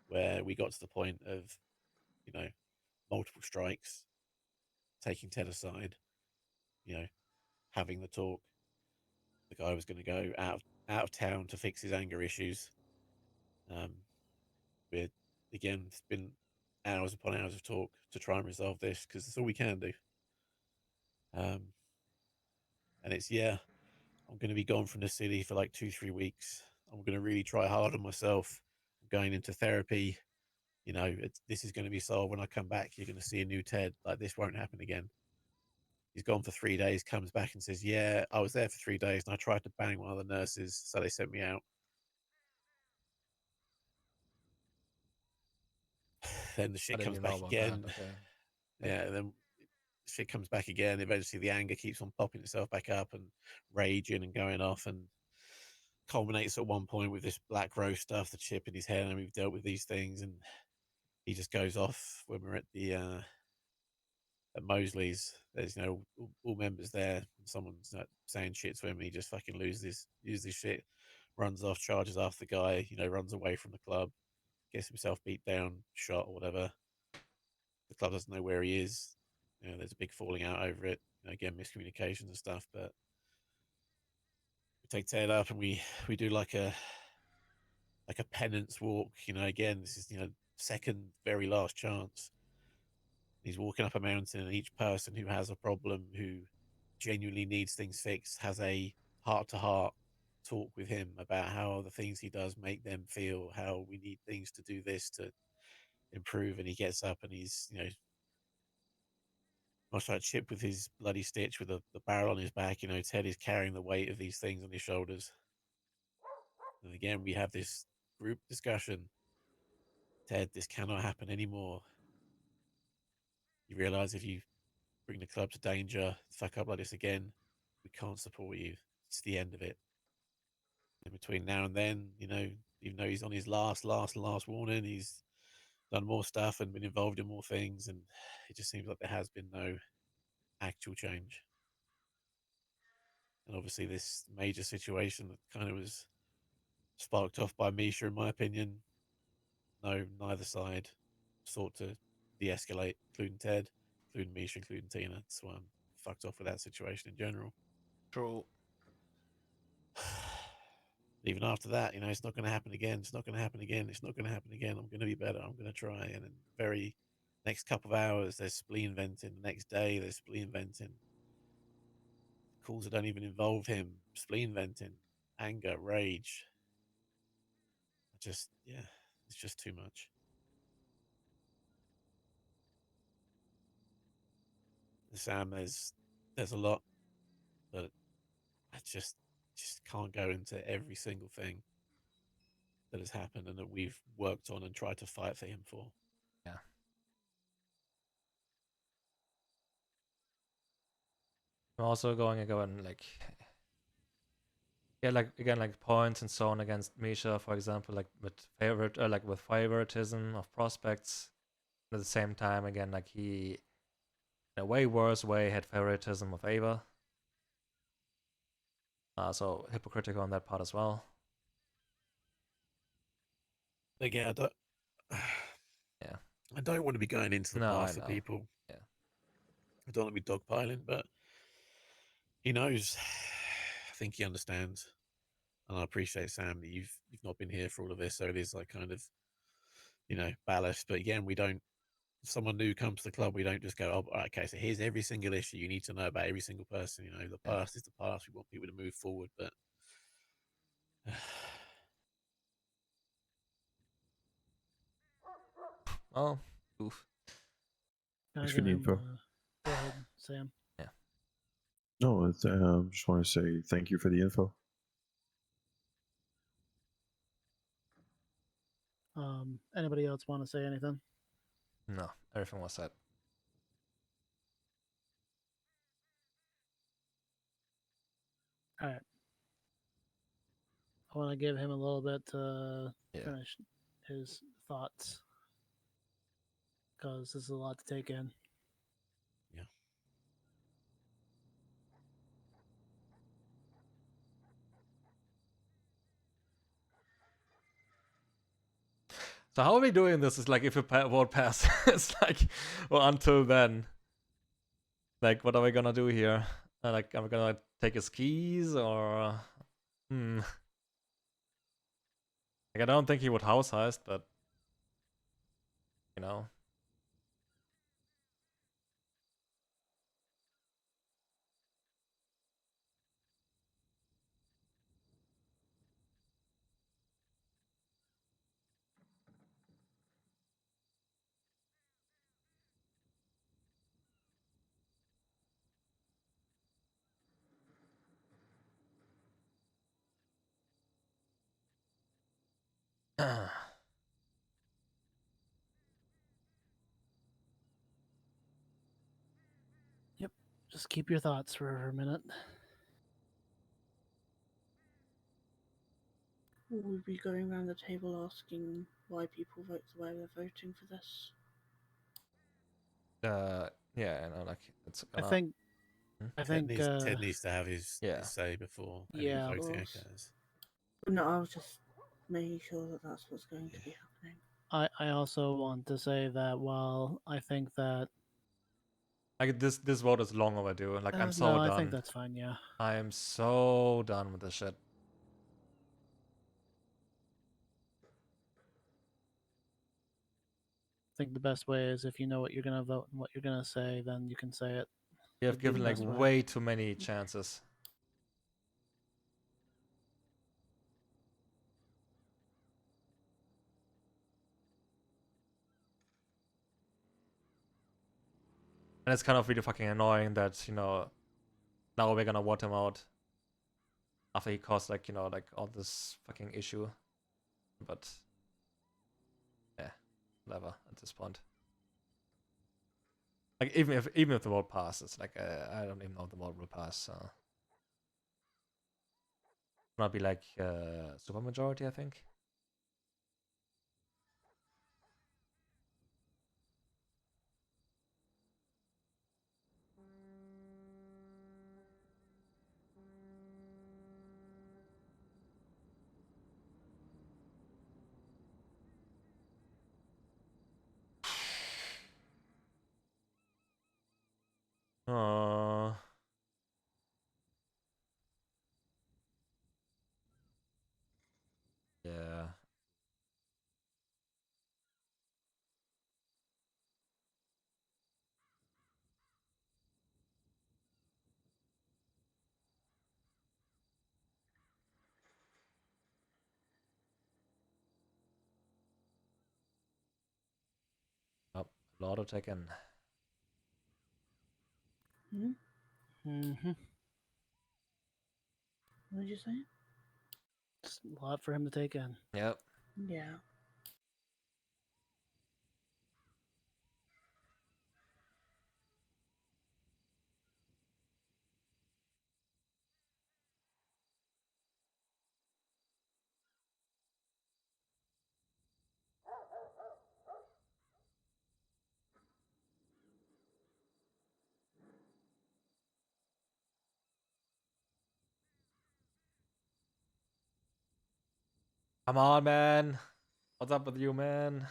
where we got to the point of, multiple strikes, taking Ted aside, having the talk. The guy was going to go out of town to fix his anger issues. We're again, it's been hours upon hours of talk to try and resolve this because that's all we can do. And it's I'm going to be gone from the city for like 2-3 weeks. I'm going to really try hard on myself. I'm going into therapy. This is going to be solved when I come back. You're going to see a new Ted. Like this won't happen again. He's gone for 3 days, comes back and says, yeah, I was there for 3 days and I tried to bang one of the nurses, so they sent me out. Then the shit comes back again. Okay. Yeah, and then shit comes back again. Eventually the anger keeps on popping itself back up and raging and going off and culminates at one point with this black rose stuff, the chip in his head, and we've dealt with these things, and he just goes off when we're at the at Mosley's. There's all members there. And someone's saying shit to him. And he just fucking loses shit, runs off, charges after the guy. Runs away from the club. gets himself beat down, shot, or whatever. The club doesn't know where he is. There's a big falling out over it. Again, miscommunications and stuff. But we take Ted up and we do like a penance walk. Again, this is second very last chance. He's walking up a mountain, and each person who has a problem, who genuinely needs things fixed, has a heart-to-heart talk with him about how the things he does make them feel, how we need things to do this to improve. And he gets up and he's, much like Chip with his bloody stitch with the barrel on his back, Ted is carrying the weight of these things on his shoulders. And again, we have this group discussion. Ted, this cannot happen anymore. You realize if you bring the club to danger, fuck up like this again, we can't support you. It's the end of it. In between now and then, even though he's on his last warning, he's done more stuff and been involved in more things, and it just seems like there has been no actual change. And obviously this major situation that kind of was sparked off by Misha, in my opinion, neither side sought to de-escalate, including Ted, including Misha, including Tina. That's why I'm fucked off with that situation in general. True. Even after that, it's not going to happen again. It's not going to happen again. It's not going to happen again. I'm going to be better. I'm going to try. And in the very next couple of hours, there's spleen venting. The next day, there's spleen venting. Calls that don't even involve him. Spleen venting, anger, rage. It's just too much. Sam, there's a lot, but I just can't go into every single thing that has happened and that we've worked on and tried to fight for him for. Yeah. I'm also going to go and like points and so on against Misha, for example, like with favoritism of prospects. At the same time, again, like he, in a way worse way, had favoritism of Ava. So hypocritical on that part as well. Again, yeah. I don't want to be going into the path of people. Yeah. I don't want to be dogpiling, but he knows. I think he understands. And I appreciate, Sam, that you've not been here for all of this, so it is like kind of, ballast. But again, we don't, if someone new comes to the club, we don't just go, oh, okay, so here's every single issue you need to know about every single person. The past is the past. We want people to move forward, but oh, oof. Thanks for the info. Go ahead, Sam. Yeah. No, just want to say thank you for the info. Anybody else want to say anything? No, everything was said. All right. I want to give him a little bit to finish his thoughts, because this is a lot to take in. Yeah. So how are we doing this? Is like if a vote passes, it's like, well, until then, like, what are we gonna do here? Like, are we gonna take his keys or? Like, I don't think he would house heist, but you know. Yep. Just keep your thoughts for a minute. Will we be going around the table asking why people vote the way they're voting for this? Yeah, like it's. I think Ted needs to have his say before any voting occurs. No, I was just making sure that that's what's going to be happening. I also want to say that while I think that like this vote is long overdue, and like I'm so no, done. I think that's fine. Yeah, I am so done with this shit. I think the best way is if you know what you're gonna vote and what you're gonna say, then you can say it. You have given like way too many chances. And it's kind of really fucking annoying that, you know, now we're gonna vote him out after he caused like, you know, like all this fucking issue. But yeah, whatever at this point. Like even if the vote passes, like I don't even know if the vote will pass. So might be like super majority, I think. Oh. Yeah. Oh, a lot of taken. Mm-hmm. What did you say? It's a lot for him to take in. Yep. Yeah. Come on, man. What's up with you, man?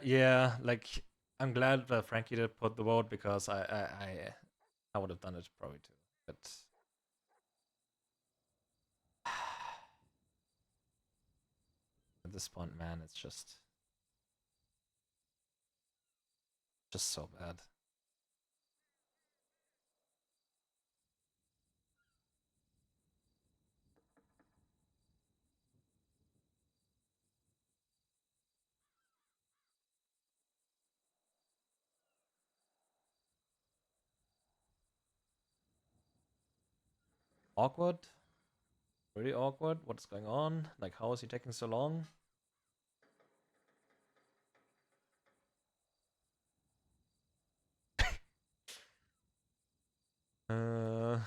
Yeah, like I'm glad that Frankie did put the vote because I would have done it probably too. But at this point, man, it's just so bad. Awkward? Really awkward? What's going on? Like, how is he taking so long? uh...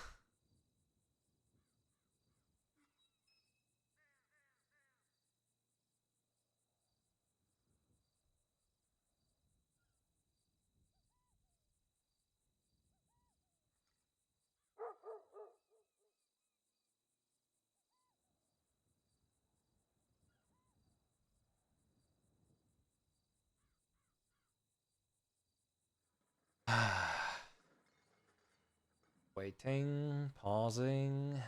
Waiting, pausing.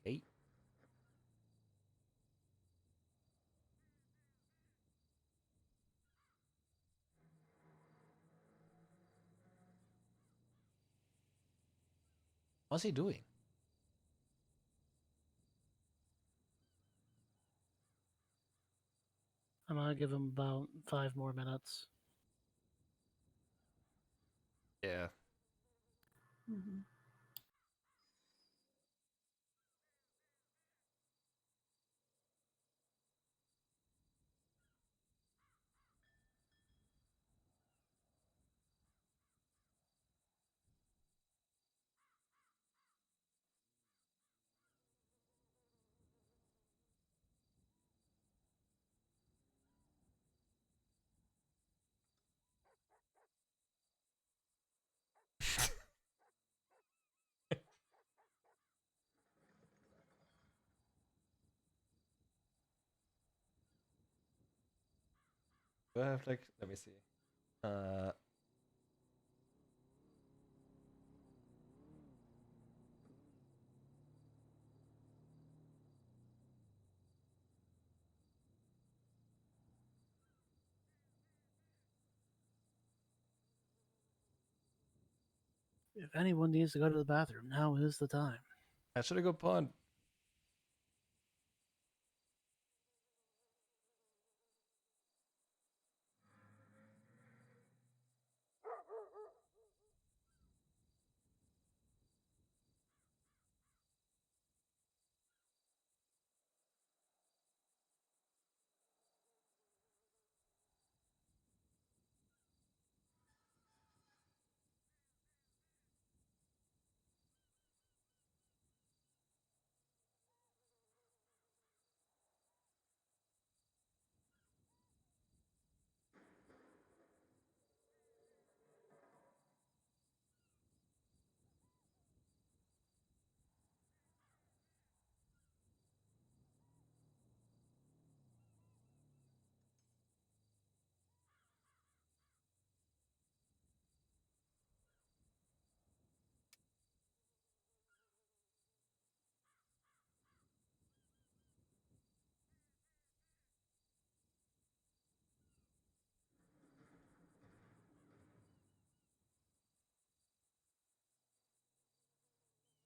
Okay. What's he doing? I'm gonna give him about 5 more minutes. Yeah. Mm-hmm. Do I have like? Let me see. If anyone needs to go to the bathroom, now is the time. Actually, a good point.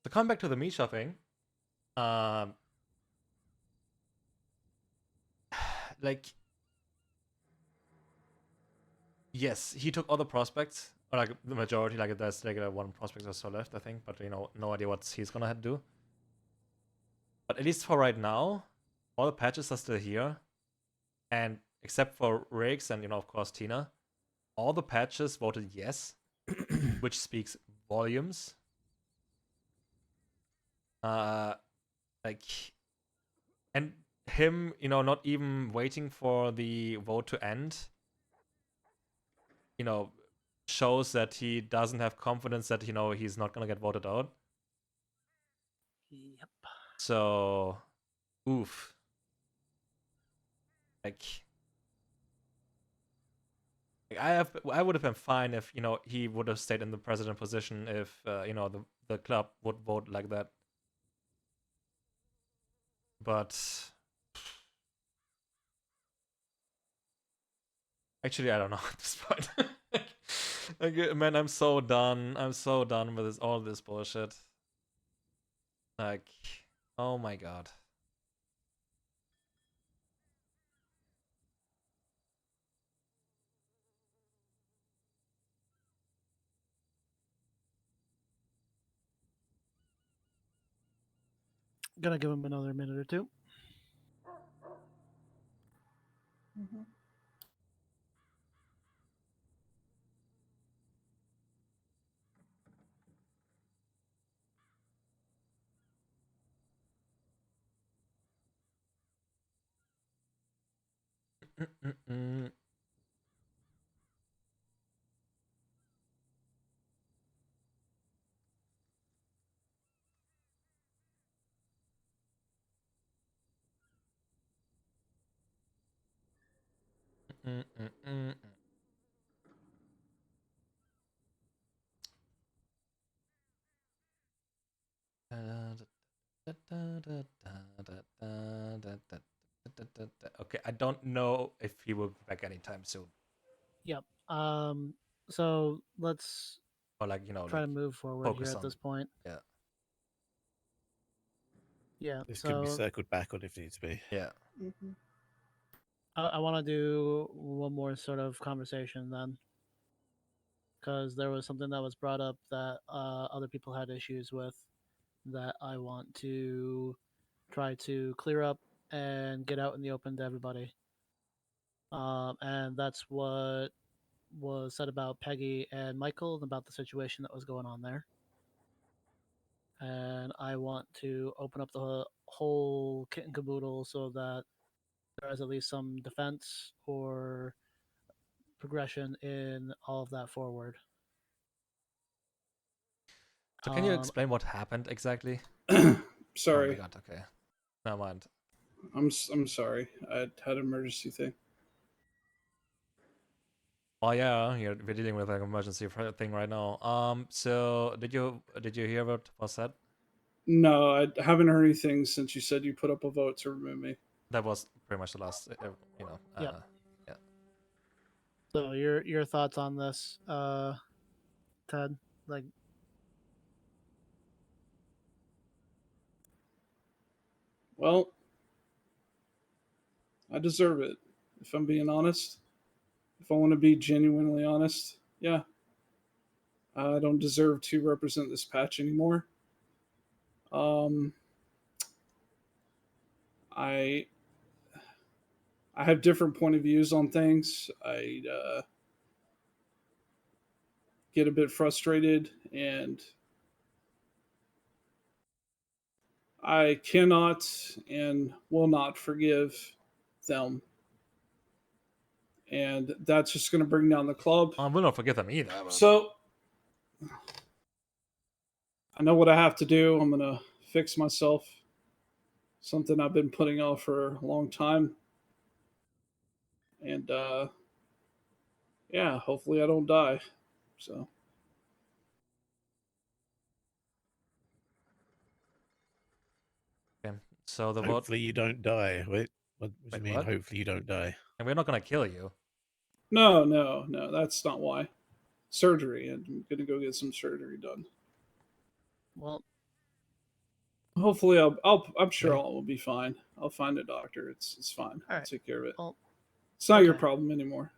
To come back to the Misha thing, like, yes, he took all the prospects, or like the majority. Like there's like one prospect or so left, I think. But no idea what he's gonna do. But at least for right now, all the patches are still here, and except for Riggs and of course Tina, all the patches voted yes, which speaks volumes. Like, and him, not even waiting for the vote to end, shows that he doesn't have confidence that he's not gonna get voted out. Yep. So, oof. Like I would have been fine if he would have stayed in the president position if the club would vote like that. But actually, I don't know at this point. Like, man, I'm so done. I'm so done with all this bullshit. Like, oh my god. Gonna give him another minute or two. Mm-hmm. Okay, I don't know if he will be back anytime soon. Yep. So let's Or like try to move forward here at this point. Yeah. Yeah. This so can be circled back on if needs be. Yeah. Mm-hmm. I want to do one more sort of conversation then, because there was something that was brought up that other people had issues with that I want to try to clear up and get out in the open to everybody. And that's what was said about Peggy and Michael and about the situation that was going on there. And I want to open up the whole kit and caboodle so that there is at least some defense or progression in all of that forward. So can you explain what happened exactly? Sorry. Oh my god, okay. Never mind. I'm sorry. I had an emergency thing. Oh yeah, we're dealing with an emergency thing right now. So did you hear what was said? No, I haven't heard anything since you said you put up a vote to remove me. That was pretty much the last, Yeah. Yeah. So your thoughts on this, Ted? Like, well, I deserve it. If I'm being honest, if I want to be genuinely honest, yeah, I don't deserve to represent this patch anymore. I have different point of views on things. I get a bit frustrated, and I cannot and will not forgive them. And that's just going to bring down the club. I will not forget them either. But... So I know what I have to do. I'm going to fix myself. Something I've been putting off for a long time. And yeah, hopefully I don't die. So okay. So the hopefully you don't die. Wait, what do you mean? What? Hopefully you don't die. And we're not gonna kill you. No, that's not why. Surgery. I'm gonna go get some surgery done. well, hopefully I'm sure all will be fine. I'll find a doctor. It's fine. I'll take care of it. Well, it's not your problem anymore.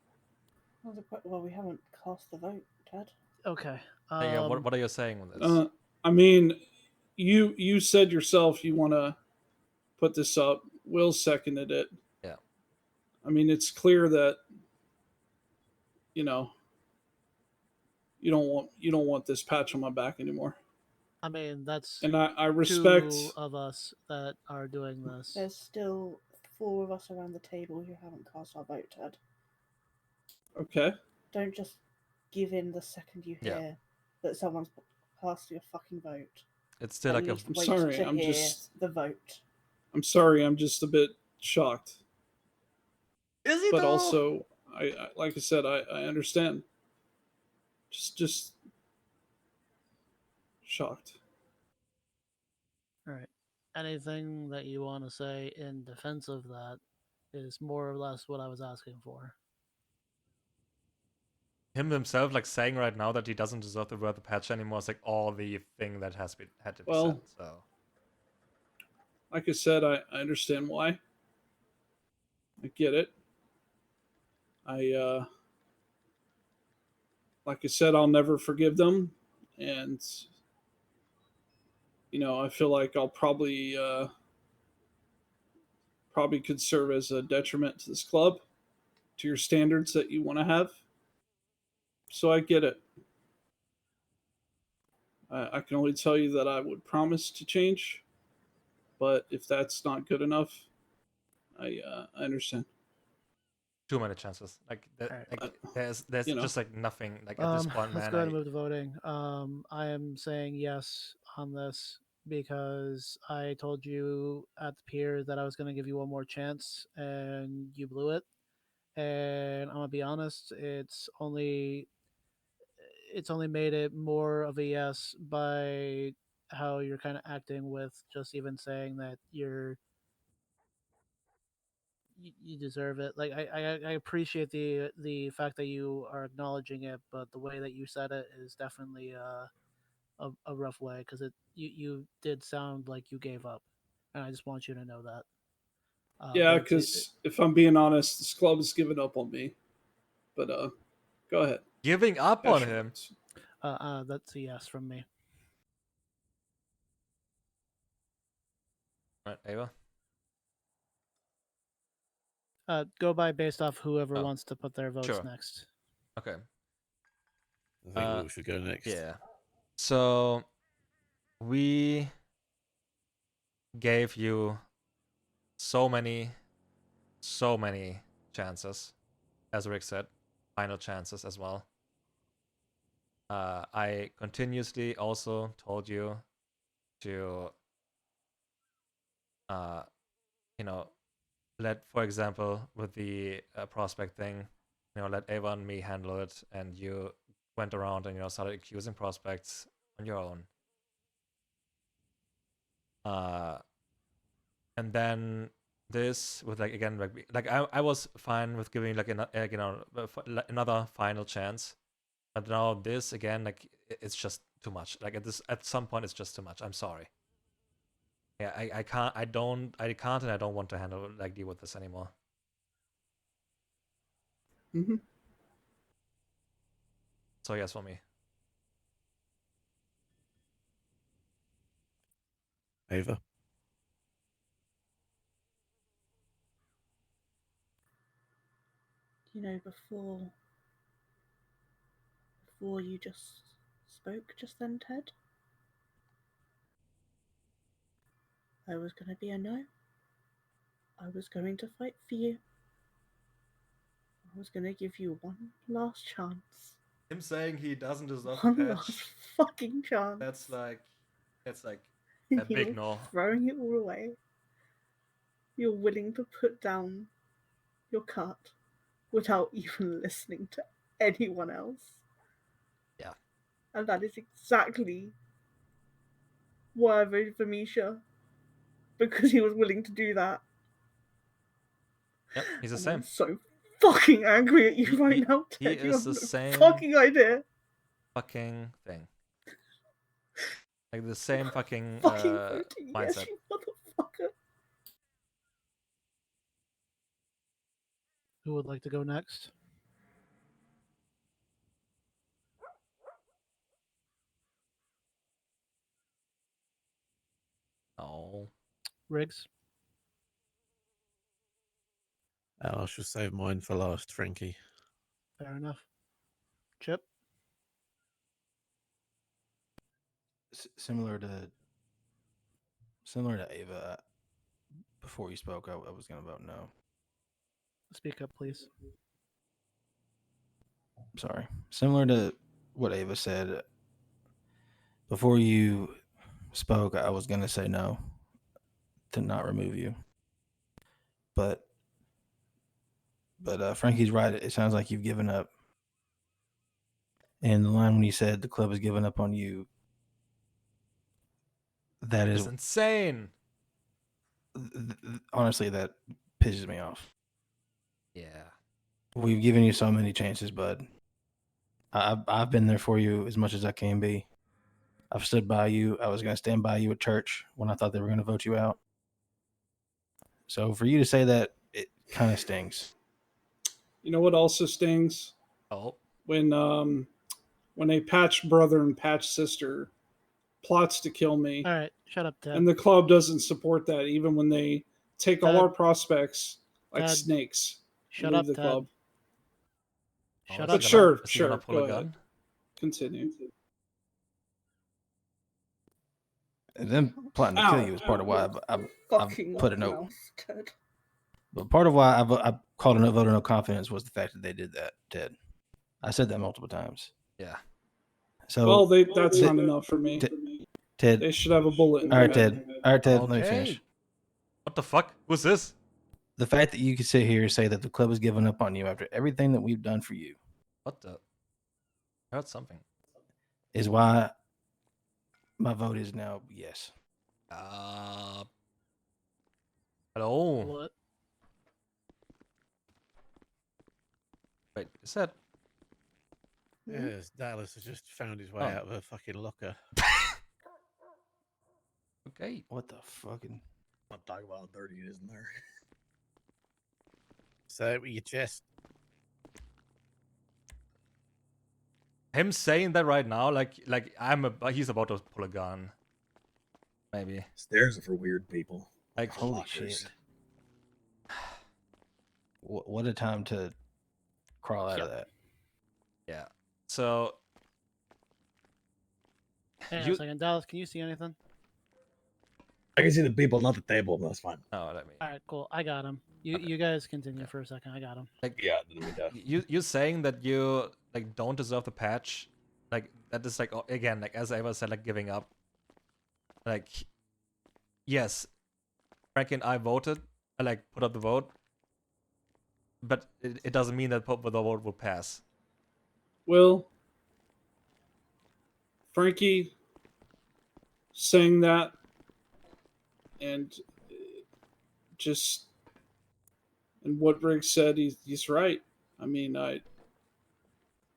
Well, we haven't cast the vote, Ted. Okay. Yeah, what are you saying with this? I mean, you said yourself you want to put this up. Will seconded it. Yeah. I mean, it's clear that you know you don't want this patch on my back anymore. I mean, that's and I respect two of us that are doing this. There's still 4 of us around the table who haven't cast our vote, Ted. Okay. Don't just give in the second you hear that someone's cast your fucking vote. It's still like I'm sorry. I'm hear just the vote. I'm sorry. I'm just a bit shocked. Is he but though? Also, I like I said, I understand. Just shocked. All right. Anything that you want to say in defense of that is more or less what I was asking for. Him himself, like saying right now that he doesn't deserve to wear the patch anymore, is like all the thing that had to be said. So, like I said, I understand why. I get it. Like I said, I'll never forgive them, and I feel like I'll probably could serve as a detriment to this club, to your standards that you want to have. So I get it. I can only tell you that I would promise to change, but if that's not good enough, I understand. Too many chances. There's just like nothing. Like at this point, let's man. go ahead and move to voting. I am saying yes on this because I told you at the pier that I was going to give you one more chance, and you blew it. And I'm gonna be honest, it's only made it more of a yes by how you're kind of acting with just even saying that you deserve it. Like I appreciate the fact that you are acknowledging it, but the way that you said it is definitely a rough way because you did sound like you gave up. and I just want you to know that. Yeah, because if I'm being honest, this club has given up on me. But go ahead. Giving up on him? That's a yes from me. Right, Ava? Go by based off whoever wants to put their votes next. Okay. I think we should go next. Yeah. So we gave you so many chances, as Rick said, final chances as well. I continuously also told you to, let, for example, with the prospect thing, let Ava and me handle it, and you went around and started accusing prospects on your own. And then this with again I was fine with giving another final chance, but now this again it's just too much. At some point it's just too much. I'm sorry. Yeah, I can't and I don't want to deal with this anymore. Mm-hmm. So yes for me. Ava. Before you just spoke just then, Ted, I was going to be a no. I was going to fight for you. I was going to give you one last chance. Him saying he doesn't deserve one last fucking chance. That's a big no. Throwing it all away. You're willing to put down your cut without even listening to anyone else. Yeah. And that is exactly why I voted for Misha. Because he was willing to do that. Yep, he's the same. I'm so fucking angry at you right now, Ted. He is the same fucking idea. Fucking thing. Like the same fucking voting mindset. Yes, you motherfucker. Who would like to go next? Oh. Riggs? I shall save mine for last, Frankie. Fair enough. Chip? Similar to Ava, before you spoke, I was going to vote no. Speak up, please. Sorry. Similar to what Ava said, before you spoke, I was going to say no, to not remove you. But Frankie's right. It sounds like you've given up. And the line when you said the club has given up on you, that is insane. Honestly, that pisses me off. Yeah. We've given you so many chances, bud. I've been there for you as much as I can be. I've stood by you. I was going to stand by you at church when I thought they were going to vote you out. So for you to say that, it kind of stings. You know what also stings? Oh. When a patch brother and patch sister plots to kill me. All right, shut up, Ted. And the club doesn't support that, even when they take all our prospects like Ted. snakes. Shut leave up, the Ted. club. Shut But up. sure. Go Go ahead. ahead. Continue. And them plotting to kill you is part of why I've put a note. But part of why I called a vote of no confidence was the fact that they did that, Ted. I said that multiple times. Yeah. Well, So that's not enough for me. Ted, they should have a bullet in all right, their Ted. head. All right, Ted. Okay. Let me finish. What the fuck? Who's this? The fact that you could sit here and say that the club has given up on you after everything that we've done for you. What the? I heard something. Is why my vote is now yes. Hello. What? Wait, is that? Yes, Dallas has just found his way out of a fucking locker. Okay. What the fucking? I'll talk about how dirty it is in there. Say it with your chest. Him saying that right now, like he's about to pull a gun. Maybe. Stairs are for weird people. Like holy shit. What a time to crawl out of that. Yeah. So. Hang on a second, Dallas. Can you see anything? I can see the people, not the table. That's fine. Oh, let me. All right, cool. I got him. You guys continue for a second. I got him. Like yeah, you saying that you like don't deserve the patch, like that is like again like as Ava said, like giving up. Like yes, Frankie and I voted. I like put up the vote, but it doesn't mean that the vote will pass. Well, Frankie saying that and just and what Briggs said, he's right. I mean, and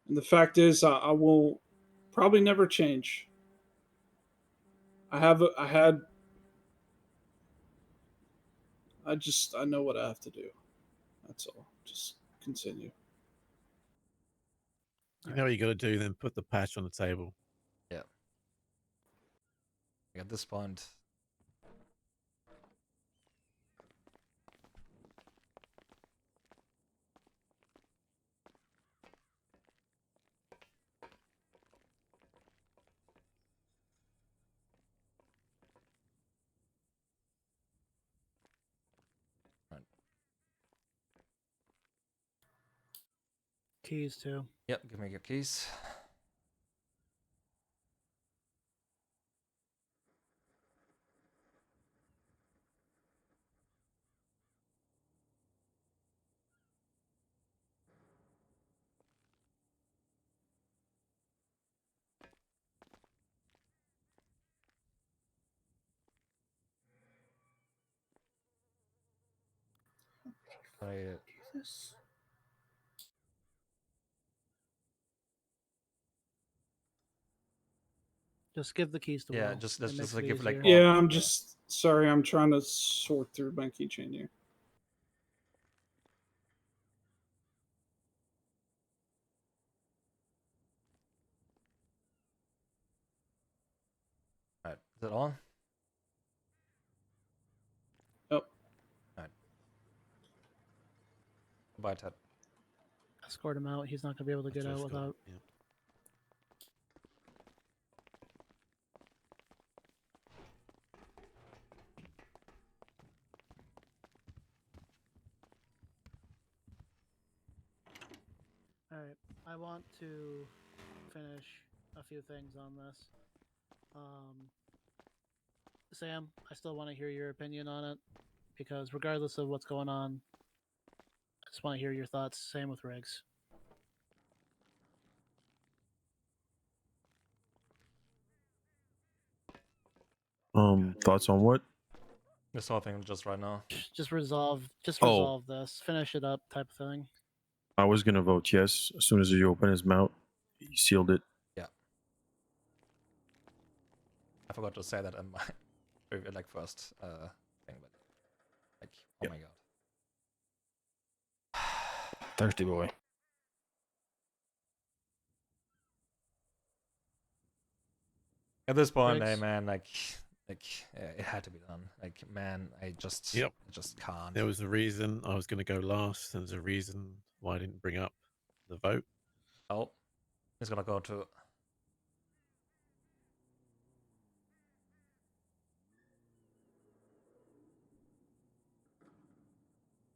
the fact is, I will probably never change. I know what I have to do. That's all. Just continue. You know what you got to do, then put the patch on the table. Yeah. At this point. Keys too. Yep, give me your keys. Just give the keys to Will. Just like give like. Yeah, I'm just sorry. I'm trying to sort through my keychain here. Alright, is it on? Yep. Alright. Bye, Ted. Escort him out. He's not gonna be able to get out without. Yeah. All right. I want to finish a few things on this. Sam, I still want to hear your opinion on it because regardless of what's going on, I just want to hear your thoughts. Same with Riggs. Thoughts on what? This whole thing just right now. Just resolve this. Finish it up type of thing. I was gonna vote yes as soon as you open his mouth. He sealed it. Yeah. I forgot to say that in my like first thing, but like oh my god. Thirsty boy. At this point, hey man, like it had to be done. Like man, I just can't. There was a reason I was going to go last. There was a reason why I didn't bring up the vote. Oh, he's gonna go to.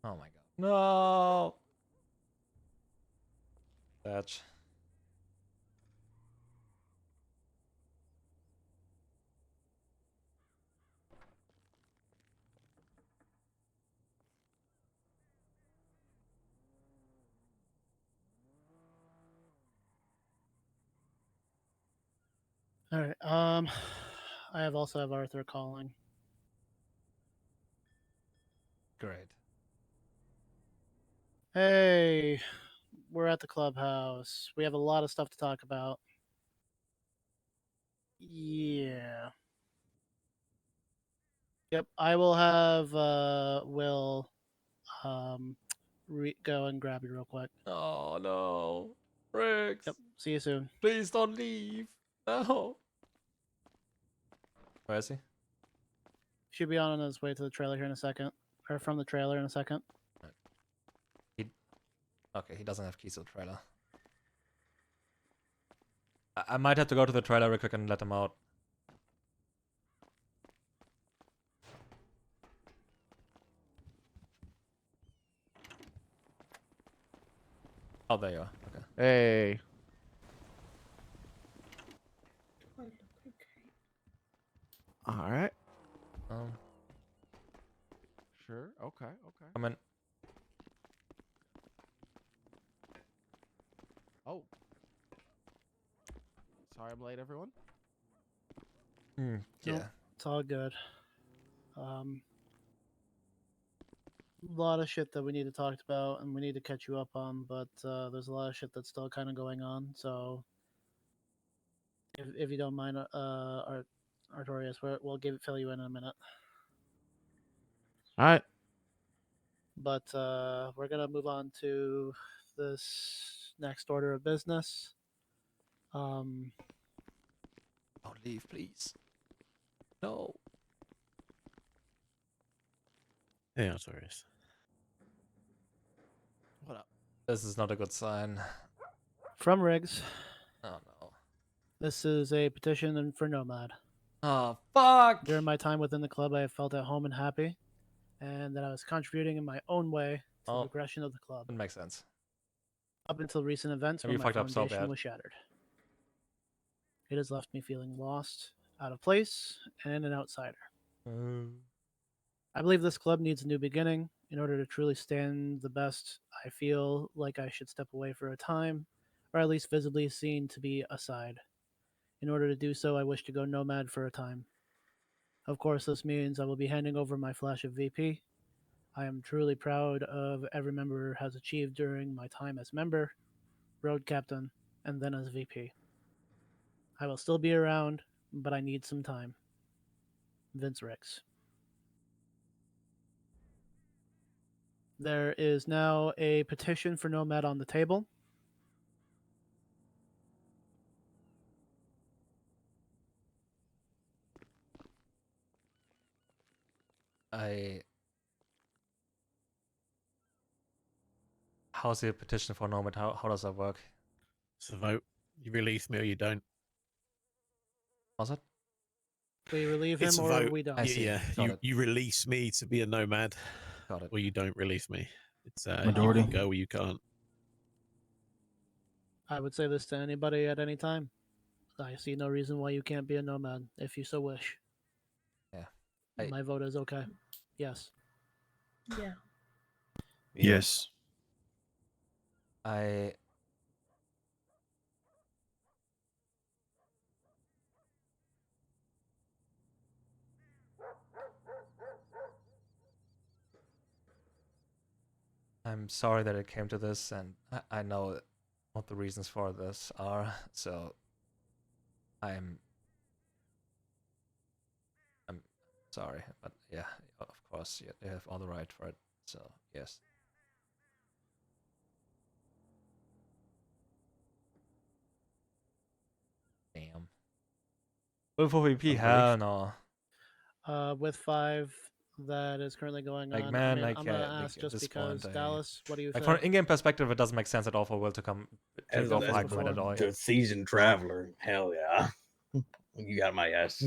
Oh my god. No. That's. All right. I also have Arthur calling. Great. Hey, we're at the clubhouse. We have a lot of stuff to talk about. Yeah. Yep, I will have Will go and grab you real quick. Oh no, Rex. Yep, see you soon. Please don't leave. No. Where is he? Should be on his way to the trailer here in a second, or from the trailer in a second. Okay, he doesn't have keys to the trailer. I might have to go to the trailer real quick and let him out. Oh, there you are. Okay. Hey. All right. Sure. Okay. Okay. Come in. Oh. Sorry I'm late, everyone. Yeah. Nope, it's all good. A lot of shit that we need to talk about and we need to catch you up on, but there's a lot of shit that's still kind of going on. So, if you don't mind, Artorias, we'll fill you in a minute. All right. But we're gonna move on to this next order of business. Don't leave, please. No. Yeah, Artorias. What up? This is not a good sign. From Riggs. Oh no. This is a petition for Nomad. Oh fuck! During my time within the club, I have felt at home and happy, and that I was contributing in my own way to the progression of the club. That makes sense. Up until recent events Have when you my fucked up so foundation bad? was shattered. It has left me feeling lost, out of place, and an outsider. I believe this club needs a new beginning. In order to truly stand the best, I feel like I should step away for a time, or at least visibly seen to be aside. In order to do so, I wish to go nomad for a time. Of course, this means I will be handing over my flash of VP. I am truly proud of every member has achieved during my time as member, road captain, and then as VP. I will still be around, but I need some time. Vince Ricks. There is now a petition for Nomad on the table. How's the petition for Nomad? How does that work? It's a vote. You release me or you don't. Was it? We relieve It's him a or vote. we don't. Yeah, you release me to be a nomad. Got it. Or you don't release me. It's Majority. You can go or you can't. I would say this to anybody at any time. I see no reason why you can't be a nomad if you so wish. Yeah. My vote is okay. Yes. Yeah. Yes. I'm sorry that it came to this, and I know what the reasons for this are, so I'm sorry, but yeah, of course, you have all the right for it, so yes. Damn. Will for VP, hell no. With 5 that is currently going Like, on, man, I'm gonna ask just because Dallas, what do you like think? from an in-game perspective, it doesn't make sense at all for Will to come to As go for high command at all. a seasoned traveler, hell yeah, you got my yes.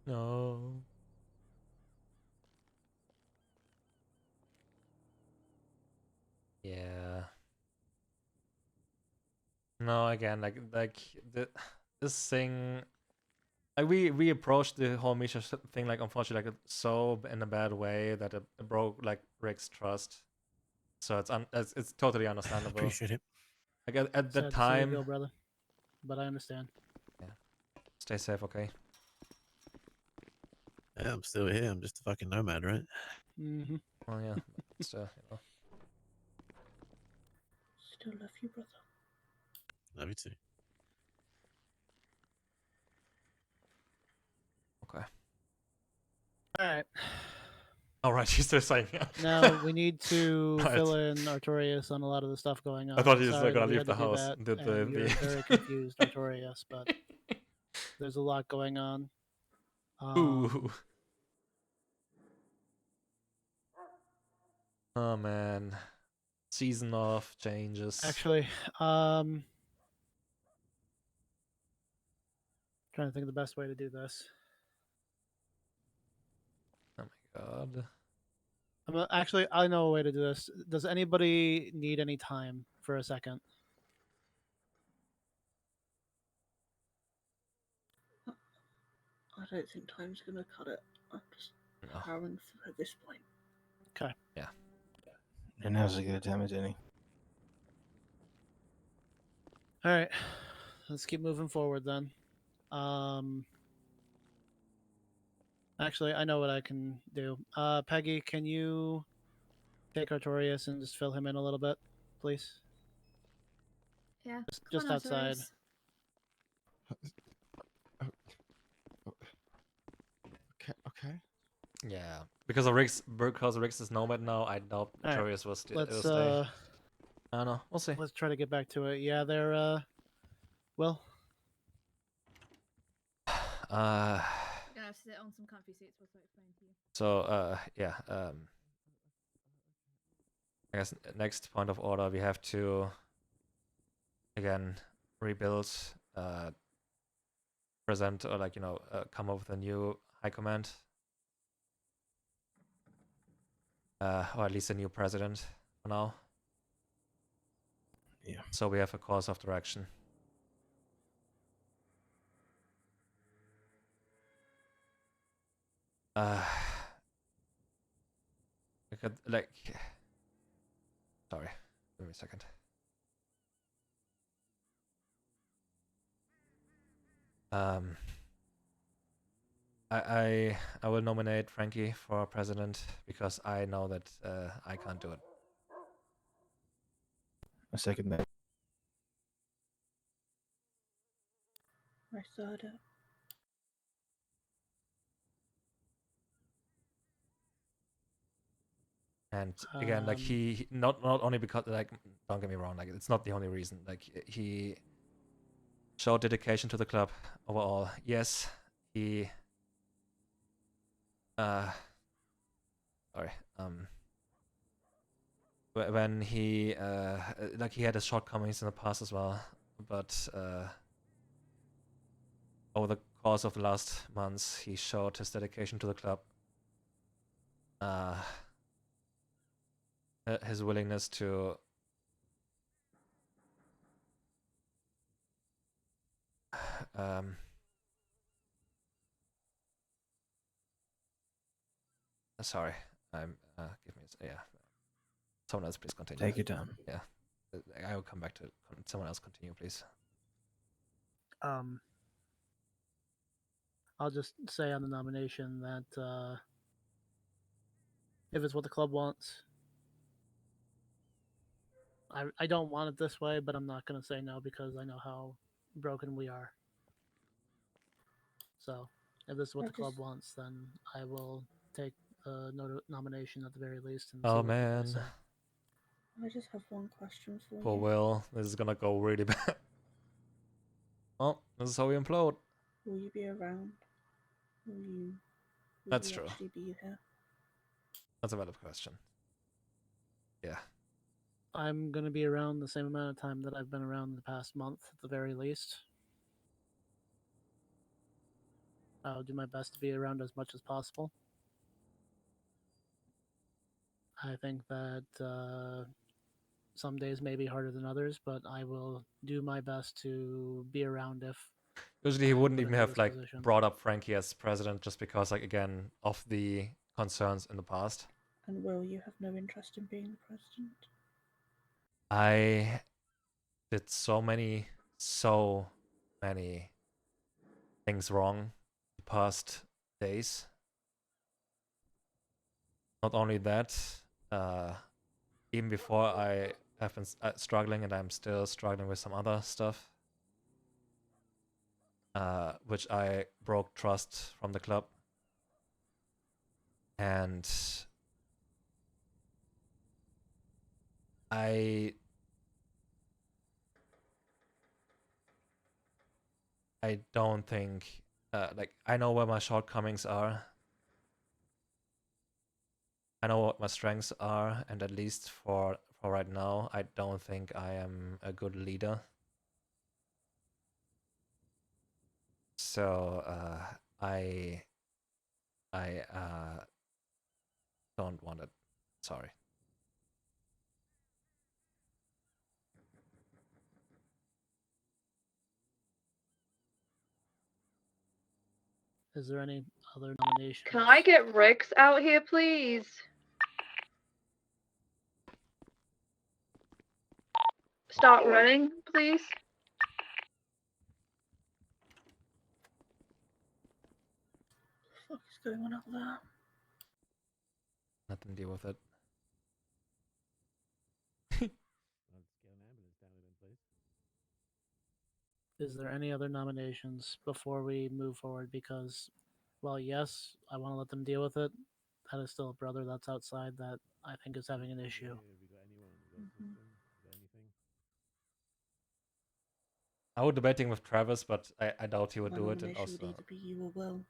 No. Yeah. No, again, like this thing Like we approached the whole Misha thing like unfortunately like so in a bad way that it broke like Rick's trust. So it's totally understandable. Appreciate it. Like at the Sad to see you time, go, brother, but I understand. Yeah. Stay safe, okay? Yeah, I'm still here. I'm just a fucking nomad, right? Mm-hmm. Well, yeah, it's you know. Still love you, brother. Love you too. Okay. All right. All right, she's still saying. Now we need to Right. fill in Artorias on a lot of the stuff going on. I thought he was Sorry gonna that we leave had the to do house. that, and you're very confused, Artorias, but there's a lot going on. Ooh. Oh man. Season of changes. Actually, trying to think of the best way to do this. Oh my god. Actually, I know a way to do this. Does anybody need any time for a second? I don't think time's gonna cut it. I'm just powering through at this point. Okay. Yeah. And now's as good a time as any. All right. Let's keep moving forward then. Actually, I know what I can do. Peggy, can you take Artorias and just fill him in a little bit, please? Yeah. Just outside. Okay. Yeah. Because Rick's is nomad now, I doubt Artorias will stay. I don't know. We'll see. Let's try to get back to it. Yeah, they're well. You're gonna have to sit on some comfy seats while I explain to you. So yeah, I guess next point of order we have to again rebuild, present or like come up with a new high command, or at least a new president for now. Yeah. So we have a course of direction. We could like. Sorry, give me a second. I will nominate Frankie for president because I know that I can't do it. I second that. I third it. And again, like he not only because like don't get me wrong, like it's not the only reason. Like he showed dedication to the club overall. Yes, he sorry when he like he had his shortcomings in the past as well, but over the course of the last months, he showed his dedication to the club. His willingness to sorry, I'm give me yeah. Someone else, please continue. Take your time. Yeah, I will come back to someone else. Continue, please. I'll just say on the nomination that if it's what the club wants, I don't want it this way, but I'm not going to say no because I know how broken we are. So, if this is what the club wants, then I will take a nomination at the very least. And Oh see what man, say. I just have one question for poor you. Will. This is gonna go really bad. Oh, this is how we implode. Will you be around? Will That's you true. actually be here? That's a valid question. Yeah. I'm going to be around the same amount of time that I've been around the past month at the very least. I'll do my best to be around as much as possible. I think that some days may be harder than others, but I will do my best to be around if Usually he wouldn't even have like brought up Frankie as president just because, like, again, of the concerns in the past. And Will, you have no interest in being the president? I did so many things wrong the past days. Not only that, even before I have been struggling, and I'm still struggling with some other stuff, which I broke trust from the club. And I don't think, like, I know where my shortcomings are. I know what my strengths are, and at least for right now, I don't think I am a good leader. So I don't want it. Sorry. Is there any other nominations? Can I get Rex out here, please? Start running, please. What the fuck is going on out there? Let them deal with it. Is there any other nominations before we move forward? Because, well, yes, I want to let them deal with it. That is still a brother that's outside that I think is having an issue. I was debating with Travis, but I doubt he would My do it. And nomination would also, either be you or Will,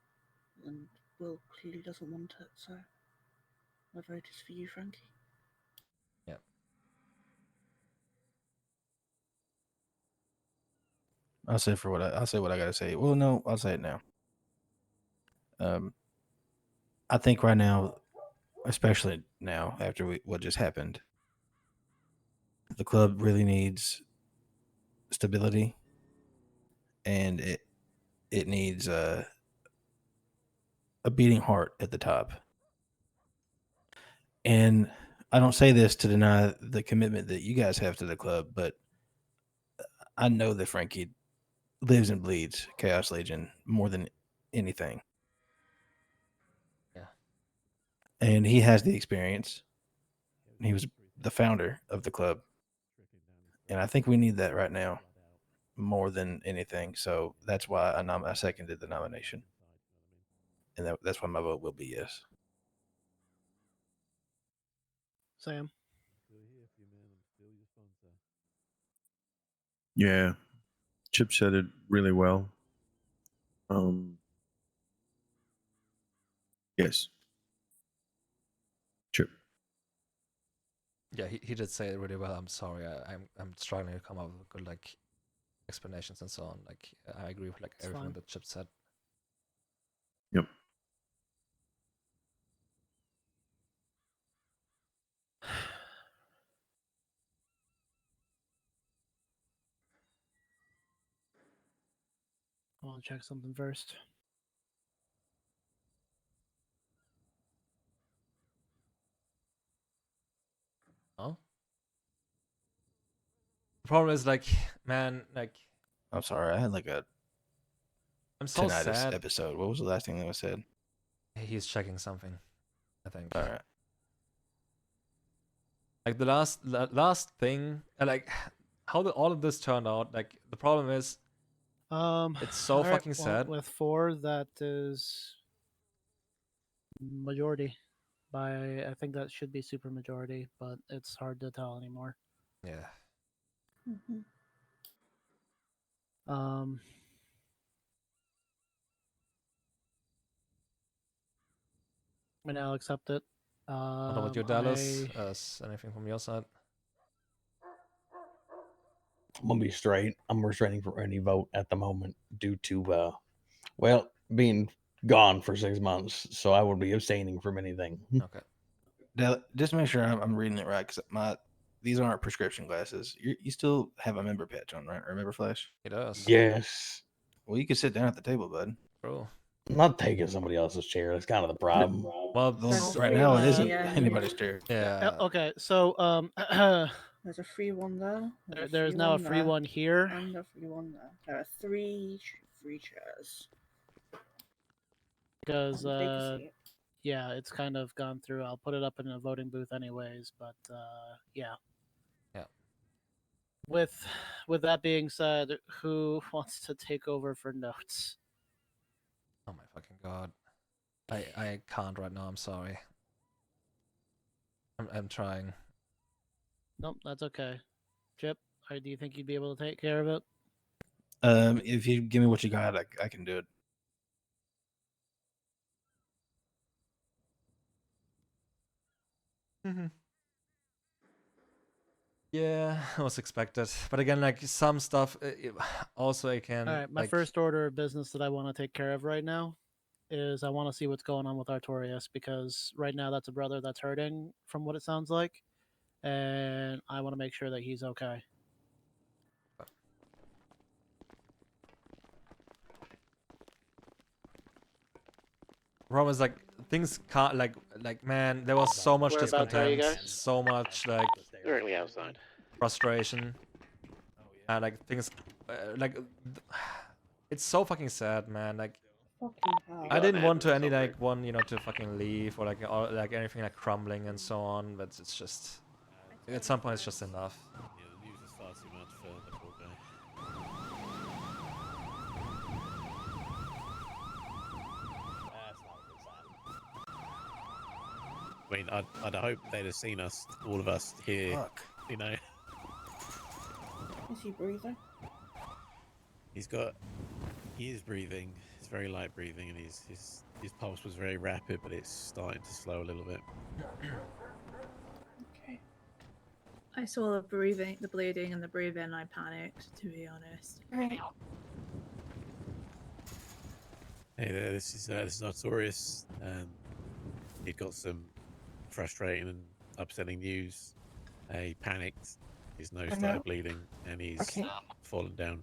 and Will clearly doesn't want it, so my vote is for you, Frankie. yeah. I'll say what I gotta say. Well, no, I'll say it now. I think right now, especially now after what just happened, the club really needs stability, and it needs a beating heart at the top. And I don't say this to deny the commitment that you guys have to the club, but I know that Frankie lives and bleeds Chaos Legion more than anything. Yeah. And he has the experience. He was the founder of the club. And I think we need that right now more than anything. So that's why I seconded the nomination. And that's why my vote will be yes. Sam? Yeah. Chip said it really well. Yes. Chip. Yeah, he did say it really well. I'm sorry. I'm struggling to come up with good, like, explanations and so on. Like, I agree with, like, It's everything fine. that Chip said. Yep. I want to check something first. Oh? The problem is, like, man, like, I'm sorry. I had like a I'm so tinnitus sad. episode. What was the last thing that was said? He's checking something, I think. All right. Like, the last thing, like, how all of this turned out. Like, the problem is, it's so alright, fucking well, sad. with 4, that is majority. I think that should be super majority, but it's hard to tell anymore. Yeah. Mm-hmm. And I'll accept it. What about you, Dallas? Anything from your side? I'm gonna be straight. I'm restraining from any vote at the moment due to well, being gone for 6 months. So I will be abstaining from anything. Okay. Now, just to make sure I'm reading it right, because these aren't prescription glasses. You still have a member patch on, right? Or a member flash? He does. Yes. Well, you can sit down at the table, bud. Bro. I'm not taking somebody else's chair. That's kind of the problem. Well, right now it isn't anybody's chair. Yeah. Okay, so there's a free one there. There's now a free one here. And a free one there. There are three free chairs. Because yeah, it's kind of gone through. I'll put it up in a voting booth anyways, but yeah. Yeah. With that being said, who wants to take over for notes? Oh my fucking god. I can't right now, I'm sorry. I'm trying. Nope, that's okay. Chip, do you think you'd be able to take care of it? If you give me what you got, I can do it. Yeah, I was expected. But again, like some stuff, also I can. All right, my first order of business that I want to take care of right now is I want to see what's going on with Artorias, because right now that's a brother that's hurting from what it sounds like, and I want to make sure that he's okay. Problem is, like, things can't, like man, there was so much discontent, so much like Directly outside. frustration, and like things, like it's so fucking sad, man. Like, I didn't want to anyone, you know, to fucking leave or like anything like crumbling and so on, but it's just at some point it's just enough. Yeah, the news is far too much for the poor guy. I mean, I'd hope they'd have seen us, all of us here. Fuck. You know. Is he breathing? He is breathing. It's very light breathing, and his pulse was very rapid, but it's starting to slow a little bit. Okay. I saw the bleeding and the breathing. I panicked, to be honest. Right. Hey there, this is Artorias. He'd got some frustrating and upsetting news. He panicked. His nose started bleeding, and he's fallen down.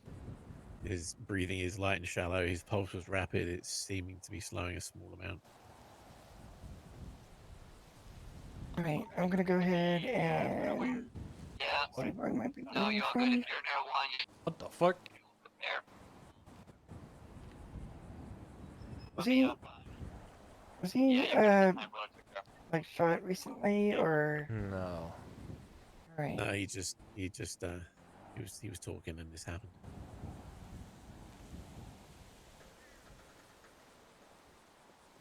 His breathing is light and shallow. His pulse was rapid. It's seeming to be slowing a small amount. Alright, I'm gonna go ahead and see where I might be bleeding from. What the fuck? Was he like shot recently or no? Right. No, he was talking, and this happened.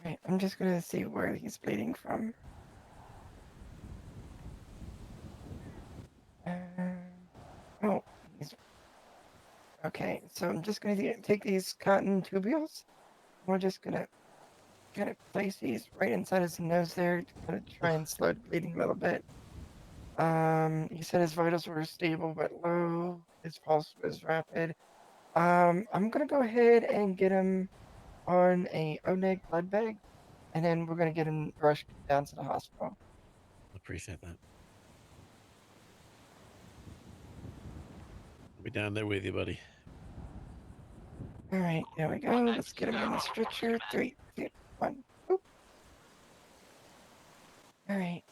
Right, I'm just gonna see where he's bleeding from. Oh, okay. So I'm just gonna take these cotton tubules. We're just gonna kind of place these right inside his nose there to kind of try and slow the bleeding a little bit. He said his vitals were stable but low. His pulse was rapid. I'm gonna go ahead and get him on a O-neg blood bag, and then we're gonna get him rushed down to the hospital. Appreciate that. I'll be down there with you, buddy. All right, there we go. Let's get him in the stretcher. 3, 2, 1. Boop. All right.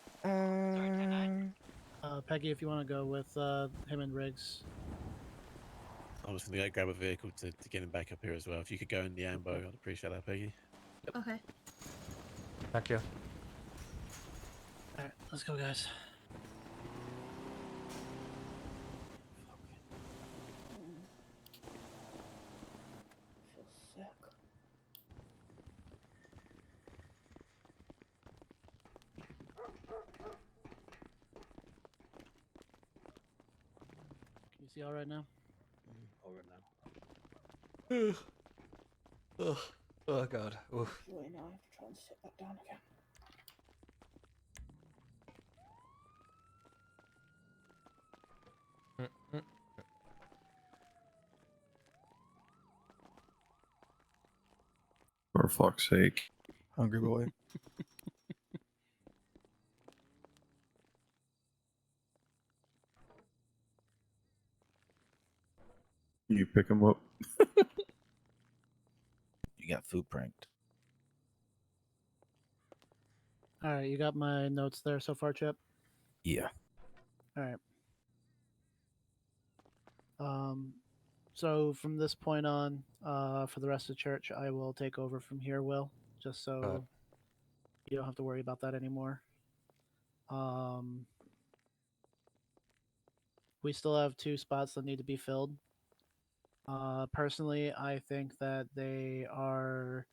Peggy, if you want to go with him and Riggs. I was going to go grab a vehicle to get him back up here as well. If you could go in the ambo, I'd appreciate that, Peggy. Okay. Thank you. Alright, let's go, guys. Can you see all right now? Over now. Ugh. Oh god. Oof. Wait, now I have to try and sit that down again. For fuck's sake. Hungry boy. You pick him up. footprint. All right, you got my notes there so far, Chip? Yeah. All right. So from this point on, for the rest of the church, I will take over from here, Will, just so you don't have to worry about that anymore. We still have 2 spots that need to be filled. Personally, I think that they are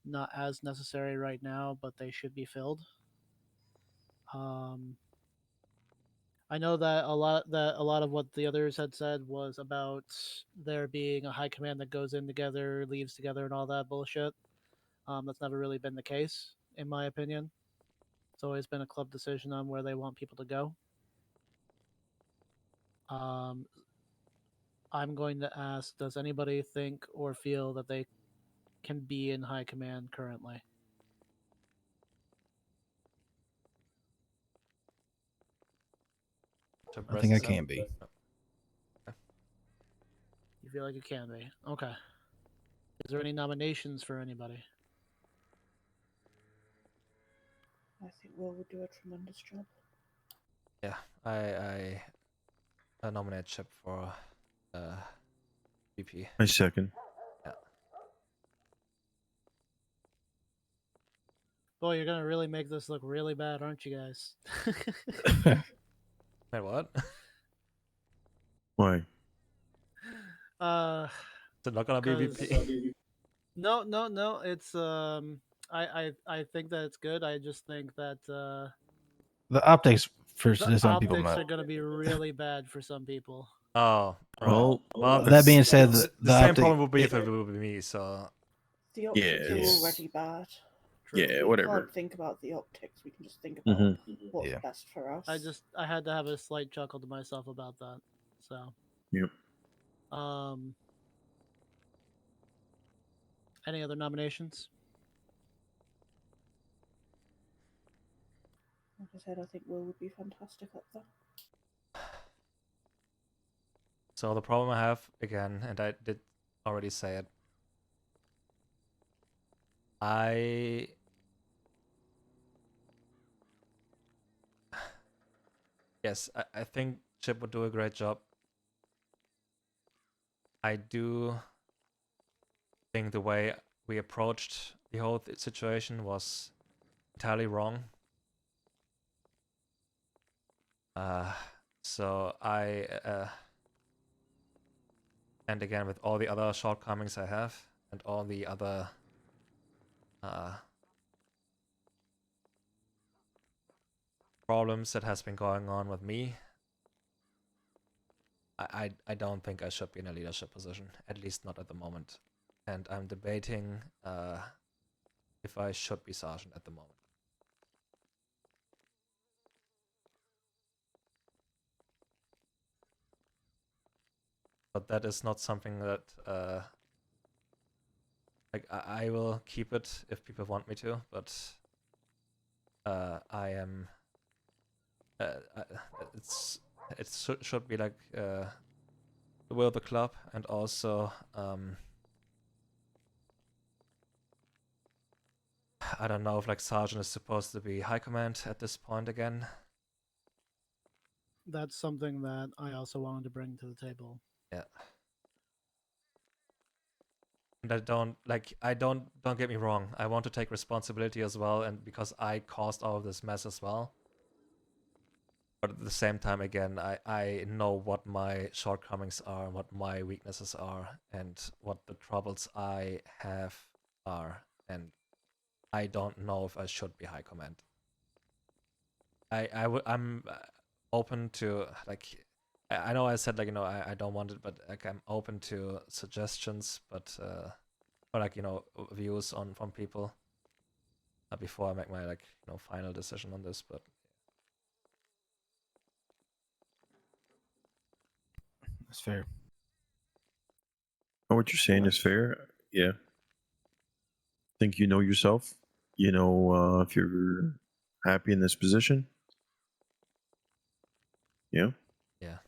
not as necessary right now, but they should be filled. I know that a lot of what the others had said was about there being a high command that goes in together, leaves together, and all that bullshit. That's never really been the case, in my opinion. It's always been a club decision on where they want people to go. I'm going to ask, does anybody think or feel that they can be in high command currently? I think I can be. You feel like you can be? Okay. Is there any nominations for anybody? I think Will would do a tremendous job. Yeah, I nominate Chip for VP. I second. Yeah. Boy, you're gonna really make this look really bad, aren't you guys? Wait, what? Why? Is it not gonna be VP? No. It's I think that it's good. I just think that The optics for the some people optics might. are gonna be really bad for some people. Oh, well, that being said, the same problem would be if it would be me. So the optics are already bad. Yeah, we whatever. can't think about the optics. We can just think about what's best for us. I had to have a slight chuckle to myself about that. So. Yep. Any other nominations? Like I said, I think Will would be fantastic up there. So the problem I have, again, and I did already say it, yes, I think Chip would do a great job. I do think the way we approached the whole situation was entirely wrong. So and again, with all the other shortcomings I have and all the other problems that has been going on with me, I don't think I should be in a leadership position, at least not at the moment. And I'm debating if I should be sergeant at the moment. But that is not something that like I will keep it if people want me to, but I am it should be like the will of the club, and also I don't know if like sergeant is supposed to be high command at this point again. That's something that I also wanted to bring to the table. Yeah. And don't get me wrong, I want to take responsibility as well, and because I caused all of this mess as well. But at the same time, again, I know what my shortcomings are, what my weaknesses are, and what the troubles I have are, and I don't know if I should be high command. I'm open to, like, I know I said, like, you know, I don't want it, but like I'm open to suggestions, but or like, you know, views from people before I make my, like, you know, final decision on this. But That's fair. What you're saying is fair. Yeah. Think you know yourself. You know if you're happy in this position. Yeah. Yeah.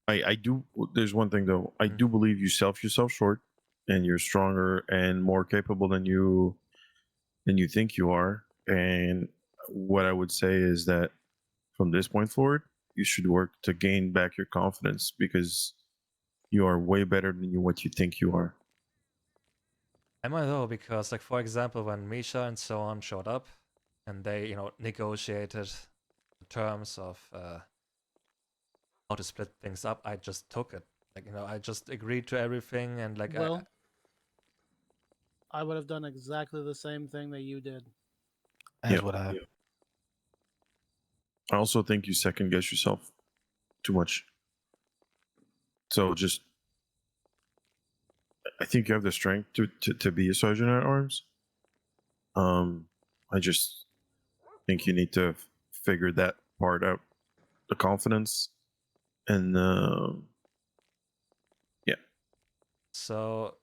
I do. There's one thing though. I do believe you sell yourself short. and you're stronger and more capable than you think you are. And what I would say is that from this point forward, you should work to gain back your confidence, because you are way better than what you think you are. Am I though? Because, like, for example, when Misha and so on showed up, and they, you know, negotiated the terms of how to split things up, I just took it. Like, you know, I just agreed to everything, and like, Well, I would have done exactly the same thing that you did. As would I. I also think you second guess yourself too much. So just, I think you have the strength to be a sergeant at arms. I just think you need to figure that part out, the confidence, and yeah. So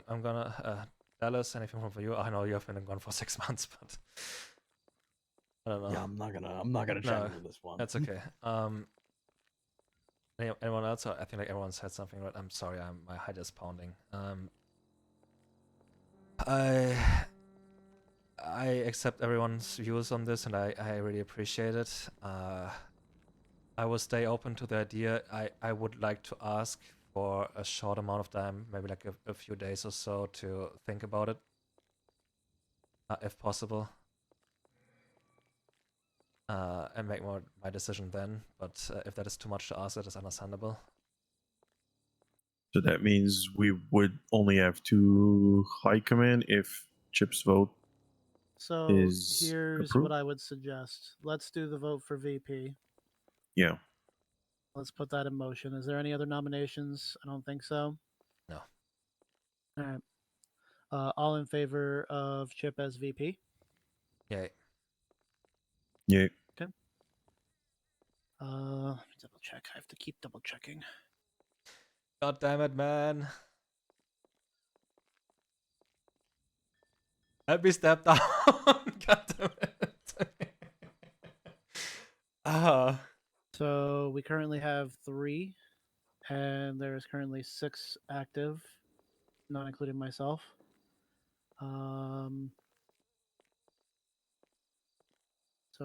I'm gonna Dallas, anything from you? I know you have been gone for 6 months, but I don't know. Yeah, I'm not gonna chime into this one. That's okay. Anyone else? I think like everyone said something, but I'm sorry, my head is pounding. I accept everyone's views on this, and I really appreciate it. I will stay open to the idea. I would like to ask for a short amount of time, maybe like a few days or so, to think about it, if possible, and make my decision then. But if that is too much to ask, that is understandable. So that means we would only have 2 high command if Chip's vote So is here's approved? what I would suggest. Let's do the vote for VP. Yeah. Let's put that in motion. Is there any other nominations? I don't think so. No. All right. All in favor of Chip as VP? Yay. Yeah. Okay. Let me double check. I have to keep double checking. God damn it, man. Let me step down. God damn it. So we currently have 3, and there's currently 6 active, not including myself. So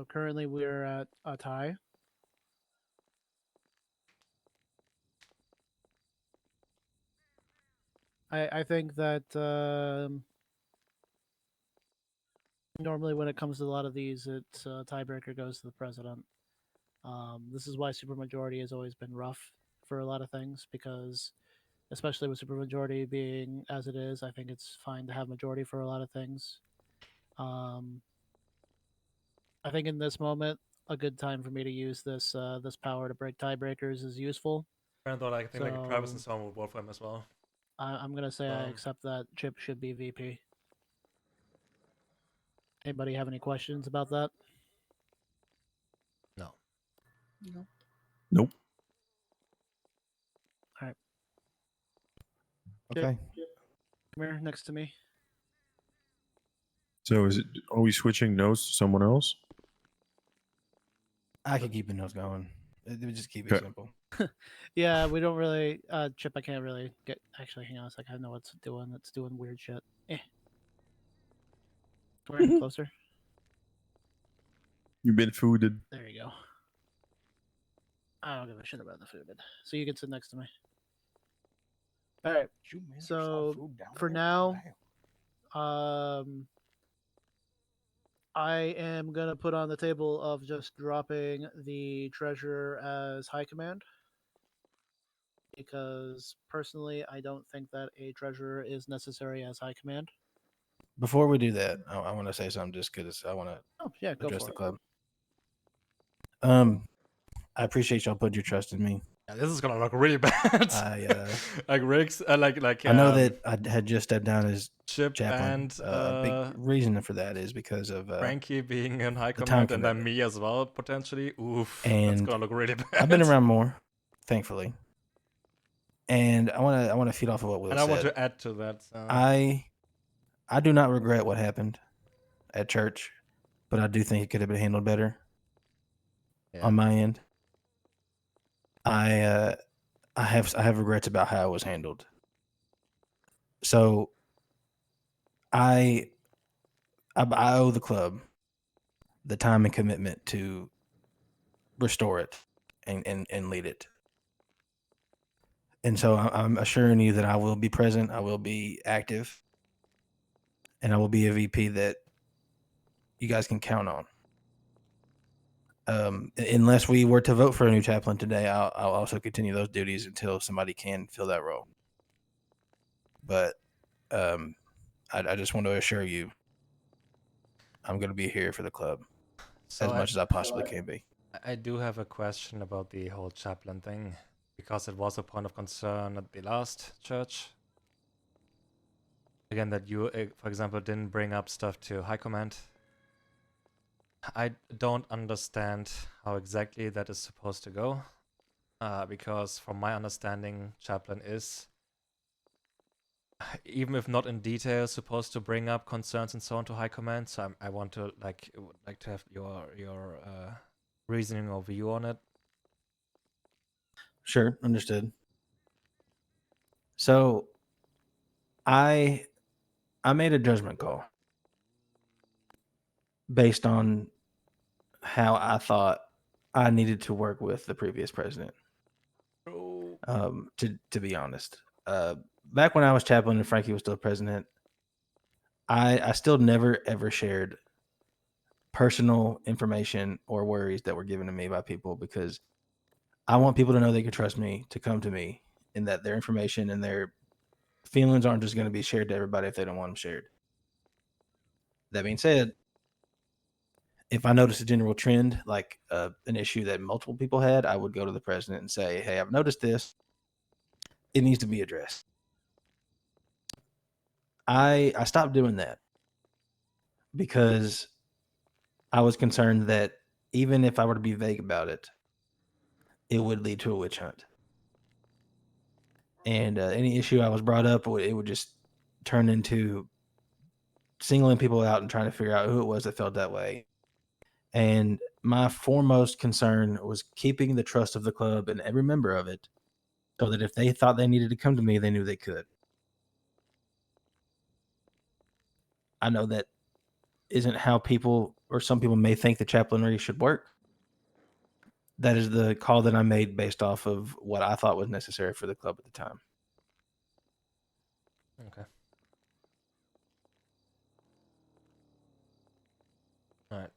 currently we're at a tie. I think that normally when it comes to a lot of these, it's tiebreaker goes to the president. This is why supermajority has always been rough for a lot of things, because especially with supermajority being as it is, I think it's fine to have majority for a lot of things. I think in this moment, a good time for me to use this this power to break tiebreakers is useful. I thought I think like Travis and Storm would vote for him as well. I'm gonna say I accept that Chip should be VP. Anybody have any questions about that? No. No. Nope. All right. Okay. Chip, come here next to me. So are we switching notes to someone else? I could keep the notes going. It would just keep it simple. Yeah, we don't really Chip, I can't really get actually hang on a sec. I know what's doing. It's doing weird shit. Come here, closer. You've been fooded. There you go. I don't give a shit about the food. So you can sit next to me. All right. So for now, I am gonna put on the table of just dropping the treasurer as high command, because personally, I don't think that a treasurer is necessary as high command. Before we do that, I want to say something just because I want to address the club. I appreciate y'all putting your trust in me. Yeah, this is gonna look really bad. Like Rick's, like I know that I had just stepped down as Chip chaplain. and a big reason for that is because of Frankie being in high command, and then me as well potentially. Oof, that's gonna look really bad. I've been around more, thankfully, and I want to feed off of what Will said. And I want to add to that. I do not regret what happened at church, but I do think it could have been handled better on my end. I have regrets about how it was handled. So I owe the club the time and commitment to restore it and lead it. And so I'm assuring you that I will be present, I will be active, and I will be a VP that you guys can count on. Unless we were to vote for a new chaplain today, I'll also continue those duties until somebody can fill that role. But I just want to assure you, I'm going to be here for the club as much as I possibly can be. I do have a question about the whole chaplain thing, because it was a point of concern at the last church. Again, that you, for example, didn't bring up stuff to High Command. I don't understand how exactly that is supposed to go, because from my understanding, chaplain is, even if not in detail, supposed to bring up concerns and so on to High Command. So I want to like to have your reasoning or view on it. Sure, understood. So I made a judgment call based on how I thought I needed to work with the previous president. To be honest, back when I was chaplain and Frankie was still president, I still never ever shared personal information or worries that were given to me by people, because I want people to know they can trust me to come to me, and that their information and their feelings aren't just going to be shared to everybody if they don't want them shared. That being said, if I notice a general trend, like an issue that multiple people had, I would go to the president and say, hey, I've noticed this. It needs to be addressed. I stopped doing that because I was concerned that even if I were to be vague about it, it would lead to a witch hunt. And any issue I was brought up, it would just turn into singling people out and trying to figure out who it was that felt that way. And my foremost concern was keeping the trust of the club and every member of it, so that if they thought they needed to come to me, they knew they could. I know that isn't how people, or some people may think, the chaplainry should work. That is the call that I made based off of what I thought was necessary for the club at the time. Okay. All right.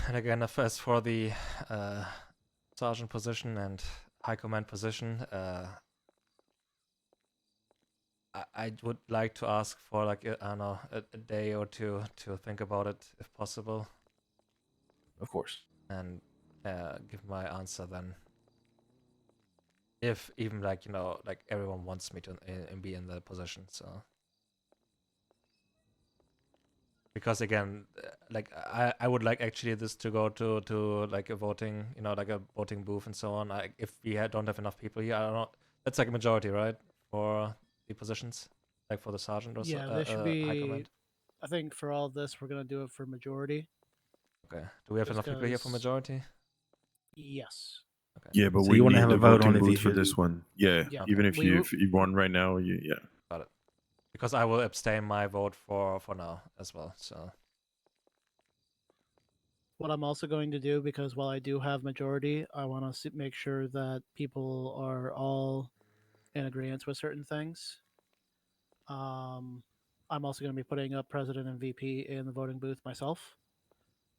And again, as for the sergeant position and high command position, I would like to ask for like I don't know, a day or two to think about it, if possible. Of course. And give my answer then. If even like, you know, like everyone wants me to be in the position, so. Because again, like I would like actually this to go to like a voting, you know, like a voting booth and so on. If we don't have enough people here, I don't know. That's like a majority, right, for the positions, like for the sergeant or yeah, so, there should be. high command. I think for all this, we're gonna do it for majority. Okay. Do we have enough people here for majority? Yes. Okay. Yeah, but so we you want to need have the a vote on voting if you booth for should. this one. Yeah. Yeah. Even if We you will- if you won right now, yeah. Got it. Because I will abstain my vote for now as well. So. What I'm also going to do, because while I do have majority, I want to make sure that people are all in agreement with certain things. I'm also going to be putting up president and VP in the voting booth myself,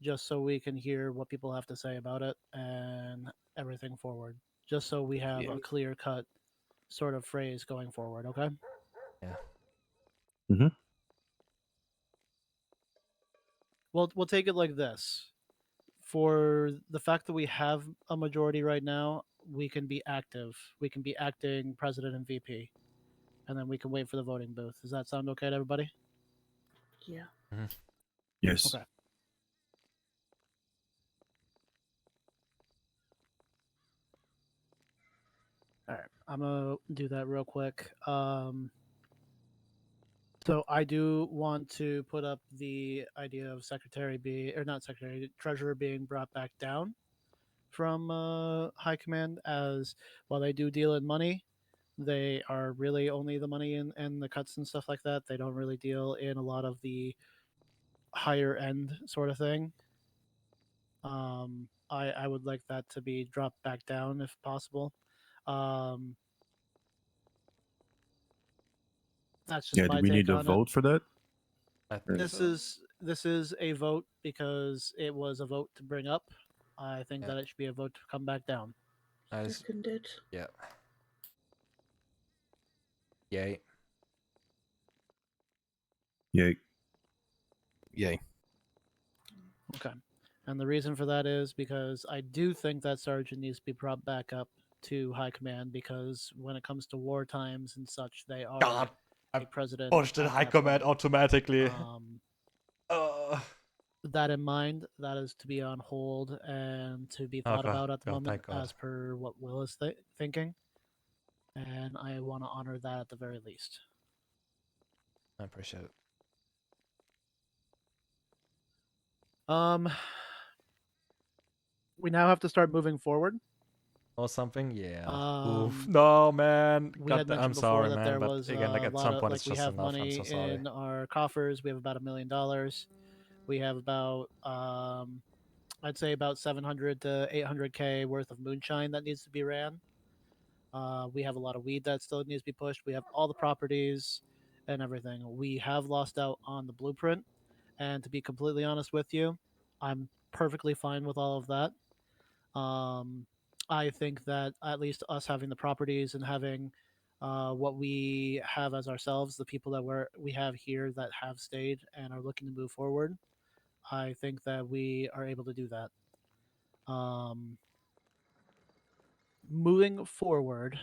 just so we can hear what people have to say about it and everything forward. Just so we have a clear cut sort of phrase going forward. Okay. Yeah. Mm-hmm. We'll take it like this. For the fact that we have a majority right now, we can be active. We can be acting president and VP, and then we can wait for the voting booth. Does that sound okay to everybody? Yeah. Mm-hmm. Yes. Okay. All right, I'm gonna do that real quick. So I do want to put up the idea of treasurer being brought back down from high command, as while they do deal in money, They are really only the money and the cuts and stuff like that. They don't really deal in a lot of the higher end sort of thing. I would like that to be dropped back down if possible. That's just Yeah, my do we take need to on it. vote for that? This is a vote because it was a vote to bring up. I think that it should be a vote to come back down. Seconded. Yeah. Yay. Yay. Yay. Okay. And the reason for that is because I do think that Sergeant needs to be brought back up to high command, because when it comes to war times and such, they are God, a president. Pushed in high command automatically. That in mind, that is to be on hold and to be thought about at the moment as per what Will is thinking. And I want to honor that at the very least. I appreciate it. We now have to start moving forward. Or something, yeah. Oof. No, man. We had mentioned I'm before sorry, that man. there But was again, like a at lot some of, point, like, it's we just have enough. money I'm so sorry. in our coffers. We have about $1 million. We have about I'd say about 700 to 800K worth of moonshine that needs to be ran. We have a lot of weed that still needs to be pushed. We have all the properties and everything. We have lost out on the blueprint, and to be completely honest with you, I'm perfectly fine with all of that. I think that at least us having the properties and having what we have as ourselves, the people that we have here that have stayed and are looking to move forward, I think that we are able to do that. Moving forward,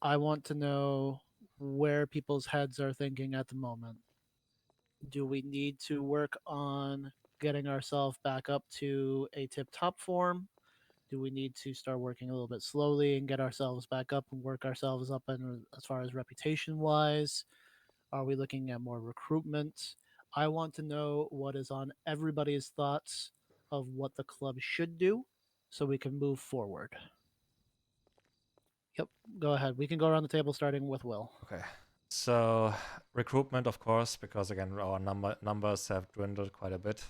I want to know where people's heads are thinking at the moment. Do we need to work on getting ourselves back up to a tip-top form? Do we need to start working a little bit slowly and get ourselves back up and work ourselves up in, as far as reputation wise? Are we looking at more recruitment? I want to know what is on everybody's thoughts of what the club should do so we can move forward. Yep, go ahead. We can go around the table starting with Will. Okay. So recruitment, of course, because again our numbers have dwindled quite a bit.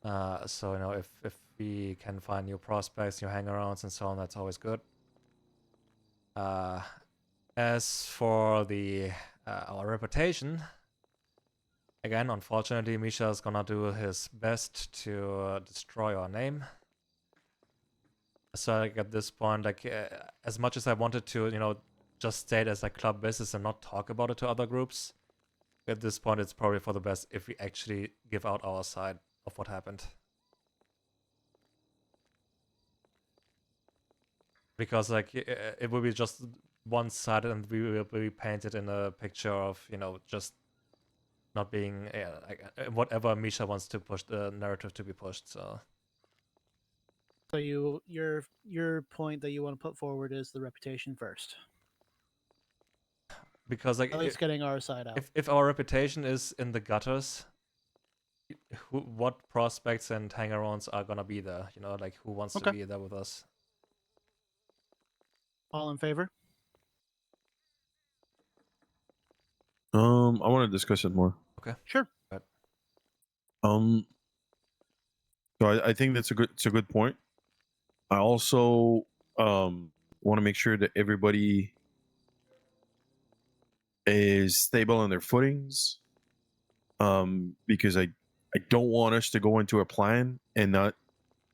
So if we can find new prospects, new hangarounds, and so on, that's always good. As for the our reputation, again, unfortunately, Misha is gonna do his best to destroy our name. So like, at this point, like as much as I wanted to, just state as a club business and not talk about it to other groups, at this point, it's probably for the best if we actually give out our side of what happened. Because like it will be just one-sided, and we will be painted in a picture of just not being whatever Misha wants to push the narrative to be pushed. So your point that you want to put forward is the reputation first. Because like at least getting our side out. If our reputation is in the gutters, what prospects and hangarounds are gonna be there? Like who wants to be there with us? All in favor? I want to discuss it more. Okay. Sure. But so I think it's a good point. I also want to make sure that everybody is stable on their footings. Because I don't want us to go into a plan and not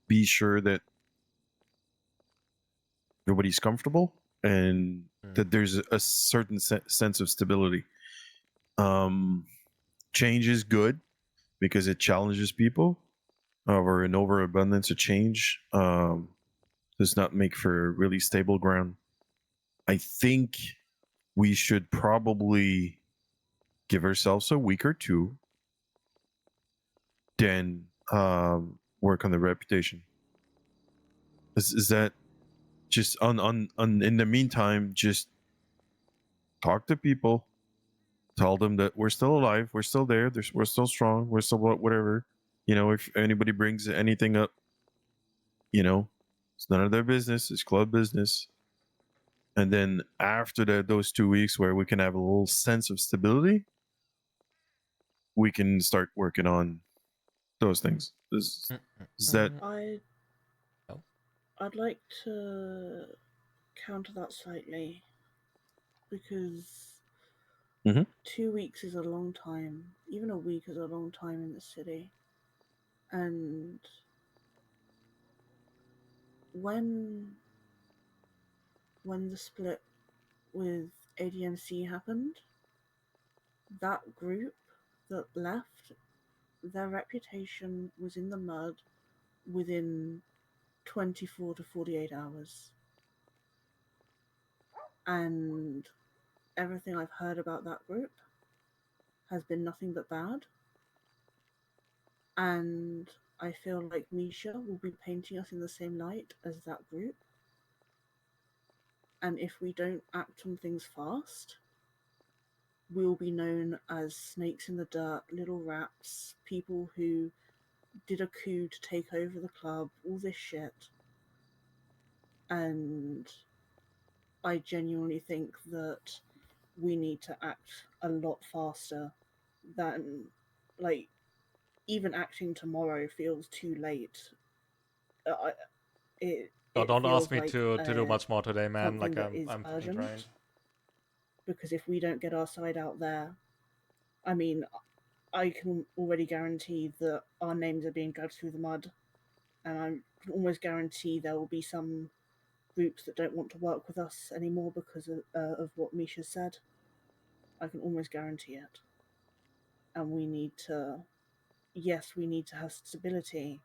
be sure that nobody's comfortable and that there's a certain sense of stability. Change is good because it challenges people. Or an overabundance of change does not make for really stable ground. I think we should probably give ourselves a week or two, then work on the reputation. Is that just on in the meantime, just talk to people, tell them that we're still alive, we're still there, we're still strong, we're still whatever. If anybody brings anything up, It's none of their business. It's club business. And then after those 2 weeks where we can have a little sense of stability, we can start working on those things. Is that? I'd like to counter that slightly, because 2 weeks is a long time. Even a week is a long time in the city. And when the split with ADMC happened, that group that left, their reputation was in the mud within 24 to 48 hours. And everything I've heard about that group has been nothing but bad. And I feel like Misha will be painting us in the same light as that group. And if we don't act on things fast, we'll be known as snakes in the dirt, little rats, people who did a coup to take over the club, all this shit. And I genuinely think that we need to act a lot faster than, like, even acting tomorrow feels too late. Don't ask me to do much more today, man. Like I'm fucking drained. Because if we don't get our side out there, I mean, I can already guarantee that our names are being dragged through the mud, and I can almost guarantee there will be some groups that don't want to work with us anymore because of what Misha said. I can almost guarantee it. And we need to, yes, we need to have stability,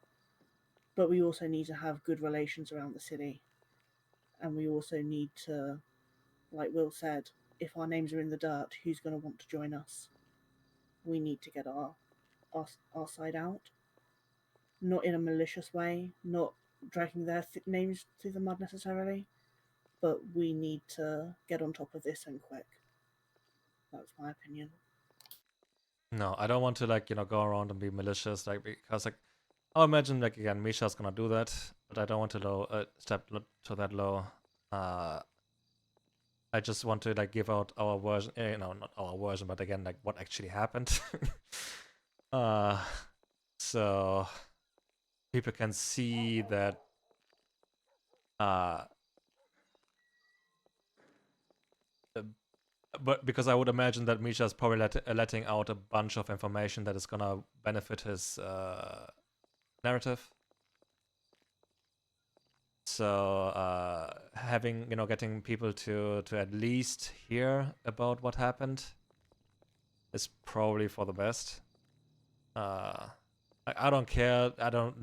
but we also need to have good relations around the city. And we also need to, like Will said, if our names are in the dirt, who's going to want to join us? We need to get our side out. Not in a malicious way, not dragging their names through the mud necessarily, but we need to get on top of this and quick. That's my opinion. No, I don't want to go around and be malicious, because I'll imagine again Misha's gonna do that, but I don't want to step to that low. I just want to give out our version, not our version, but again what actually happened. So people can see that but because I would imagine that Misha is probably letting out a bunch of information that is gonna benefit his narrative. So getting people to at least hear about what happened is probably for the best. I don't care. I don't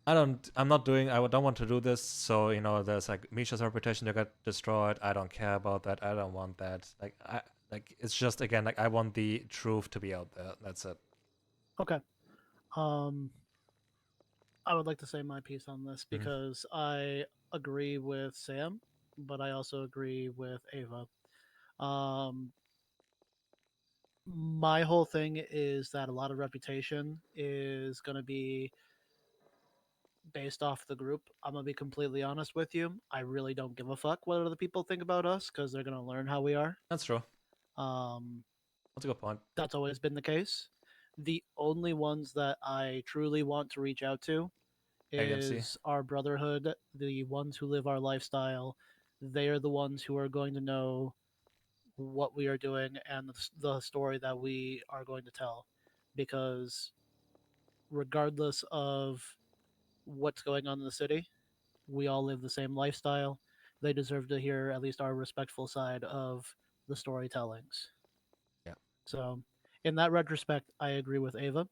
want to do this. So there's Misha's reputation to get destroyed. I don't care about that. I don't want that. It's just again I want the truth to be out there. That's it. Okay. I would like to say my piece on this because I agree with Sam, but I also agree with Ava. My whole thing is that a lot of reputation is going to be based off the group. I'm going to be completely honest with you. I really don't give a fuck what other people think about us because they're going to learn how we are. That's true. That's a good point. That's always been the case. The only ones that I truly want to reach out to is our brotherhood, the ones who live our lifestyle. They are the ones who are going to know what we are doing and the story that we are going to tell. Because regardless of what's going on in the city, we all live the same lifestyle. They deserve to hear at least our respectful side of the storytellings. Yeah. So, in that retrospect, I agree with Ava,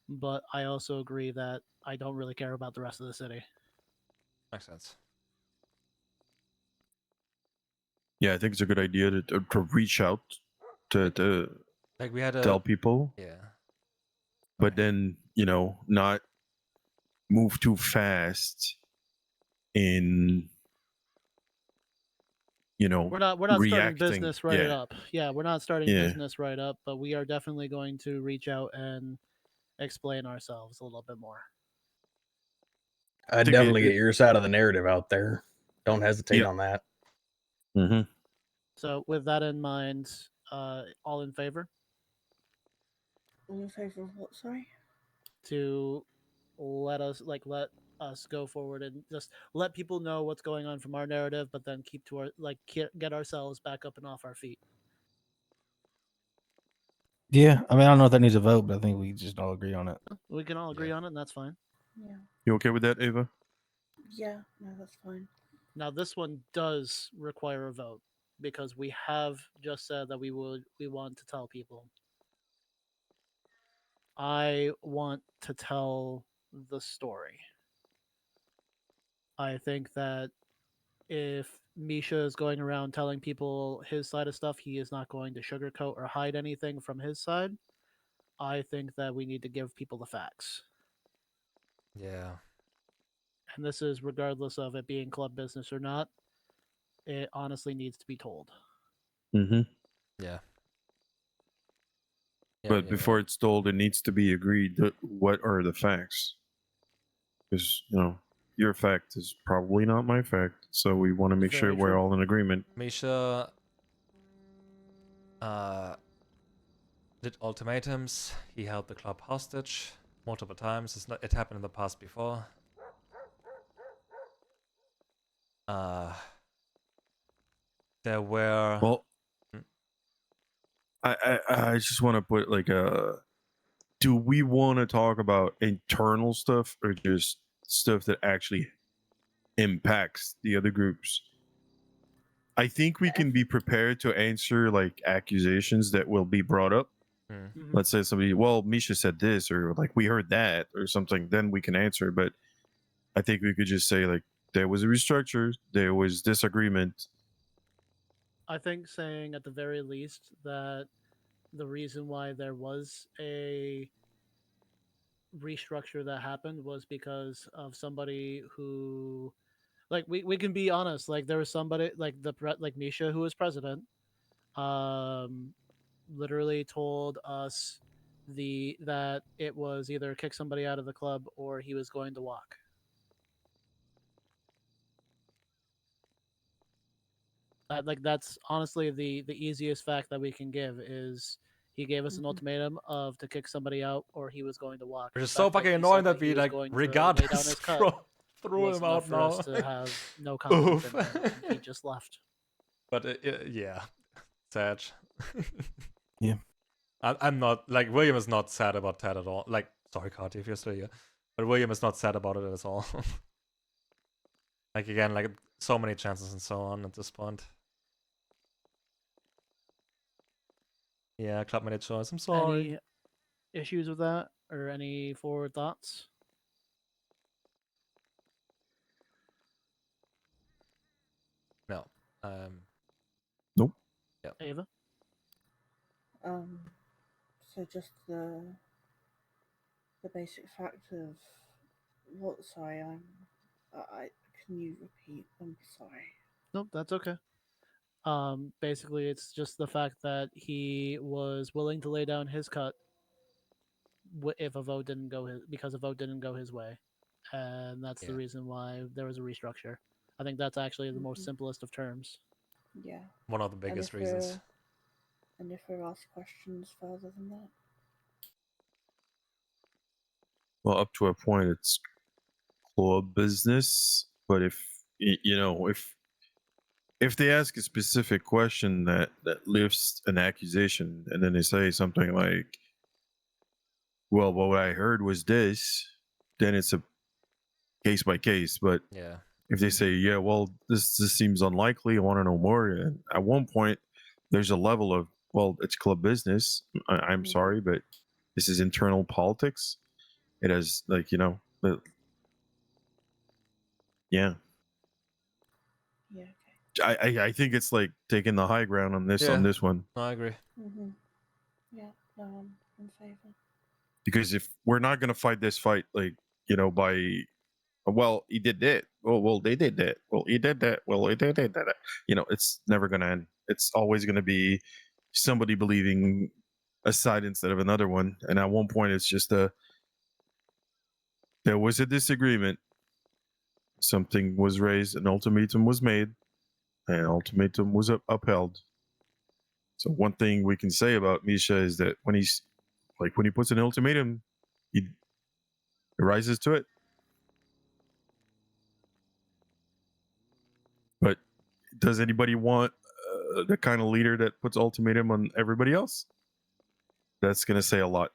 but I also agree that I don't really care about the rest of the city. Makes sense. Yeah, I think it's a good idea to reach out to we had tell people. Yeah. But then, not move too fast in we're not starting business right up. Yeah, we're not starting business right up, but we are definitely going to reach out and explain ourselves a little bit more. I'd definitely get your side of the narrative out there. Don't hesitate on that. Mm-hmm. So with that in mind, all in favor? All in favor of what? Sorry. To let us go forward and just let people know what's going on from our narrative, but then keep to our get ourselves back up and off our feet. Yeah, I mean, I don't know if that needs a vote, but I think we just all agree on it. We can all agree on it, and that's fine. Yeah. You okay with that, Ava? Yeah, no, that's fine. Now this one does require a vote because we have just said that we want to tell people. I want to tell the story. I think that if Misha is going around telling people his side of stuff, he is not going to sugarcoat or hide anything from his side. I think that we need to give people the facts. Yeah. And this is regardless of it being club business or not. It honestly needs to be told. Mm-hmm. Yeah. But before it's told, it needs to be agreed that what are the facts. Because, your fact is probably not my fact. So we want to make sure we're all in agreement. Misha did ultimatums. He held the club hostage multiple times. It happened in the past before. There were... Well, I just want to put do we want to talk about internal stuff or just stuff that actually impacts the other groups? I think we can be prepared to answer accusations that will be brought up. Mm-hmm. Let's say somebody, well, Misha said this, or we heard that, or something. Then we can answer. But I think we could just say there was a restructure, there was disagreement. I think saying at the very least that the reason why there was a restructure that happened was because of somebody who, we can be honest, there was somebody like Misha, who was president, literally told us that it was either kick somebody out of the club or he was going to walk. That's honestly the easiest fact that we can give is he gave us an ultimatum of to kick somebody out or he was going to walk. Which is so fucking annoying that we regardless threw him out now. For us to have no confidence in him. He just left. But yeah, sad. Yeah. I'm not William is not sad about that at all. Sorry, Carty, if you're still here, but William is not sad about it at all. Again, so many chances and so on at this point. Yeah, club made a choice. I'm sorry. Any issues with that or any forward thoughts? No. Nope. Yeah. Ava? So just the basic fact of what? Sorry, can you repeat? I'm sorry. Nope, that's okay. Basically, it's just the fact that he was willing to lay down his cut if a vote didn't go because a vote didn't go his way, and that's the reason why there was a restructure. I think that's actually the most simplest of terms. Yeah. One of the biggest reasons. And if we're asked questions further than that? Well, up to a point, it's club business. But if if they ask a specific question that lifts an accusation, and then they say something like, "Well, what I heard was this," then it's a case by case. But if they say, "Yeah, well, this seems unlikely. I want to know more," and at one point, there's a level of, well, it's club business. I'm sorry, but this is internal politics. It has yeah. Yeah. Okay. I think it's taking the high ground on this one. I agree. Yeah. No, I'm in favor. Because if we're not gonna fight this fight, by, well, he did that. Well, they did that. Well, he did that. Well, he did that. It's never gonna end. It's always gonna be somebody believing a side instead of another one. And at one point, it's just there was a disagreement. something was raised, an ultimatum was made, and ultimatum was upheld. So one thing we can say about Misha is that when he puts an ultimatum, he rises to it. But does anybody want the kind of leader that puts ultimatum on everybody else? That's going to say a lot.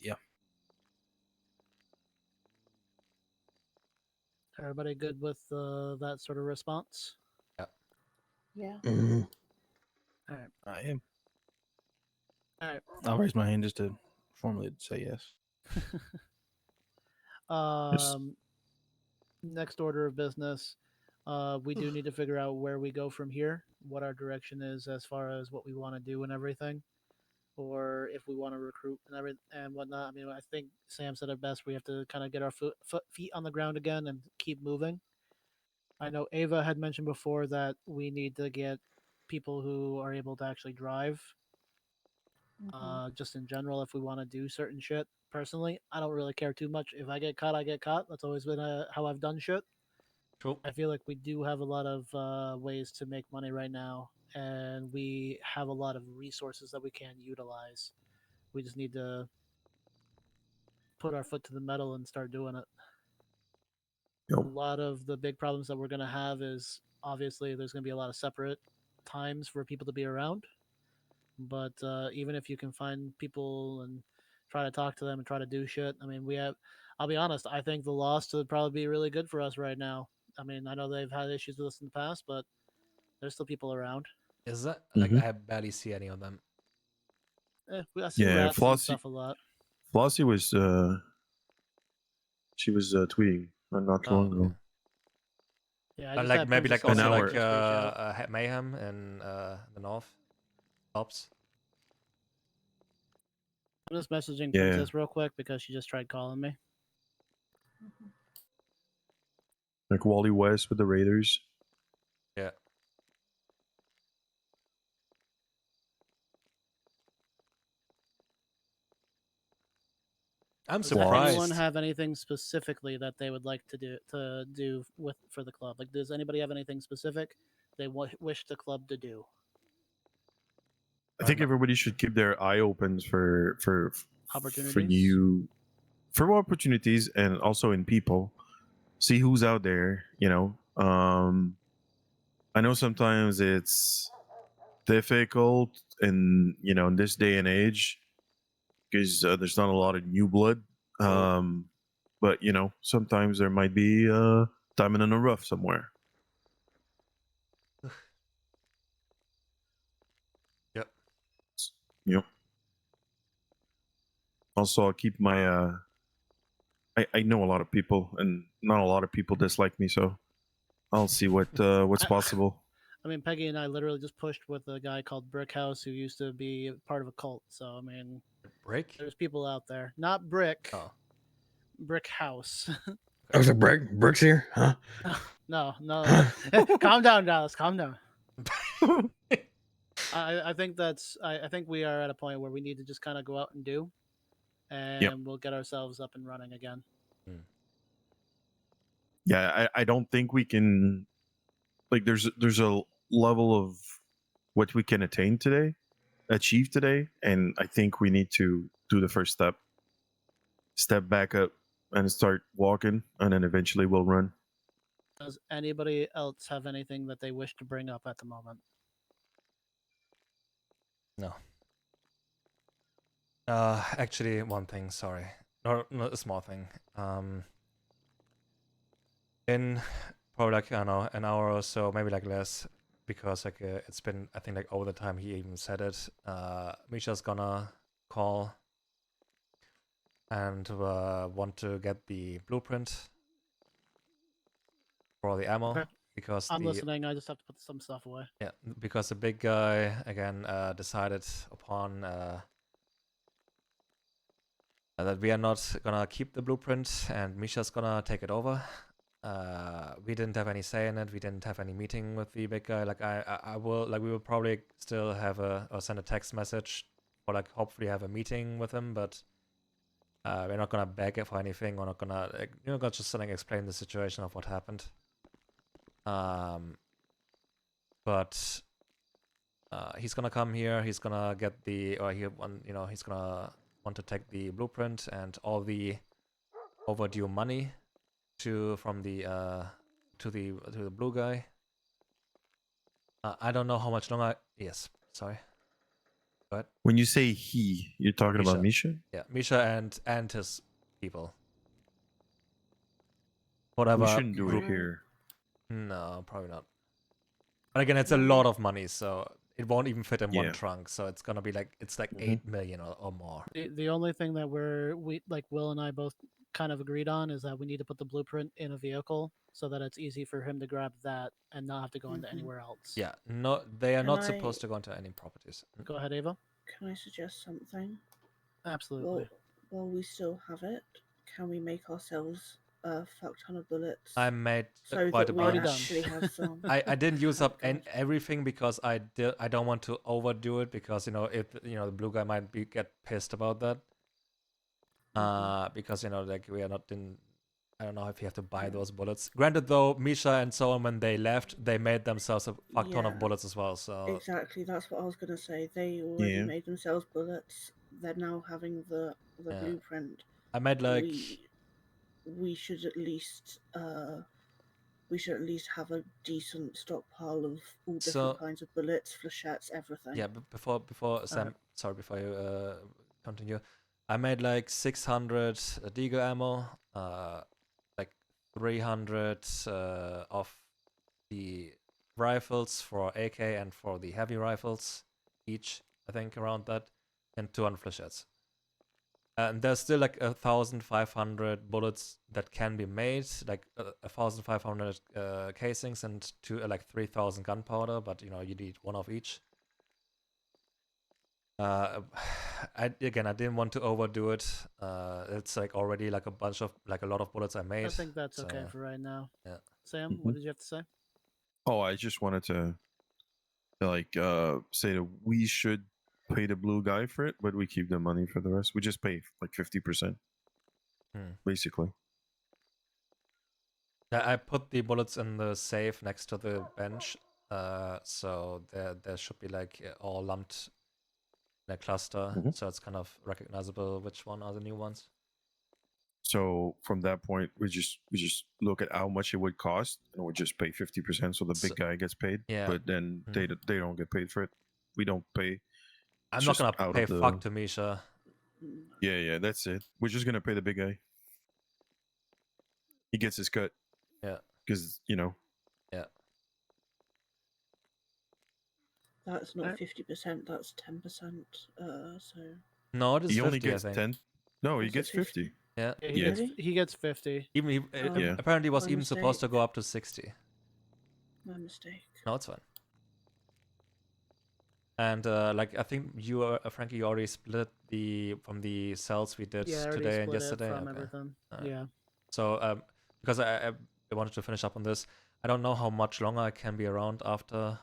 Yeah. Everybody good with that sort of response? Yeah. Mhm. All right. I am. All right. I'll raise my hand just to formally say yes. Next order of business. We do need to figure out where we go from here, what our direction is as far as what we want to do and everything, or if we want to recruit and whatnot. I mean, I think Sam said it best. We have to kind of get our feet on the ground again and keep moving. I know Ava had mentioned before that we need to get people who are able to actually drive. Just in general, if we want to do certain shit. Personally, I don't really care too much. If I get caught, I get caught. That's always been how I've done shit. Cool. I feel like we do have a lot of ways to make money right now, and we have a lot of resources that we can utilize. We just need to put our foot to the metal and start doing it. Yep. A lot of the big problems that we're going to have is obviously there's going to be a lot of separate times for people to be around. But even if you can find people and try to talk to them and try to do shit, I mean, I'll be honest, I think the Lost would probably be really good for us right now. I mean, I know they've had issues with us in the past, but there's still people around. Is that like I barely see any of them? I see rats and stuff a lot. Flossie was she was tweeting not long ago. Yeah, I just like had maybe Princess like also Leia like just reach out. Mayhem in the north. Ops. I'm just messaging Yeah. Princess real quick because she just tried calling me. Like Wally West with the Raiders. Yeah. I'm surprised. Does anyone have anything specifically that they would like to do for the club? Like, does anybody have anything specific they wish the club to do? I think everybody should keep their eye open for opportunities, for opportunities, and also in people. See who's out there. I know sometimes it's difficult, in this day and age, because there's not a lot of new blood. But sometimes there might be diamond in the rough somewhere. Yep. Yep. Also, I'll keep my. I know a lot of people, and not a lot of people dislike me, so I'll see what's possible. I mean, Peggy and I literally just pushed with a guy called Brick House who used to be part of a cult. So I mean, Brick. There's people out there, not Brick. Oh. Brick House. I was like, Brick's here, huh? No. Calm down, Dallas. Calm down. I think I think we are at a point where we need to just kind of go out and do, and we'll get ourselves up and running again. Yeah, I don't think we can. Like, there's a level of what we can achieve today, and I think we need to do the first step back up, and start walking, and then eventually we'll run. Does anybody else have anything that they wish to bring up at the moment? No. Actually, one thing. Sorry, not a small thing. In probably like, I don't know, an hour or so, maybe like less, because like it's been, I think, like over the time he even said it. Misha's gonna call and want to get the blueprint for the ammo. Okay. Because I'm listening. I just have to put some stuff away. Yeah, because the big guy again decided upon that we are not gonna keep the blueprint, and Misha's gonna take it over. We didn't have any say in it. We didn't have any meeting with the big guy. Like we will probably still have or send a text message, or like hopefully have a meeting with him, but We're not gonna beg for anything. We're not gonna, just something explain the situation of what happened. But he's gonna come here. He's gonna get he's gonna want to take the blueprint and all the overdue money from the to the blue guy. I don't know how much longer. Yes, sorry. But when you say he, you're talking about Misha? Yeah, Misha and his people. Whatever. We shouldn't do it here. No, probably not. But again, it's a lot of money, so it won't even fit in one trunk. So it's gonna be like 8 million or more. The only thing that Will and I both kind of agreed on is that we need to put the blueprint in a vehicle so that it's easy for him to grab that and not have to go into anywhere else. Yeah, no, they are not supposed to go into any properties. Go ahead, Ava. Can I suggest something? Absolutely. While we still have it, can we make ourselves a fuck ton of bullets? I made quite a bunch. I didn't use up everything because I don't want to overdo it because if the blue guy might get pissed about that. Because we are not in. I don't know if you have to buy those bullets. Granted, though, Misha and so on, when they left, they made themselves a fuck ton of bullets as well. So exactly, that's what I was gonna say. They already made themselves bullets. They're now having the blueprint. I made like. We should at least have a decent stockpile of all different kinds of bullets, flechettes, everything. Yeah, but before Sam, sorry, before you continue, I made like 600 Deagle ammo, like 300 of the rifles for AK and for the heavy rifles each, I think around that, and 200 flechettes. And there's still like 1,500 bullets that can be made, like 1,500 casings and 3,000 gunpowder, but you need one of each. I didn't want to overdo it. It's like already like a lot of bullets I made. I think that's okay for right now. Yeah. Sam, what did you have to say? Oh, I just wanted to say that we should pay the blue guy for it, but we keep the money for the rest. We just pay like 50%, basically. I put the bullets in the safe next to the bench, so there should be like all lumped in a cluster, so it's kind of recognizable which one are the new ones. So from that point, we just look at how much it would cost, and we just pay 50%, so the big guy gets paid. Yeah. But then they don't get paid for it. We don't pay. I'm not gonna pay fuck to Misha. Yeah, that's it. We're just gonna pay the big guy. He gets his cut. Yeah. Because Yeah. That's not 50%. That's 10%. So. No, it is. He 50, only gets I think. 10. No, he gets 50. Yeah. He gets 50. Even apparently was even supposed to go up to 60. My mistake. No, it's fine. And I think you, Frankie, you already split from the cells we did today and yesterday. From everything. Yeah. So because I wanted to finish up on this, I don't know how much longer I can be around after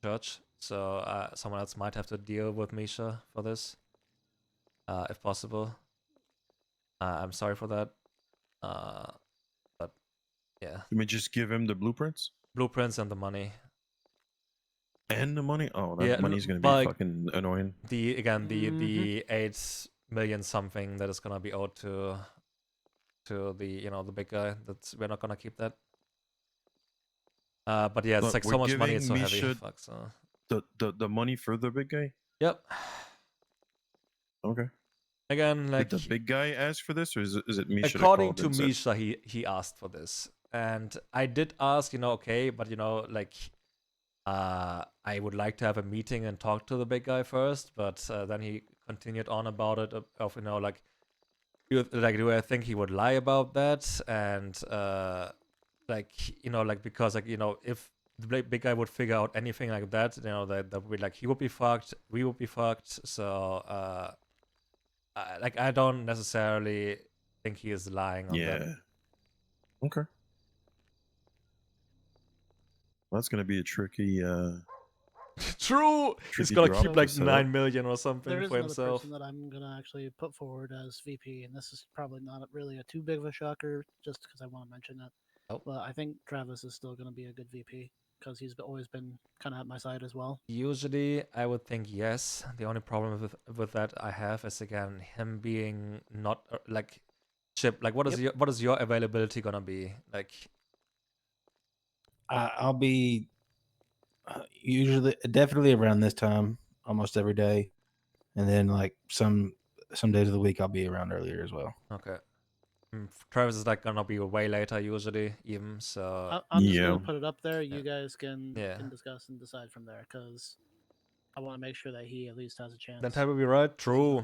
church. So someone else might have to deal with Misha for this, if possible. I'm sorry for that. But yeah. You may just give him the blueprints. Blueprints and the money. And the money? Oh, that money's gonna be fucking annoying. The 8 million something that is gonna be owed to the the big guy. We're not gonna keep that. But yeah, it's like so much money. It's so heavy. Fuck, so. The money for the big guy. Yep. Okay. Again, like did the big guy ask for this, or is it Misha? According to Misha, he asked for this, and I did ask, okay, but I would like to have a meeting and talk to the big guy first, but then he continued on about it of do I think he would lie about that, and because if the big guy would figure out anything like that, that would be he would be fucked, we would be fucked. So I don't necessarily think he is lying on that. Okay. Well, that's gonna be a tricky True. He's gonna keep like 9 million or something there is for another himself. person that I'm gonna actually put forward as VP, and this is probably not really a too big of a shocker, just because I want to mention it. Oh. But I think Travis is still gonna be a good VP because he's always been kind of at my side as well. Usually, I would think yes. The only problem with that I have is again him being not like Chip. Like, what is your availability gonna be like? I'll be usually definitely around this time almost every day, and then like some days of the week I'll be around earlier as well. Okay. Travis is like gonna be way later usually, even so. I'm just gonna put it up there. You guys can Yeah. discuss and decide from there because I want to make sure that he at least has a chance. Then Ted will be right. True.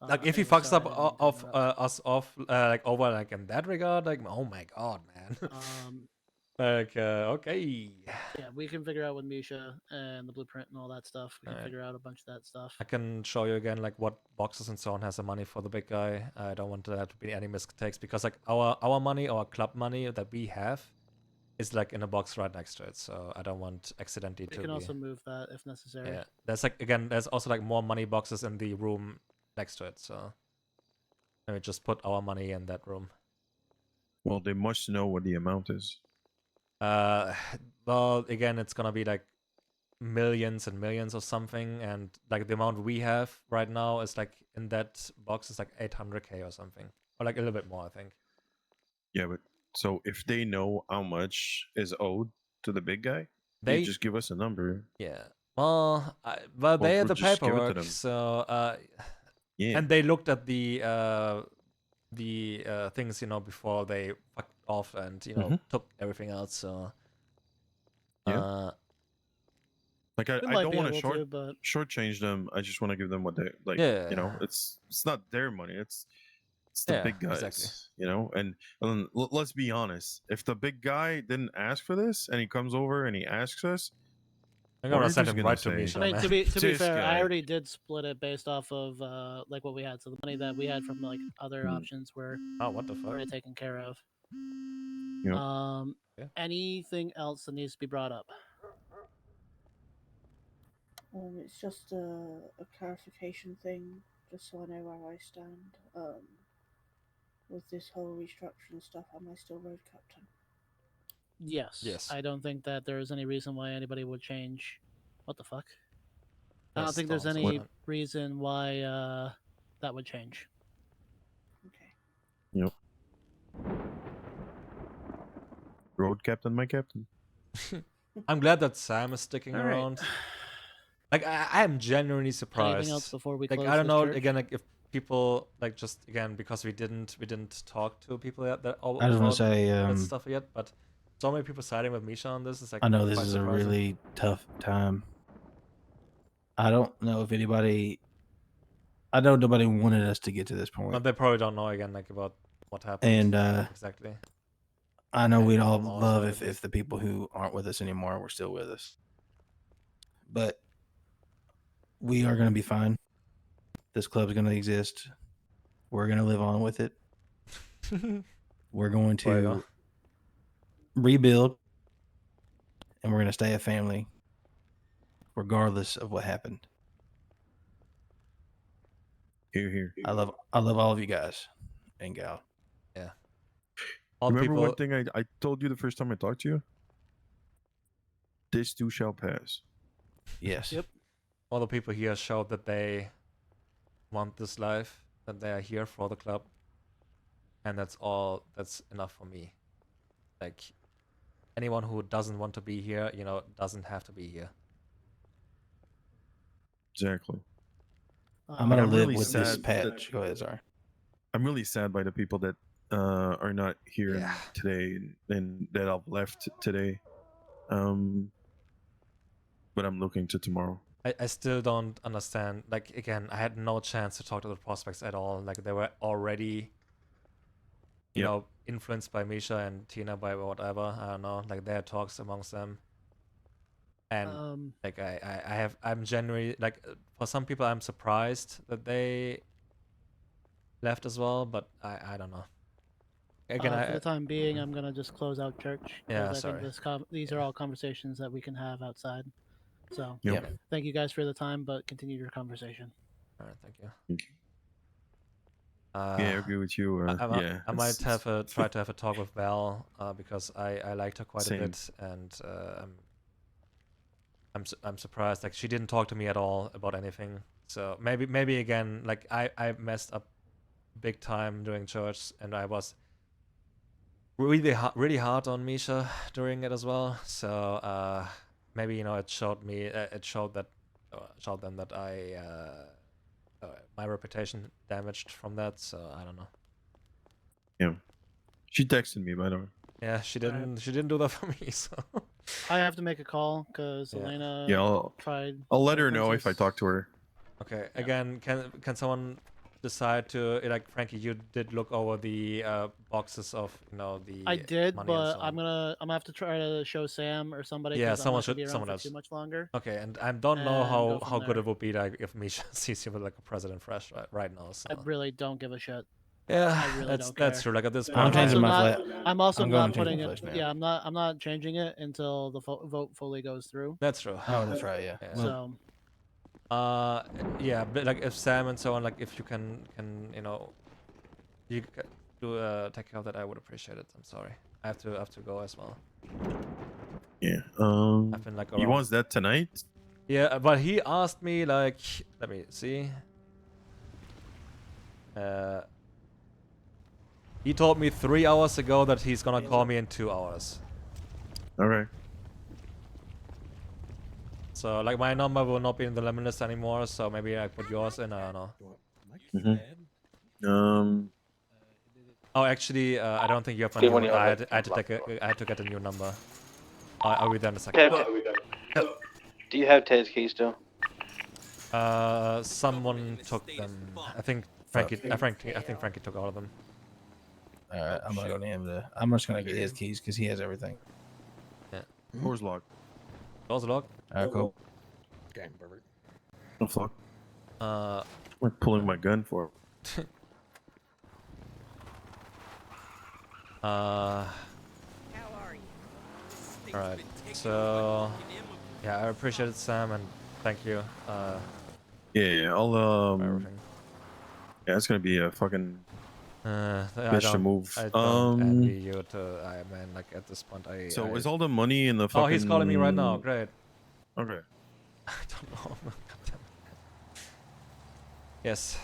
Like if he fucks up us off like over like in that regard, like oh my god, man. Like okay. Yeah, we can figure out with Misha and the blueprint and all that stuff. We can figure out a bunch of that stuff. I can show you again like what boxes and so on has the money for the big guy. I don't want there to be any mistakes because like our money, our club money that we have is like in a box right next to it. So I don't want accidentally We can also move that if necessary. Yeah. There's like again there's also like more money boxes in the room next to it, so let me just put our money in that room. Well, they must know what the amount is. Well, again, it's gonna be like millions and millions or something, and like the amount we have right now is like in that box is like 800k or something, or like a little bit more, I think. Yeah, but so if they know how much is owed to the big guy, they just give us a number. Yeah. Well, they had the paperwork, so yeah. And they looked at the things, you know, before they fucked off and you know took everything out. So yeah. Like I don't want to shortchange them. I just want to give them what they like. Yeah. You know, it's not their money. It's the big guys. Exactly. You know, and let's be honest. If the big guy didn't ask for this and he comes over and he asks us, I'm gonna send him right to Misha. I mean, to be fair, I already did split it based off of like what we had. So the money that we had from like other options were what the fuck already taken care of. Yep. Anything else that needs to be brought up? It's just a clarification thing, just so I know where I stand. With this whole restructuring stuff, am I still road captain? Yes. I don't think that there is any reason why anybody would change. What the fuck? I don't think there's any reason why that would change. Okay. Yep. Road captain, my captain. I'm glad that Sam is sticking around. Like I'm genuinely surprised. Anything else before we close I don't know church? again like if people like just again because we didn't talk to people yet that I just want to say that stuff yet, but so many people siding with Misha on this. It's like I know this is a really tough time. I don't know if anybody. I know nobody wanted us to get to this point. But they probably don't know again like about what happened. And exactly. I know we'd all love if the people who aren't with us anymore were still with us. But we are going to be fine. This club's going to exist. We're going to live on with it. We're going to rebuild. And we're going to stay a family regardless of what happened. Here. I love all of you guys and gal. Yeah. Remember one thing I told you the first time I talked to you? This too shall pass. Yes. Yep. All the people here showed that they want this life, that they are here for the club. And that's enough for me. Like anyone who doesn't want to be here, you know, doesn't have to be here. Exactly. I'm gonna live with this patch. Go ahead, sorry. I'm really sad by the people that are not here today and that I've left today. But I'm looking to tomorrow. I still don't understand. Like again, I had no chance to talk to the prospects at all. Like they were already, you know, influenced by Misha and Tina by whatever. I don't know. Like there are talks amongst them. And like I'm genuinely like for some people I'm surprised that they left as well, but I don't know. Again, for the time being, I'm gonna just close out church. Yeah, I sorry. think these are all conversations that we can have outside. So Yep. thank you guys for the time, but continue your conversation. All right, thank you. Yeah, I agree with you. I might have try to have a talk with Val because I liked her quite Same. a bit, and I'm surprised like she didn't talk to me at all about anything. So maybe again like I messed up big time during church, and I was really hard on Misha during it as well. So maybe it showed them that my reputation damaged from that. So I don't know. Yeah, she texted me by the way. Yeah, she didn't. She didn't do that for me. So I have to make a call because Elena tried. I'll let her know if I talk to her. Okay. Again, can someone decide to like Frankie? You did look over the boxes of the. I did, money but and so on. I'm gonna have to try to show Sam or somebody. Yeah, 'cause I'm someone not gonna should. be around Someone for else. too much longer. Okay, and I don't know and go how from good there. it would be like if Misha sees you with like a president fresh right now. So. I really don't give a shit. Yeah, I really don't that's care. true. Like at this point, I'm changing my flag. I'm also I'm going not to change putting my it. flash now. Yeah, I'm not changing it until the vote fully goes through. That's true. Oh, that's right. Yeah. So. Yeah, but like if Sam and so on, like if you can you do take care of that, I would appreciate it. I'm sorry, I have to go as well. Yeah. I've been like He wants that tonight. Yeah, but he asked me like, let me see. He told me 3 hours ago that he's gonna call me in 2 hours. Okay. So like my number will not be in the lemon list anymore. So maybe I put yours in. I don't know. Oh, actually, I don't think you have my new. I had to get a new number. I'll be there in a second. Do you have Ted's keys still? Someone took them. I think Frankie. I think Frankie took all of them. All right, I'm gonna go to him. I'm just gonna get his keys because he has everything. Yeah. Door's locked. Door's locked. All right, cool. Okay, perfect. The fuck? I'm pulling my gun for. All right. So, yeah, I appreciate it, Sam, and thank you. Yeah, I'll yeah, it's gonna be a fucking bitch to move. I don't envy you man, like at this point, So is all the money in the fucking? Oh, he's calling me right now. Great. Okay. I don't know. Yes.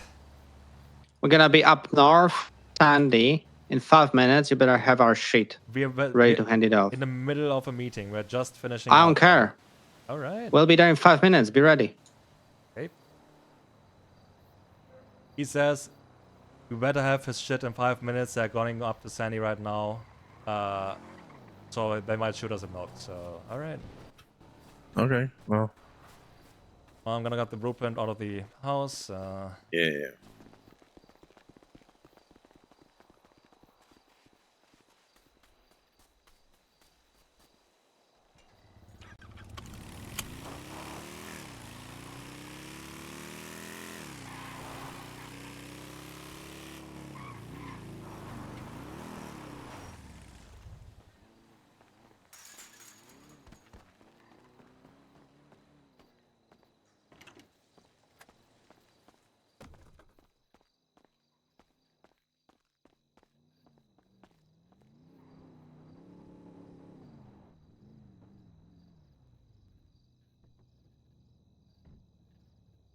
We're gonna be up north, Sandy. In 5 minutes, you better have our sheet ready to hand it off. In the middle of a meeting, we're just finishing. I don't care. All right. We'll be there in 5 minutes. Be ready. Okay. He says, "You better have his shit in 5 minutes. They're going up to Sandy right now, so they might shoot us a note." So, all right. Okay. Well, I'm gonna get the blueprint out of the house. Yeah.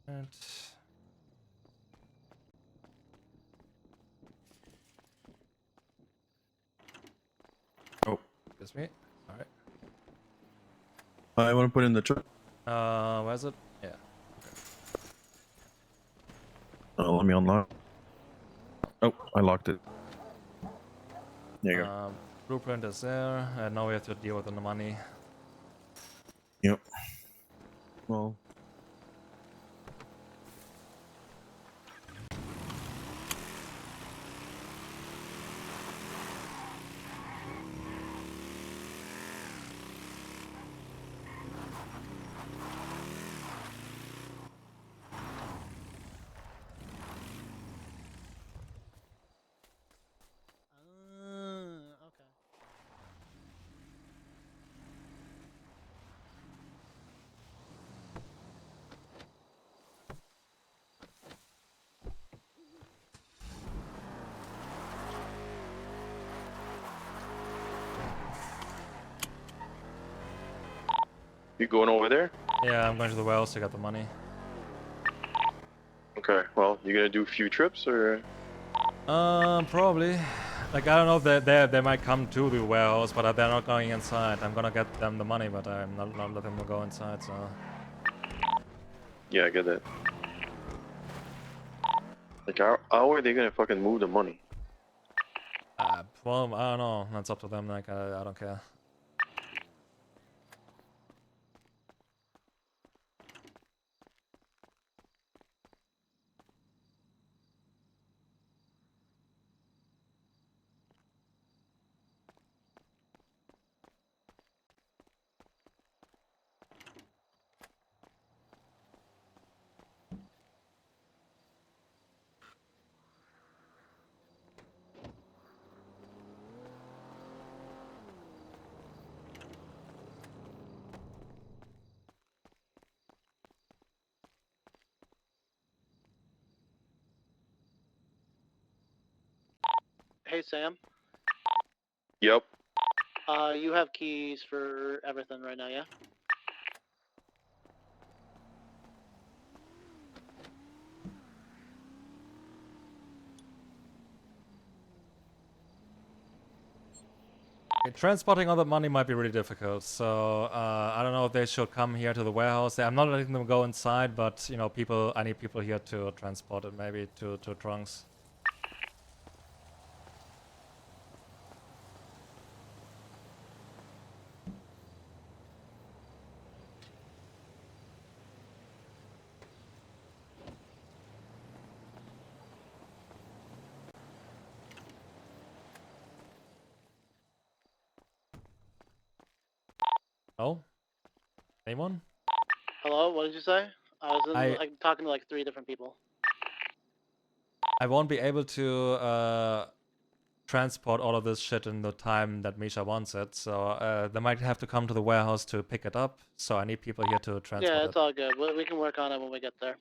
And oh, excuse me. All right. I want to put in the truck. Where's it? Yeah. Okay. Let me unlock. Oh, I locked it. There you go. Blueprint is there, and now we have to deal with the money. Yep. Well. Okay. You going over there? Yeah, I'm going to the wells to get the money. Okay, well, you gonna do a few trips or? Probably. Like, I don't know if they might come to the warehouse, but they're not going inside. I'm gonna get them the money, but I'm not letting them go inside, so... Yeah, I get that. Like, how are they gonna fucking move the money? Well, I don't know. That's up to them, like, I don't care. Hey Sam. Yep. You have keys for everything right now, yeah? Okay, transporting all that money might be really difficult, so I don't know if they should come here to the warehouse. I'm not letting them go inside, but you know, I need people here to transport it, maybe to trunks. Oh? Anyone? Hello, what did you say? I was I'm talking to like 3 different people. I won't be able to transport all of this shit in the time that Misha wants it, so they might have to come to the warehouse to pick it up, so I need people here to transport Yeah, it. it's all good. We can work on it when we get there.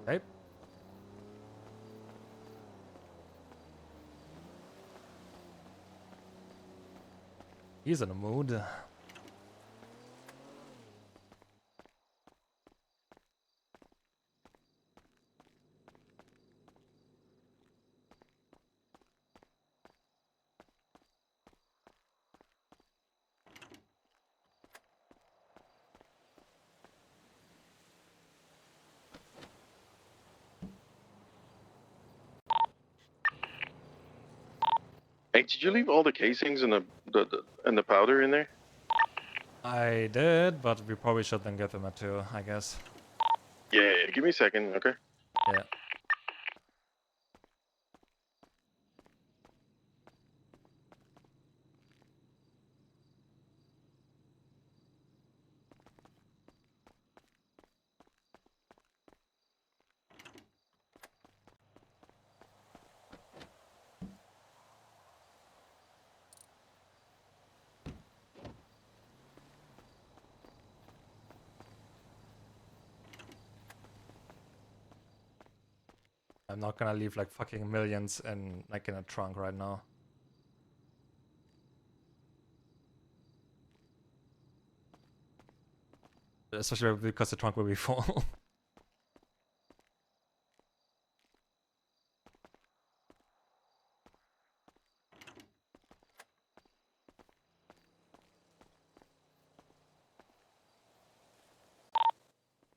Okay. He's in a mood. Hey, did you leave all the casings and the powder in there? I did, but we probably should then get them at 2, I guess. Yeah, give me a second, okay? Yeah. I'm not gonna leave like fucking millions in like in a trunk right now. Especially because the trunk will be full.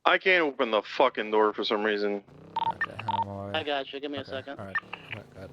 I can't open the fucking door for some reason. Okay, I'm alright. I got you. Give me a second. Alright, good.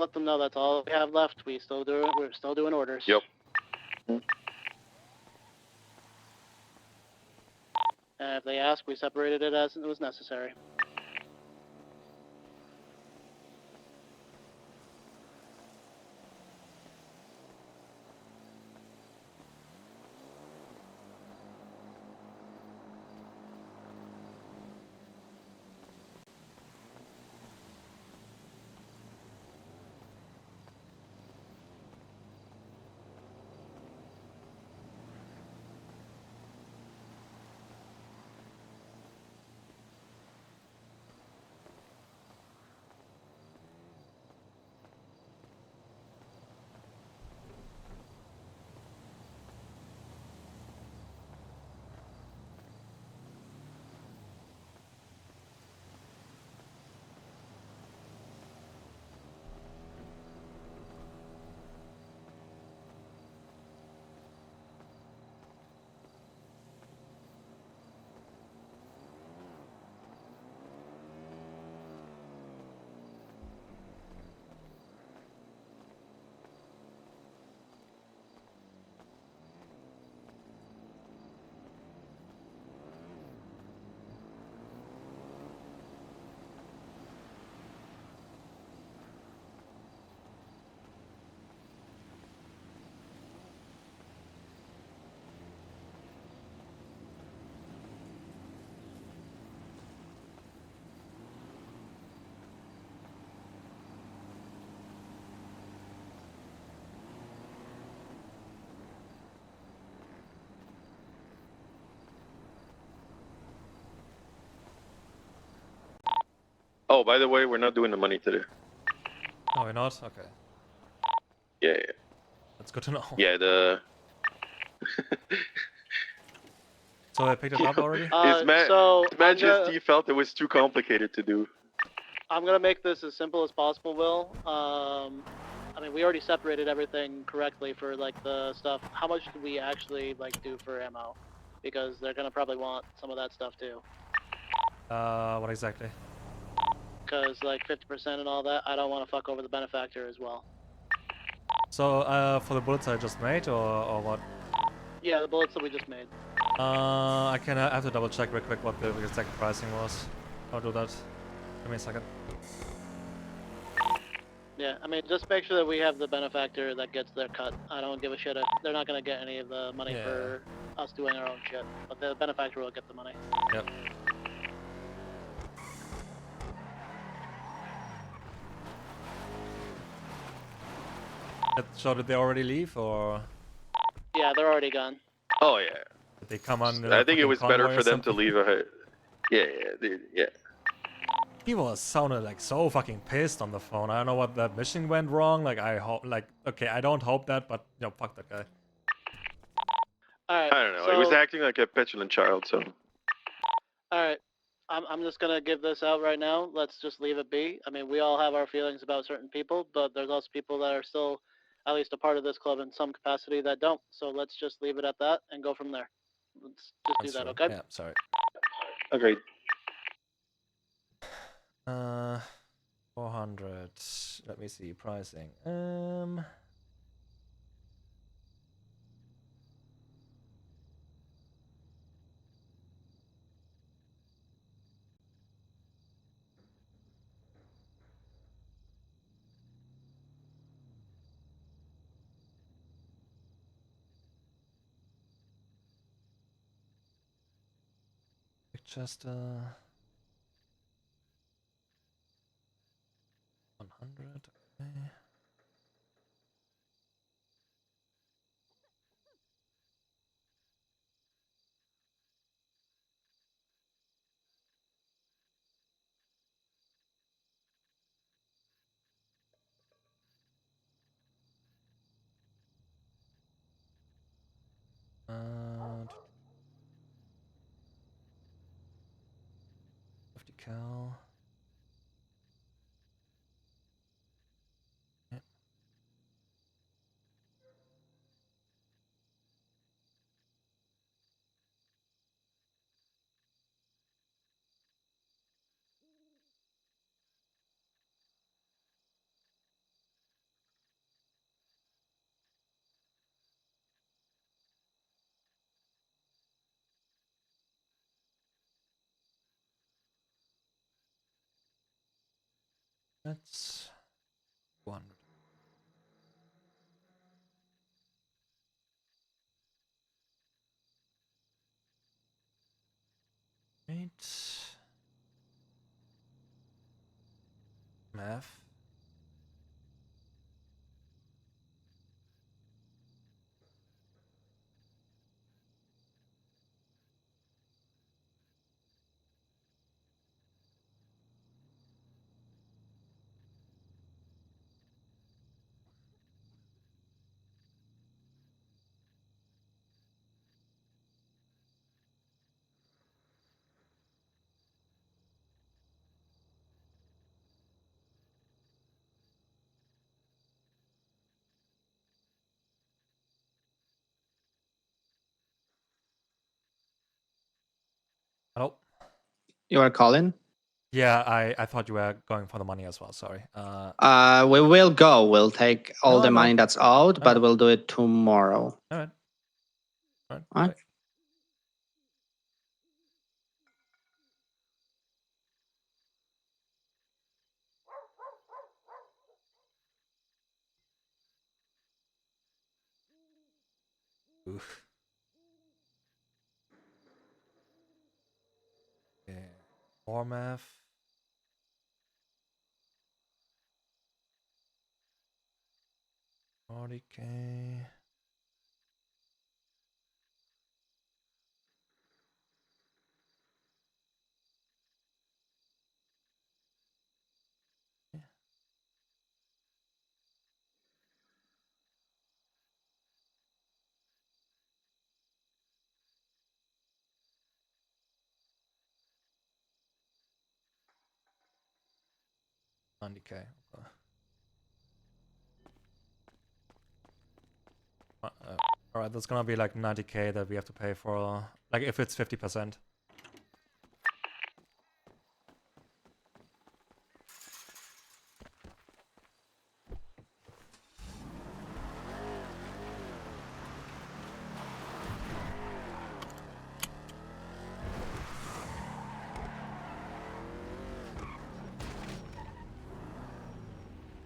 let them know that's all we have left. We're still doing orders. Yep. And if they ask, we separated it as it was necessary. Oh, by the way, we're not doing the money today. No, we're not? Okay. Yeah. That's good to know. Yeah, the... So I picked it up already? His Majesty felt it was too complicated to do. I'm gonna make this as simple as possible, Will. I mean, we already separated everything correctly for like the stuff. How much do we actually like do for ammo? Because they're gonna probably want some of that stuff too. What exactly? Because like 50% and all that, I don't want to fuck over the benefactor as well. So for the bullets I just made, or what? Yeah, the bullets that we just made. I have to double check real quick what the exact pricing was. I'll do that. Give me a second. Yeah, I mean, just make sure that we have the benefactor that gets their cut. I don't give a shit if they're not gonna get any of the money for us doing our own shit, but the benefactor will get the money. Yep. So did they already leave, or? Yeah, they're already gone. Oh yeah. Did they come on? I think it was better for them to leave ahead. Yeah, yeah. He sounded like so fucking pissed on the phone. I don't know what that mission went wrong. Like I hope, okay, I don't hope that, but you know, fuck that guy. Alright. I don't know. He was acting like a petulant child, so. Alright. I'm just gonna give this out right now. Let's just leave it be. I mean, we all have our feelings about certain people, but there's also people that are still at least a part of this club in some capacity that don't. So let's just leave it at that and go from there. Let's just do that, okay? Yeah, sorry. Agreed. 400. Let me see pricing. Just 100. Okay. Uh, 50 cal. Yep. minutes. 100. Right. Math. Hello? You are calling? Yeah, I thought you were going for the money as well. Sorry. We will go. We'll take all No, the no. money that's owed, I but know. we'll do it tomorrow. All right. All right. Huh? Bye. Oof. Okay. More math. $40K. $90K. Okay. All right, that's gonna be like $90K that we have to pay for, like if it's 50%.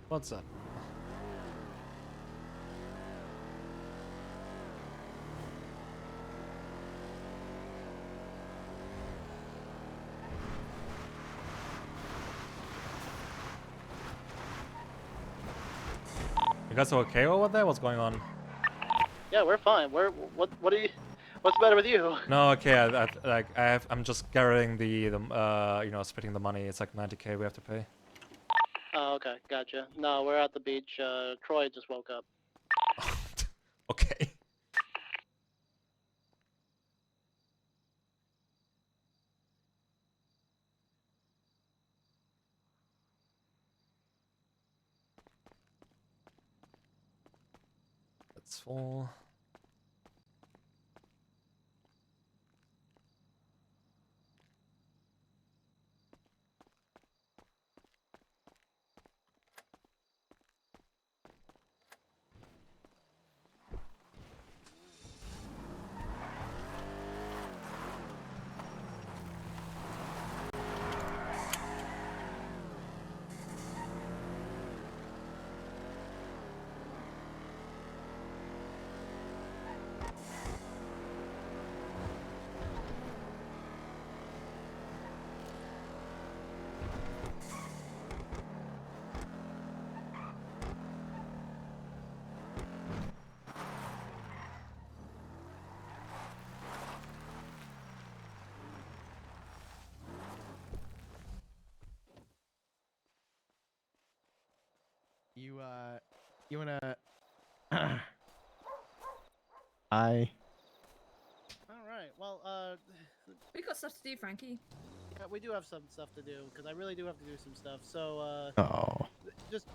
What's that? You guys okay over there? What's going on? Yeah, we're fine. What are you? What's the matter with you? No, okay. I'm just gathering the splitting the money. It's like $90K we have to pay. Oh, okay, gotcha. No, we're at the beach. Troy just woke up. Okay. That's full. You wanna? All right. Well, we got stuff to do, Frankie. Yeah, we do have some stuff to do because I really do have to do some stuff. So, Oh. just,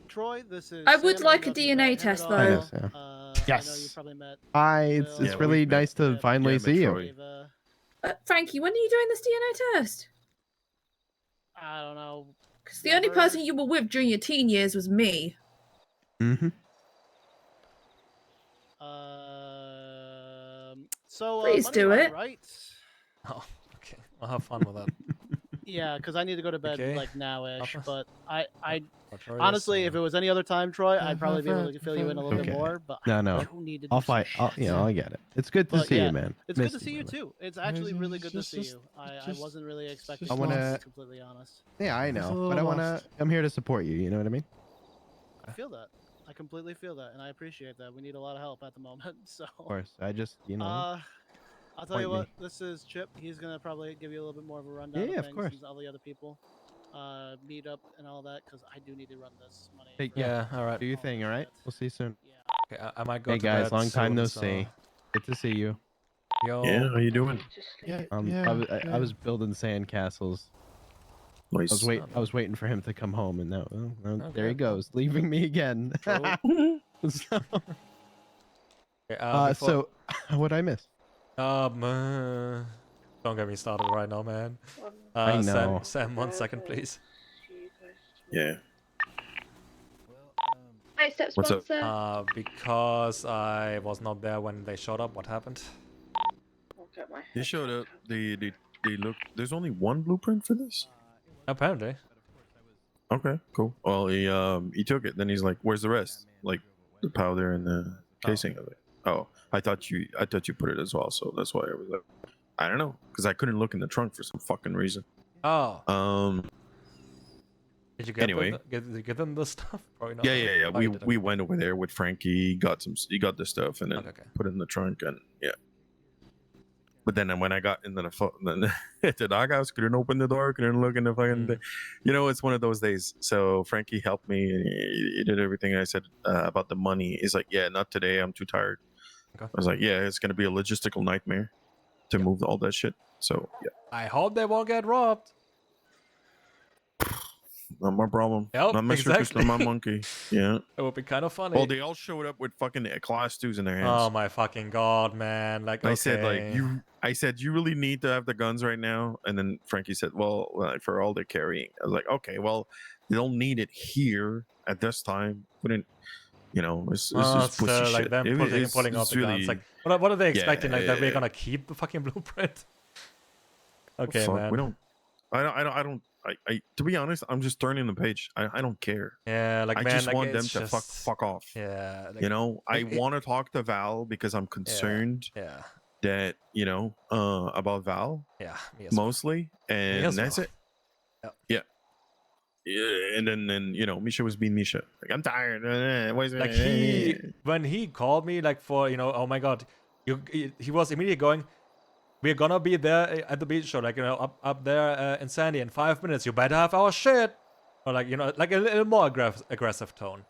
Troy, this is. I would Sam. like I a don't know if you've met DNA him test at though. I know, all. Sam. I know you've probably met. Hi, Will, it's really nice to finally see you. Frankie, when are you doing this DNA test? I don't know. Because the only person you were with during your teen years was me. Mm-hmm. So Please money do line, it. right? Oh, okay. I'll have fun with that. Yeah, because I need to go to bed Okay. like now-ish. Papa? But I Artorias, honestly, if it was any other time, Troy, I'd probably be able to fill you in a little bit Okay. more. But No, I no. do need to do I'll some fight. shit. I get it. It's good to But see yeah, you, man. it's Miss good to see you brother. too. It's actually really good to see you. I wasn't really expecting I to, wanna- to be completely honest. Yeah, I a know, little but I wanna. lost. I'm here to support you. You know what I mean? I feel that. I completely feel that, and I appreciate that. We need a lot of help at the moment. So, Of course. I just, I'll tell you point what. me. This is Chip. He's gonna probably give you a little bit more of a rundown Yeah, of of things course. and all the other people, meet up and all that, because I do need to run this money. Hey, for Yeah, all right. Do your thing. All right. We'll see you soon. Okay, I might go Hey to guys, bed long time soon, no so- see. Good to see you. Yo. Yeah, how you doing? Yeah, I was building sand castles. Nice. I was waiting for him to come home, and now there he Okay. goes, leaving me again. True. So, Okay, so what I miss? Don't get me started right now, man. I know. Sam, 1 second, please. Yeah. Hi, step What's up? sponsor. Because I was not there when they showed up. What happened? I'll get my They showed up. They look. There's only one blueprint for this. Apparently. Okay, cool. Well, he took it. Then he's like, "Where's the rest? Like the powder and the casing of it." Oh, I thought you put it as well. So that's why I was like, I don't know, because I couldn't look in the trunk for some fucking reason. Oh. Did you get Anyway. did you get them the stuff? Probably not. Yeah. Oh, you did, We okay. went over there with Frankie. He got the stuff and then Okay. put it in the trunk and yeah. But then when I got into the at the doghouse, couldn't open the door, couldn't look in the fucking thing. You know, it's one of those days. So Frankie helped me and he did everything I said about the money. He's like, yeah, not today. I'm too tired. Okay. I was like, yeah, it's gonna be a logistical nightmare to move all that shit. So yeah, I hope they won't get robbed. not my problem. Yep, not my circus, exactly. not my monkey. Yeah. It would be kind of funny. Well, they all showed up with fucking class 2s in their hands. Oh my fucking god, man! Like, I said, like, okay. I said, you really need to have the guns right now. And then Frankie said, well, like, for all they're carrying. I was like, okay, well, they don't need it here at this time. Wouldn't, it's just pussy Still, like shit. them pulling out it's the guns. really- Like, what are they expecting? Like that we're Yeah. gonna keep the fucking blueprint? Okay, Fuck, man. we don't. I don't. To be honest, I'm just turning the page. I don't care. Yeah, like I man, just like, want them it's to just... fuck off. Yeah, like, I like, want to talk to Val because I'm concerned. Yeah. That about Val. Yeah, me as well. Mostly, and as that's well. it. Yeah. Yeah, and then Misha was being Misha. Like, I'm tired. Like when he called me, like for oh my god, he was immediately going, we're gonna be there at the beach show, like up there in Sandy in 5 minutes. You better have our shit, or like like a little more aggressive tone.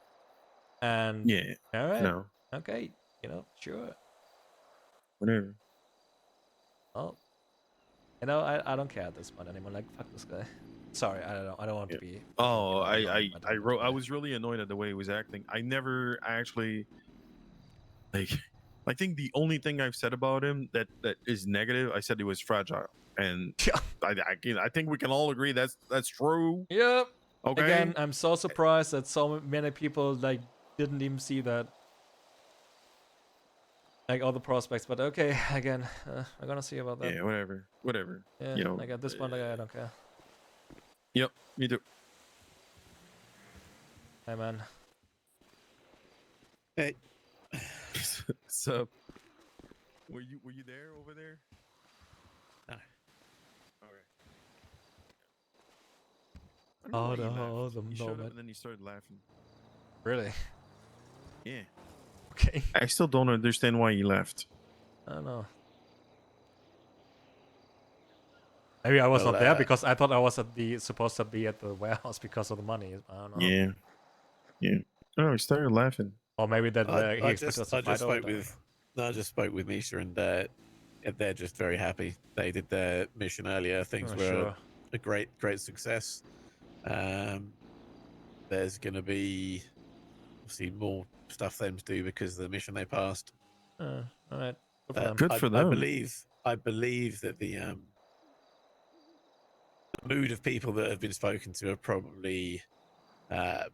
And yeah, all right, no, okay, sure, whatever. well, I don't care at this point anymore. Like, fuck this guy. Sorry, I don't want to be. Oh, I was really annoyed at the way he was acting. I never actually I think the only thing I've said about him that is negative, I said he was fragile, and I think we can all agree that's true. Yep. Okay. Again, I'm so surprised that so many people like didn't even see that. Like all the prospects, but okay, again, I'm gonna see about that. Yeah, whatever. Yeah, like at this point, like, I don't care. Yep, me too. Hey, man. Hey. So, were you there over there? No. Okay. Oh no, the He showed up moment. and then he started laughing. Really? Yeah. Okay. I still don't understand why he left. I don't know. Maybe I was not there because I thought I was supposed to be at the warehouse because of the money. I don't know. Yeah. Oh, he started laughing. Or maybe that he I expected us just, to I fight just over spoke that. with, no, I just spoke with Misha, and they're just very happy. They did their mission earlier. Things Oh, were sure. a great success. There's going to be obviously more stuff for them to do because of the mission they passed. All right. Good for them. Good for them. I believe that the mood of people that have been spoken to are probably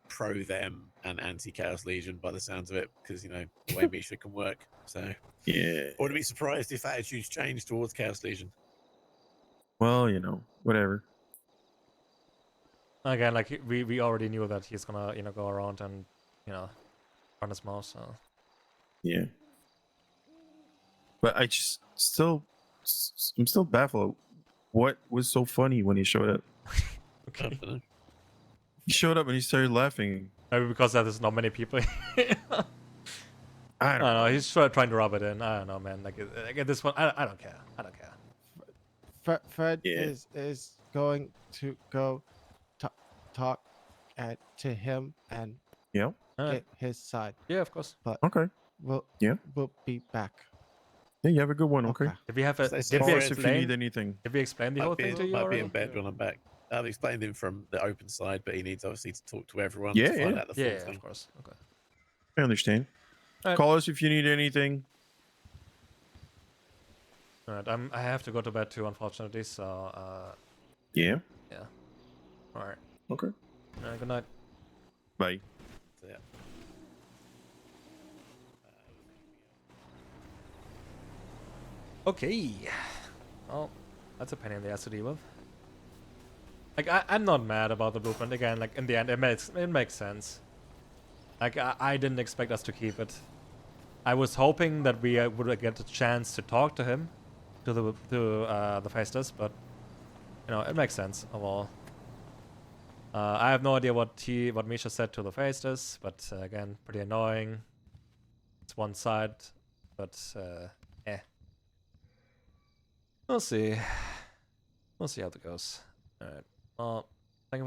pro them and anti Chaos Legion by the sounds of it, because the way Misha can work. So Yeah. I wouldn't be surprised if attitudes change towards Chaos Legion. Well, whatever. Again, like we already knew that he's gonna go around and run his mouth. So yeah. But I just I'm still baffled. What was so funny when he showed up? okay. He showed up and he started laughing. Maybe because there's not many people. I don't know. He's trying to rub it in. I don't know, man. Like at this point, I don't care. I don't care. Fred is going to go talk to him and get his side. Yeah, of course. But okay, we'll be back. Yeah, you have a good one. Okay. Did we have a? Call us if you need anything. Did we explain the whole thing to you Might be already? in bed when I'm back. I've explained him from the open side, but he needs obviously to talk to everyone Yeah, to find out the full thing. Of course. Okay. I understand. All right. Call us if you need anything. All right. I have to go to bed too, unfortunately. So. Yeah. Yeah. All right. Okay. All right. Good night. Bye. So, yeah. Okay. Well, that's a pain in the ass to deal with. Like I'm not mad about the blueprint. Again, like in the end, it makes sense. Like I didn't expect us to keep it. I was hoping that we would get a chance to talk to him, to the Faceless, but it makes sense overall. I have no idea what Misha said to the Faceless, but again, pretty annoying. It's one side, but We'll see. We'll see how it goes. All right. Well.